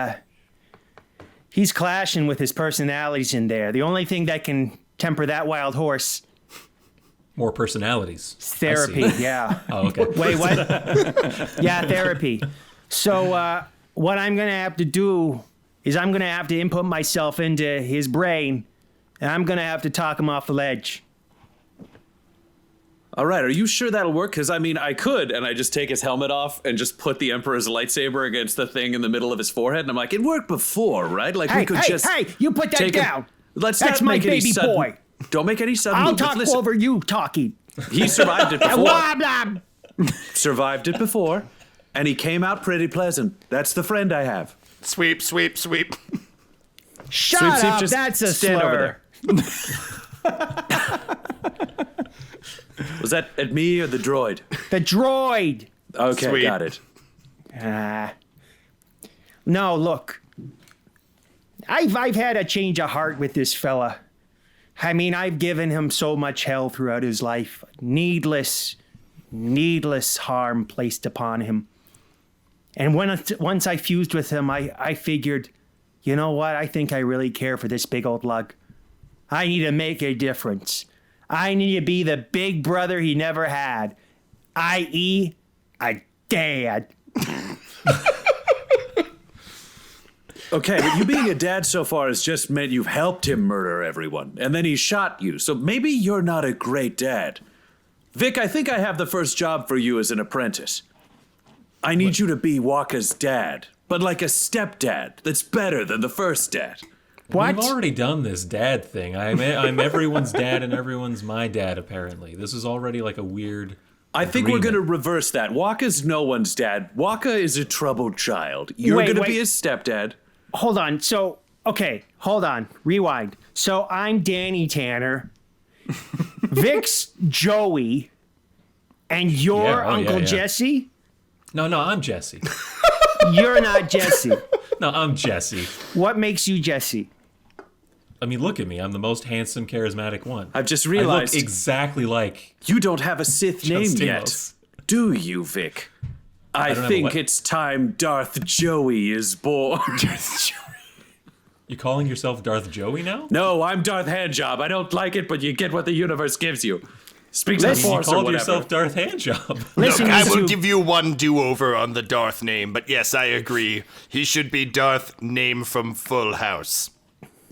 he's clashing with his personalities in there. The only thing that can temper that wild horse More personalities. is therapy. I see. Yeah. Oh, okay. Wait, what? Yeah, therapy. So what I'm going to have to do is I'm going to have to input myself into his brain, and I'm going to have to talk him off the ledge. All right, are you sure that'll work? Because, I mean, I could, and I just take his helmet off and just put the Emperor's lightsaber against the thing in the middle of his forehead, and I'm like, it worked before, right? Like, we could just... Hey, you put that take down. Let's That's not my make any baby sudden, boy. Don't make any sudden I'll moves. talk Listen, over you talking. He survived it before. Blah, blah. Survived it before, and he came out pretty pleasant. That's the friend I have. Sweep, sweep, sweep. Shut Sweep, sweep, up. just That's a stand slur. over Was that at me or the droid? The droid. Okay, Sweet. got it. No, look. I've had a change of heart with this fella. I mean, I've given him so much hell throughout his life. Needless harm placed upon him. And once I fused with him, I figured, you know what? I think I really care for this big old lug. I need to make a difference. I need to be the big brother he never had, i.e., a dad. Okay, but you being a dad so far has just meant you've helped him murder everyone, and then he shot you, so maybe you're not a great dad. Vic, I think I have the first job for you as an apprentice. I need you to be Wakka's dad, but like a stepdad that's better than the first dad. What? We've already done this dad thing. I'm everyone's dad and everyone's my dad, apparently. This is already like a weird... I think we're agreement. going to reverse that. Wakka's no one's dad. Wakka is a troubled child. You're Wait, going to wait. be his stepdad. Hold on. So, okay, hold on. Rewind. So I'm Danny Tanner, Vic's Joey, and you're Yeah, Uncle yeah. Jesse? No, I'm Jesse. You're not Jesse. No, I'm Jesse. What makes you Jesse? I mean, look at me. I'm the most handsome, charismatic one. I've just I realized look exactly like... you don't have a Sith name yet. Justinos. Do you, Vic? I don't have a think what? it's time Darth Joey is born. You calling yourself Darth Joey now? No, I'm Darth Handjob. I don't like it, but you get what the universe gives you. Speak to the Listen, You Force or called whatever. yourself Darth Handjob. Listen, Look, I you will two- give you one do-over on the Darth name, but yes, I agree. He should be Darth name from Full House.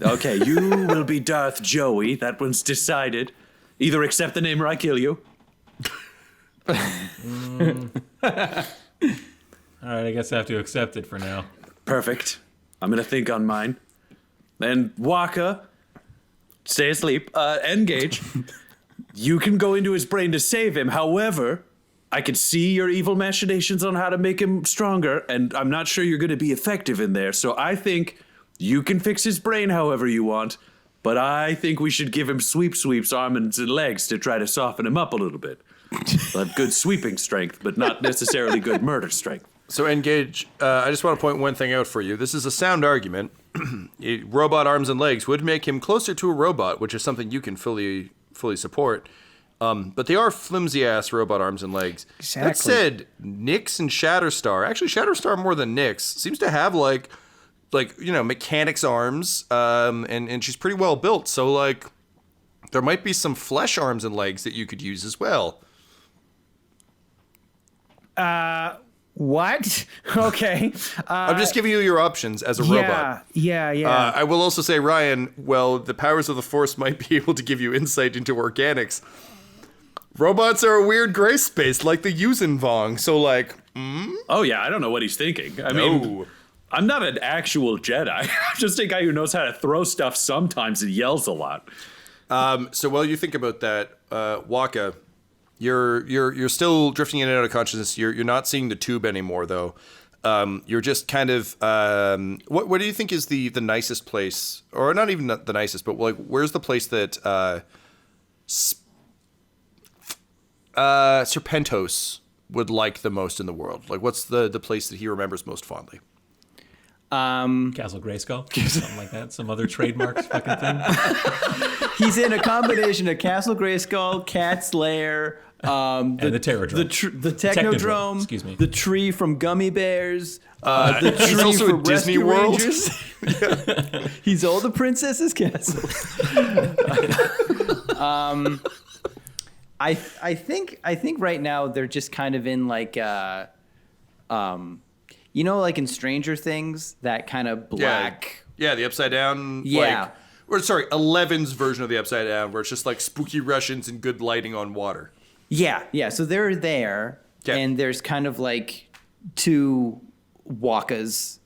Okay, you will be Darth Joey. That one's decided. Either accept the name or I kill you. All right, I guess I have to accept it for now. Perfect. I'm gonna think on mine. Then Wakka, stay asleep. N-Gage, you can go into his brain to save him. However, I can see your evil machinations on how to make him stronger, and I'm not sure you're gonna be effective in there. So I think you can fix his brain however you want, but I think we should give him sweeps, arms and legs to try to soften him up a little bit. He'll have good sweeping strength, but not necessarily good murder strength. So N-Gage, I just want to point one thing out for you. This is a sound argument. Robot arms and legs would make him closer to a robot, which is something you can fully support. But they are flimsy-ass robot arms and legs. Exactly. That said, Nyx and Shatterstar, actually Shatterstar more than Nyx, seems to have like mechanics arms, and she's pretty well built. So like, there might be some flesh arms and legs that you could use as well. What? Okay. I'm just giving you your options as a robot. Yeah. I will also say, Ryan, well, the powers of the Force might be able to give you insight into organics. Robots are a weird gray space, like the Yuuzhan Vong. So, like, Oh yeah, I don't know what he's thinking. I mean, I'm not an actual Jedi. I'm just a guy who knows how to throw stuff sometimes and yells a lot. So while you think about that, Wakka, you're still drifting in and out of consciousness. You're not seeing the tube anymore, though. You're just kind of what do you think is the nicest place, or not even the nicest, but like where's the place that Serpentos would like the most in the world? Like, what's the place that he remembers most fondly? Castle Grayskull, something like that. Some other trademarks fucking thing. He's in a combination of Castle Grayskull, Cat's Lair, And the Terradrome. the Technodrome, excuse me. the tree from Gummy Bears, the tree he's also from at Disney Rescue World. Rangers. He's all the princess's castle. I think right now they're just kind of in like like in Stranger Things, that kind of black. Yeah, the Upside Down. Yeah. Eleven's version of the Upside Down, where it's just like spooky Russians and good lighting on water. Yeah. So they're there, Okay. and there's kind of like two Wakkas,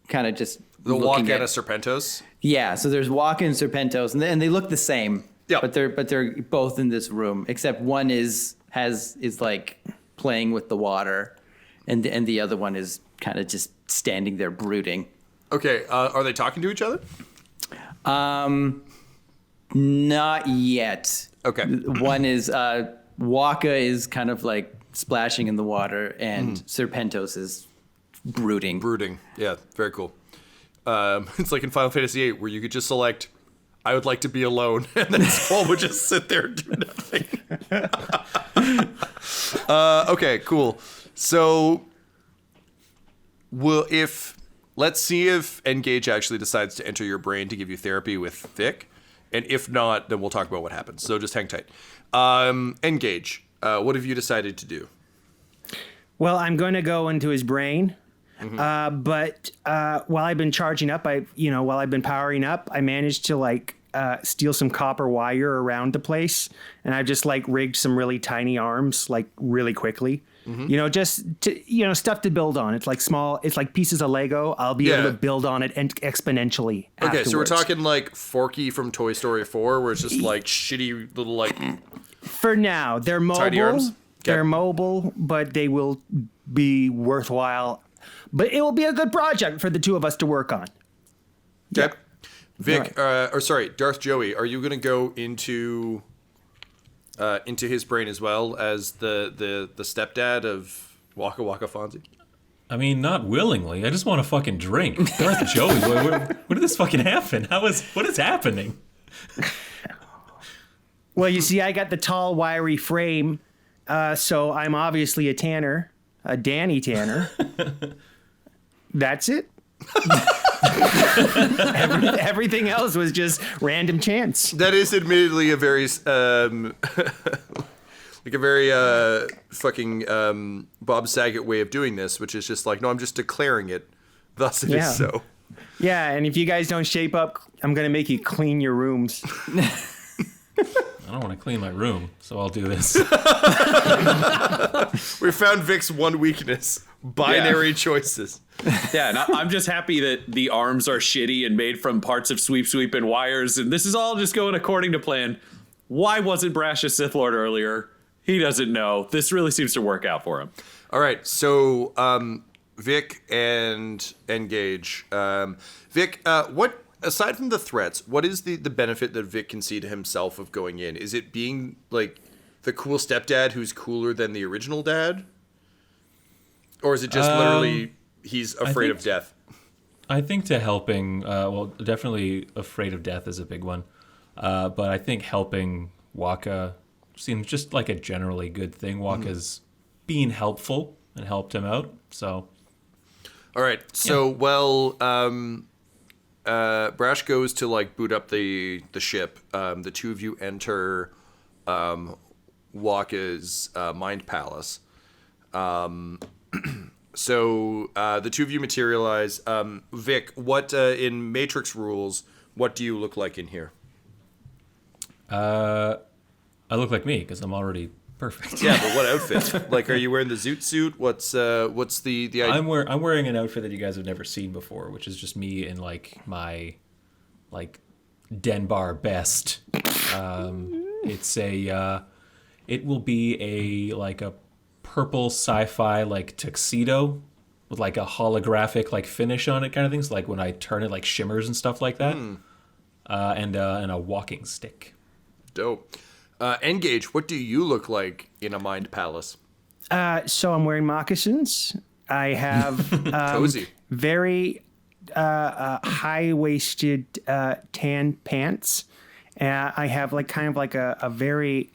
kind of just The looking Wakka at- and a Serpentos. Yeah, so there's Wakka and Serpentos, and they look the same. Yeah. But they're both in this room, except one is like playing with the water, and the other one is kind of just standing there brooding. Okay. Are they talking to each other? Not yet. Okay. One is Wakka is kind of like splashing in the water, and Serpentos is brooding. Brooding. Yeah. Very cool. It's like in Final Fantasy VIII where you could just select, I would like to be alone, and then Squall would just sit there and do nothing. Okay, cool. So, let's see if N-Gage actually decides to enter your brain to give you therapy with Vic, and if not, then we'll talk about what happens. So just hang tight. N-Gage, what have you decided to do? Well, I'm going to go into his brain. But while I've been charging up, while I've been powering up, I managed to steal some copper wire around the place, and I've just rigged some really tiny arms really quickly. Just to, stuff to build on. It's like small. It's like pieces of Lego. I'll be able to build on it exponentially. Okay, afterwards. so we're talking like Forky from Toy Story 4, where it's just like shitty little For now, they're mobile. Tiny arms? They're mobile, but they will be worthwhile. But it will be a good project for the two of us to work on. Okay. Vic, Darth Joey, are you going to go into his brain as well as the stepdad of Wakka Wakka Fonzie? I mean, not willingly. I just want to fucking drink. Darth Joey, where did this fucking happen? What is happening? Well, you see, I got the tall, wiry frame, so I'm obviously a tanner, a Danny Tanner. That's it. Everything else was just random chance. That is admittedly a very fucking Bob Saget way of doing this, which is just like, no, I'm just declaring it. Thus it is so. Yeah, and if you guys don't shape up, I'm going to make you clean your rooms. I don't want to clean my room, so I'll do this. We found Vic's one weakness. Binary choices. Yeah, and I'm just happy that the arms are shitty and made from parts of sweep and wires, and this is all just going according to plan. Why wasn't Brash a Sith Lord earlier? He doesn't know. This really seems to work out for him. All right, so Vic and N-Gage. Vic, what aside from the threats, what is the benefit that Vic can see to himself of going in? Is it being like the cool stepdad who's cooler than the original dad? Or is it just literally he's afraid of death? I think to helping, definitely afraid of death is a big one. But I think helping Wakka seems just like a generally good thing. Wakka's being helpful and helped him out. So, all right. So, Brash goes to boot up the ship. The two of you enter Wakka's mind palace. So the two of you materialize. Vic, what in Matrix rules? What do you look like in here? I look like me because I'm already perfect. Yeah, but what outfit? Are you wearing the zoot suit? What's the idea? I'm wearing an outfit that you guys have never seen before, which is just me in my Denbar best. It will be a purple sci-fi tuxedo with a holographic finish on it kind of things, when I turn it shimmers and stuff like that. And a walking stick. Dope. N-Gage, what do you look like in a mind palace? So I'm wearing moccasins. I have cozy, very high-waisted tan pants. I have a very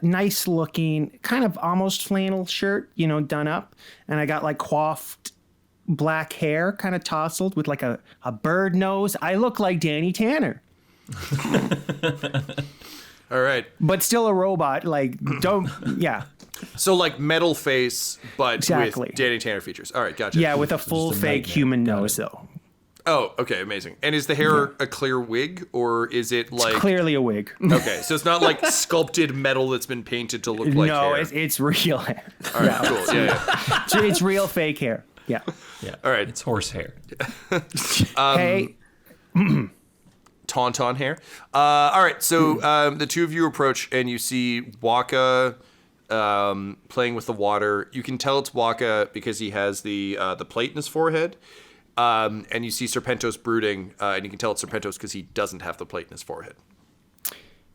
nice-looking, kind of almost flannel shirt, done up, and I got coiffed black hair, kind of tousled with a bird nose. I look like Danny Tanner. All right, but still a robot. So metal face, but with Danny Tanner features. All right, gotcha. Yeah, with a full fake human nose though. Oh, okay, amazing. And is the hair a clear wig, or is it It's clearly a wig. Okay, so it's not sculpted metal that's been painted to look like hair. No, it's real hair. All right, cool. Yeah. It's real fake hair. Yeah. Yeah. All right. It's horse hair. Hey. tauntaun hair. All right, so the two of you approach and you see Wakka playing with the water. You can tell it's Wakka because he has the plate in his forehead. And you see Serpentos brooding, and you can tell it's Serpentos because he doesn't have the plate in his forehead.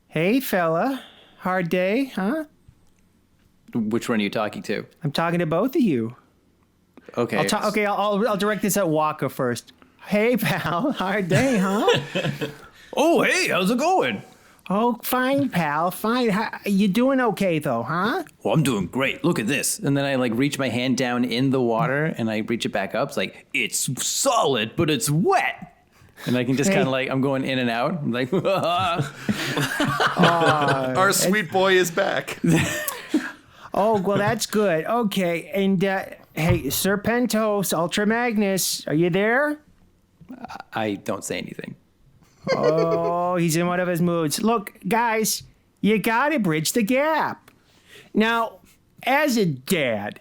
Hey, fella. Hard day, huh? Which one are you talking to? I'm talking to both of you. Okay. I'll direct this at Wakka first. Hey, pal. Hard day, huh? Oh, hey, how's it going? Oh, fine, pal. Fine. You doing okay, though, huh? Well, I'm doing great. Look at this. And then I reach my hand down in the water and I reach it back up. It's like, it's solid, but it's wet. And I can just kind of I'm going in and out. I'm like, Our sweet boy is back. Oh, well, that's good. Okay. And, hey, Serpentos, Ultra Magnus, are you there? I don't say anything. Oh, he's in one of his moods. Look, guys, you gotta bridge the gap. Now, as a dad,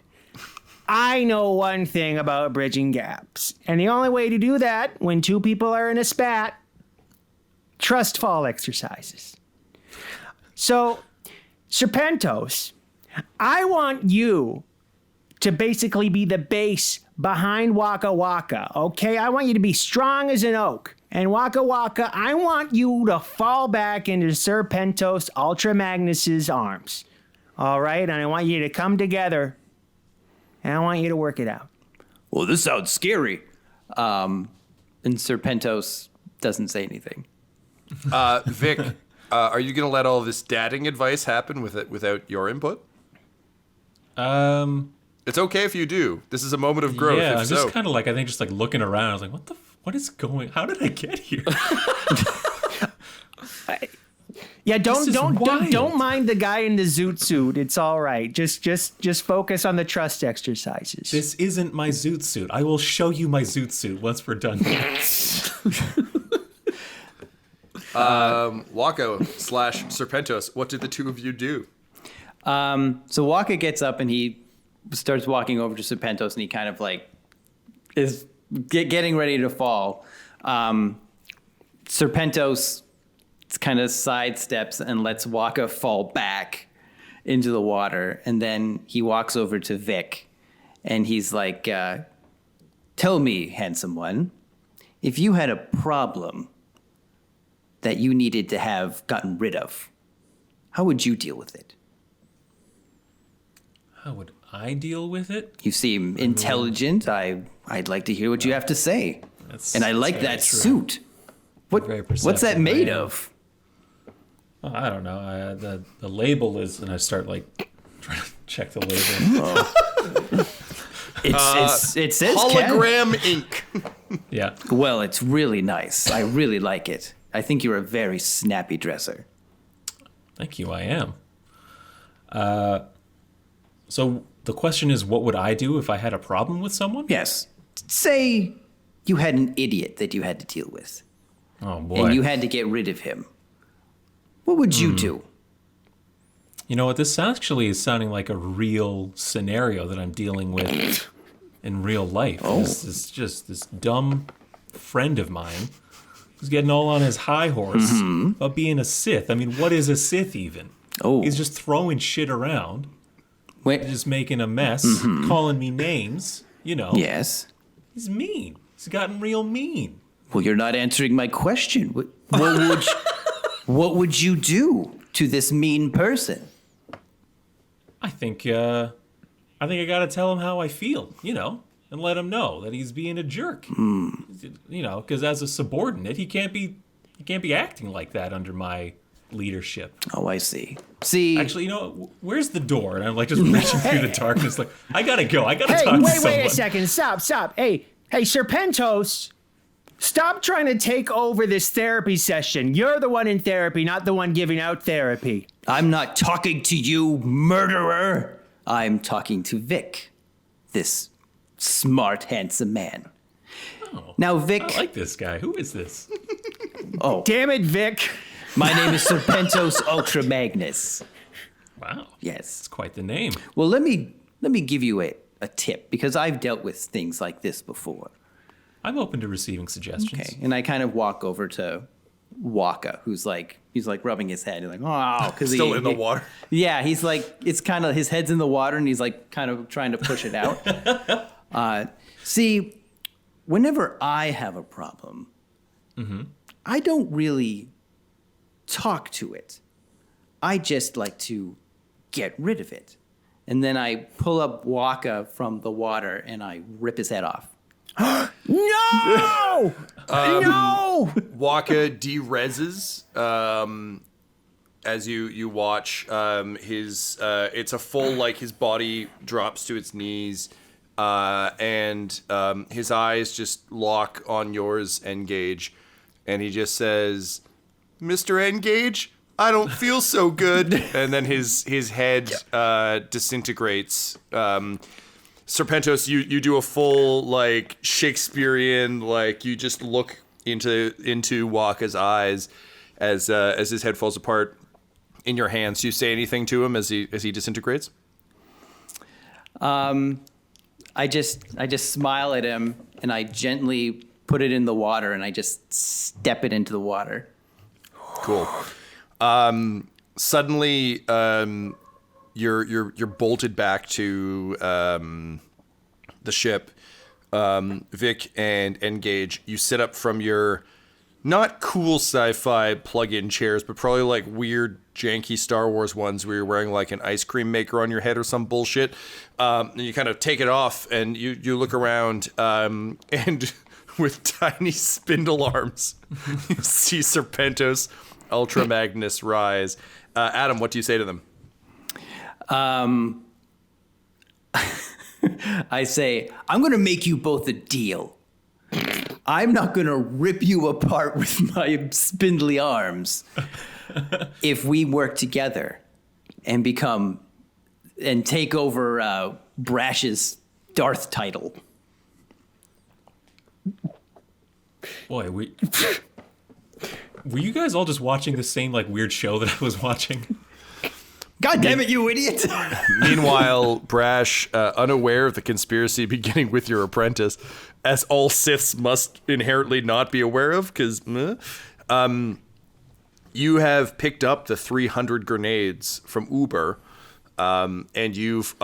I know one thing about bridging gaps. And the only way to do that when two people are in a spat, trust fall exercises. So, Serpentos, I want you to basically be the base behind Wakka Wakka, okay? I want you to be strong as an oak. And Wakka Wakka, I want you to fall back into Serpentos Ultra Magnus's arms. All right? And I want you to come together. And I want you to work it out. Well, this sounds scary. And Serpentos doesn't say anything. Vic, are you going to let all this dadding advice happen without your input? It's okay if you do. This is a moment of growth. Yeah, if I'm so. just kind of I think just looking around. I was like, what is going? How did I get here? Yeah, don't wild. mind the guy in the zoot suit. It's all right. Just focus on the trust exercises. This isn't my zoot suit. I will show you my zoot suit once we're done here. Wakka / Serpentos, what did the two of you do? So Wakka gets up and he starts walking over to Serpentos and he kind of is getting ready to fall. Serpentos kind of sidesteps and lets Wakka fall back into the water. And then he walks over to Vic and he's like, tell me, handsome one, if you had a problem that you needed to have gotten rid of, how would you deal with it? How would I deal with it? You seem intelligent. I'd like to hear what you have to say. And I like that true. suit. Very What's that perceptive, made I am. of? Oh, I don't know. The label is, and I start trying to check the label. It says Hologram ink. Yeah. Well, it's really nice. I really like it. I think you're a very snappy dresser. Thank you. I am. So the question is, what would I do if I had a problem with someone? Yes. Say you had an idiot that you had to deal with, Oh boy. and you had to get rid of him. What would you do? You know what? This actually is sounding like a real scenario that I'm dealing with in real life. This is just this dumb friend of mine who's getting all on his high horse about being a Sith. I mean, what is a Sith even? Oh. He's just throwing shit around, Wait. just making a mess, calling me names. You know, Yes. he's mean. He's gotten real mean. Well, you're not answering my question. What would you do to this mean person? I think I gotta tell him how I feel, you know, and let him know that he's being a jerk. You know, because as a subordinate, he can't be acting like that under my leadership. Oh, I see. See, Actually, you know, where's the door? And I'm just reaching through the darkness, I gotta go. I gotta Hey, talk to wait someone. a second. Stop. Hey, Serpentos, stop trying to take over this therapy session. You're the one in therapy, not the one giving out therapy. I'm not talking to you, murderer. I'm talking to Vic, this smart, handsome man. Oh, Now, Vic, I like this guy. Who is this? Damn it, Vic. my name is Serpentos Ultra Magnus. Wow, Yes. it's quite the name. Well, let me give you a tip, because I've dealt with things like this before. I'm open to receiving suggestions. Okay. And I kind of walk over to Wakka, he's like rubbing his head. He's like, oh, because Still in the water. Yeah, he's like, it's kind of his head's in the water, and he's like kind of trying to push it out. See, whenever I have a problem, I don't really talk to it. I just like to get rid of it. And then I pull up Wakka from the water and I rip his head off. No! No! Wakka de-reses as you watch it's a full, like, his body drops to its knees and his eyes just lock on yours, N-Gage, and he just says, Mr. N-Gage, I don't feel so good. And then his head disintegrates. Serpentos, you do a full, like, Shakespearean, like, you just look into Wakka's eyes as his head falls apart in your hands. Do you say anything to him as he disintegrates? I just smile at him and I gently put it in the water and I just step it into the water. Cool. Suddenly, you're bolted back to the ship. Vic and N-Gage, you sit up from your not cool sci-fi plug-in chairs, but probably like weird janky Star Wars ones where you're wearing like an ice cream maker on your head or some bullshit. And you kind of take it off and you look around and with tiny spindle arms, you see Serpentos Ultra Magnus rise. Adam, what do you say to them? I say, I'm going to make you both a deal. I'm not going to rip you apart with my spindly arms if we work together and take over Brash's Darth title. Boy, were you guys all just watching the same like weird show that I was watching? God damn it, you idiot! Meanwhile, Brash, unaware of the conspiracy beginning with your apprentice, as all Siths must inherently not be aware of, because you have picked up the 300 grenades from Uber, and you've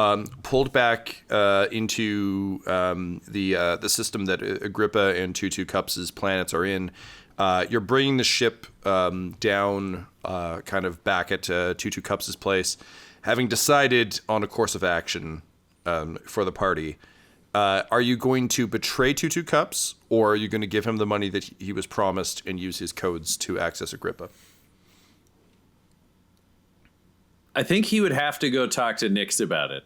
pulled back into the system that Agrippa and Tutu Cups' planets are in. You're bringing the ship down kind of back at Tutu Cups' place, having decided on a course of action for the party. Are you going to betray Tutu Cups, or are you going to give him the money that he was promised and use his codes to access Agrippa? I think he would have to go talk to Nix about it.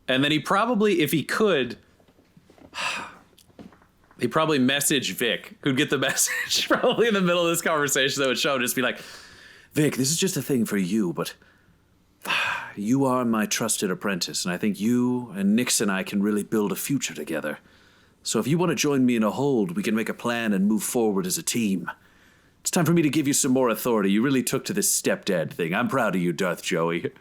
And then he probably, if he could, he'd probably message Vic, who'd get the message probably in the middle of this conversation that would show, just be like, Vic, this is just a thing for you, but you are my trusted apprentice, and I think you and Nix and I can really build a future together. So if you want to join me in a hold, we can make a plan and move forward as a team. It's time for me to give you some more authority. You really took to this stepdad thing. I'm proud of you, Darth Joey.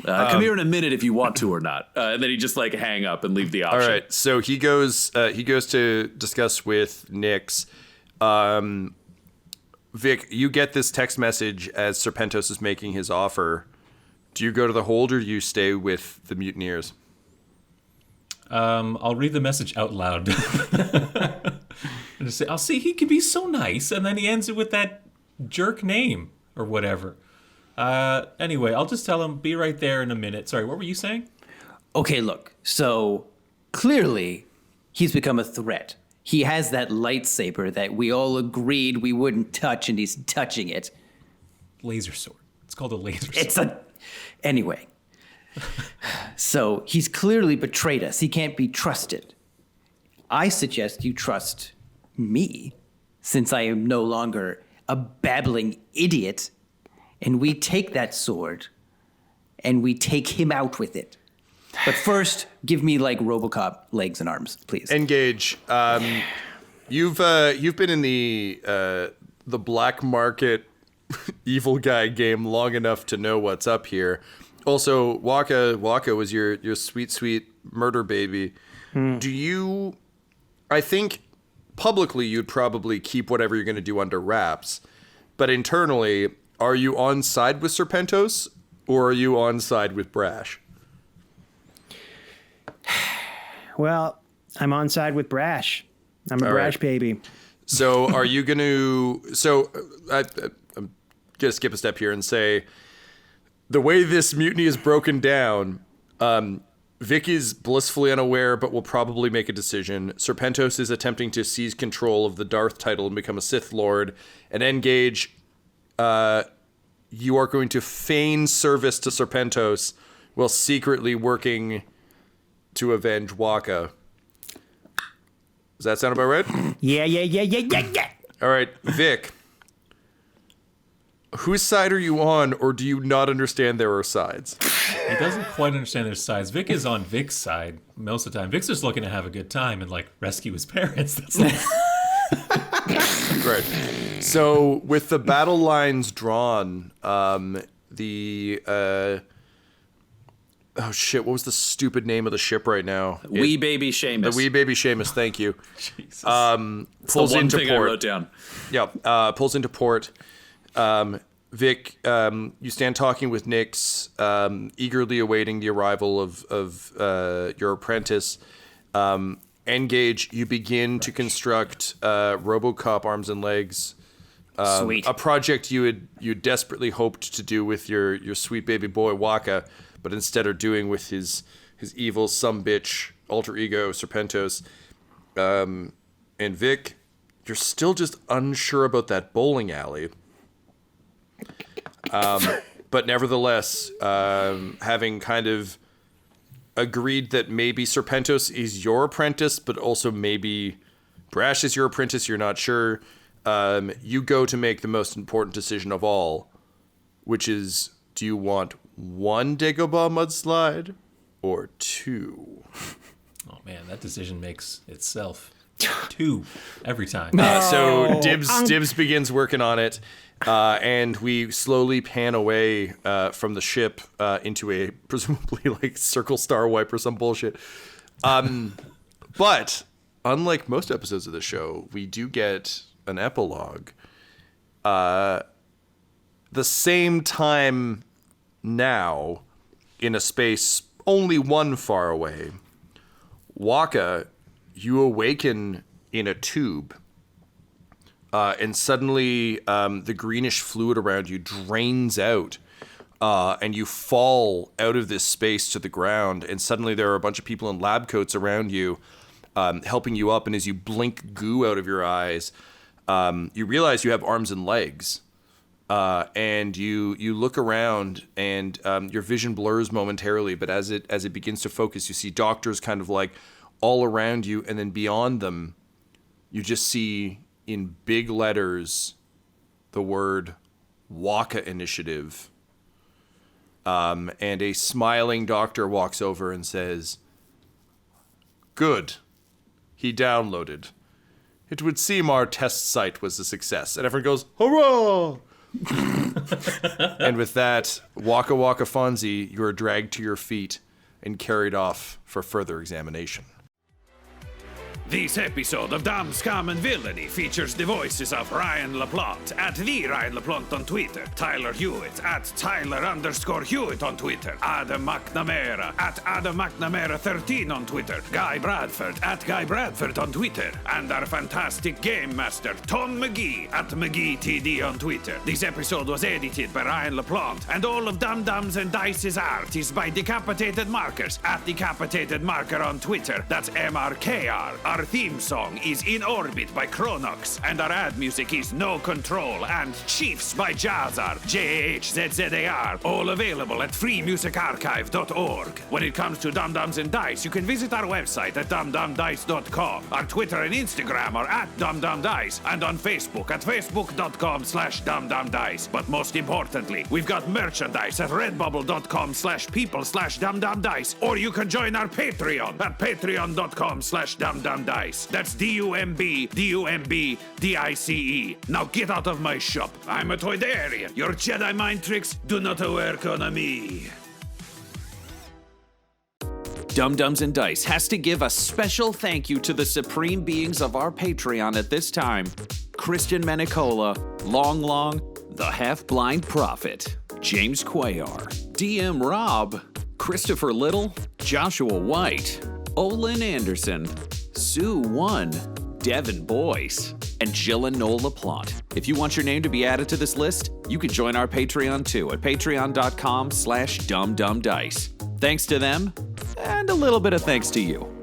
Come here in a minute if you want to or not. And then he just like hang up and leave the option. All right, so he goes to discuss with Nix. Vic, you get this text message as Serpentos is making his offer. Do you go to the hold or do you stay with the mutineers? I'll read the message out loud. And just say, I'll see, he could be so nice. And then he ends it with that jerk name or whatever. Anyway, I'll just tell him, be right there in a minute. Sorry, what were you saying? Okay, look. So clearly he's become a threat. He has that lightsaber that we all agreed we wouldn't touch, and he's touching it. Laser sword. It's called a laser sword. Anyway. So he's clearly betrayed us. He can't be trusted. I suggest you trust me, since I am no longer a babbling idiot, and we take that sword and we take him out with it. But first, give me like RoboCop legs and arms, please. N-Gage, you've been in the black market evil guy game long enough to know what's up here. Also, Wakka was your sweet murder baby. Do you? I think publicly you'd probably keep whatever you're going to do under wraps. But internally, are you on side with Serpentos or are you on side with Brash? Well, I'm on side with Brash. I'm a Brash baby. So are you going to... So I'm going to skip a step here and say the way this mutiny is broken down, Vic is blissfully unaware but will probably make a decision. Serpentos is attempting to seize control of the Darth title and become a Sith Lord. And N-Gage, you are going to feign service to Serpentos while secretly working to avenge Wakka. Does that sound about right? Yeah. All right, Vic. Whose side are you on, or do you not understand there are sides? He doesn't quite understand their sides. Vic is on Vic's side most of the time. Vic's just looking to have a good time and like rescue his parents. That's like... Right. So with the battle lines drawn, oh shit, what was the stupid name of the ship right now? Wee Baby Seamus. The Wee Baby Seamus, thank you. Jesus. Pulls the one into thing port. I wrote down. Yeah, pulls into port. Vic, you stand talking with Nix, eagerly awaiting the arrival of your apprentice. N-Gage, you begin to construct RoboCop arms and legs. Sweet. A project you desperately hoped to do with your sweet baby boy Wakka, but instead are doing with his evil sumbitch alter ego Serpentos. And Vic, you're still just unsure about that bowling alley. But nevertheless, having kind of agreed that maybe Serpentos is your apprentice, but also maybe Brash is your apprentice, you're not sure. You go to make the most important decision of all, which is, do you want one Dagobah mudslide or two? Oh man, that decision makes itself 2 every time. So Dibs begins working on it, and we slowly pan away from the ship into a presumably like circle star wipe or some bullshit. But unlike most episodes of the show, we do get an epilogue. The same time now, in a space only one far away, Wakka, you awaken in a tube, and suddenly the greenish fluid around you drains out, and you fall out of this space to the ground, and suddenly there are a bunch of people in lab coats around you, helping you up, and as you blink goo out of your eyes, you realize you have arms and legs. And you look around, and your vision blurs momentarily, but as it begins to focus, you see doctors kind of like all around you, and then beyond them, you just see in big letters the word Wakka Initiative. And a smiling doctor walks over and says, "Good. He downloaded. It would seem our test site was a success." And everyone goes, "Hurrah!" And with that, Wakka Wakka Fonzie, you are dragged to your feet and carried off for further examination. This episode of Dumb, Scum, and Villainy features the voices of Ryan LaPlante at the Ryan LaPlante on Twitter, Tyler Hewitt at Tyler_Hewitt on Twitter, Adam McNamara at Adam McNamara 13 on Twitter, Guy Bradford at Guy Bradford on Twitter, and our fantastic Game Master Tom McGee at McGeeTD on Twitter. This episode was edited by Ryan LaPlante, and all of Dum Dums and Dice's art is by Decapitated Markers at Decapitated Marker on Twitter. That's MRKR. Our theme song is In Orbit by Chronox, and our ad music is No Control and Chiefs by Jazzar, JHZZAR, all available at freemusicarchive.org. When it comes to Dum Dums and Dice, you can visit our website at dumdumdice.com. Our Twitter and Instagram are at dumdumdice, and on Facebook at facebook.com/dumdumdice. But most importantly, we've got merchandise at redbubble.com/people/dumdumdice, or you can join our Patreon at patreon.com/dumdumdice. That's DUMBDICE. Now get out of my shop. I'm a Toydarian. Your Jedi mind tricks do not work on me. Dum Dums and Dice has to give a special thank you to the supreme beings of our Patreon at this time: Christian Menicola, Long Long, The Half-Blind Prophet, James Cuellar, DM Rob, Christopher Little, Joshua White, Olin Anderson, Sue One, Devin Boyce, and Jill and Noel LaPlante. If you want your name to be added to this list, you can join our Patreon too at patreon.com/dumbdumbdice. Thanks to them, and a little bit of thanks to you.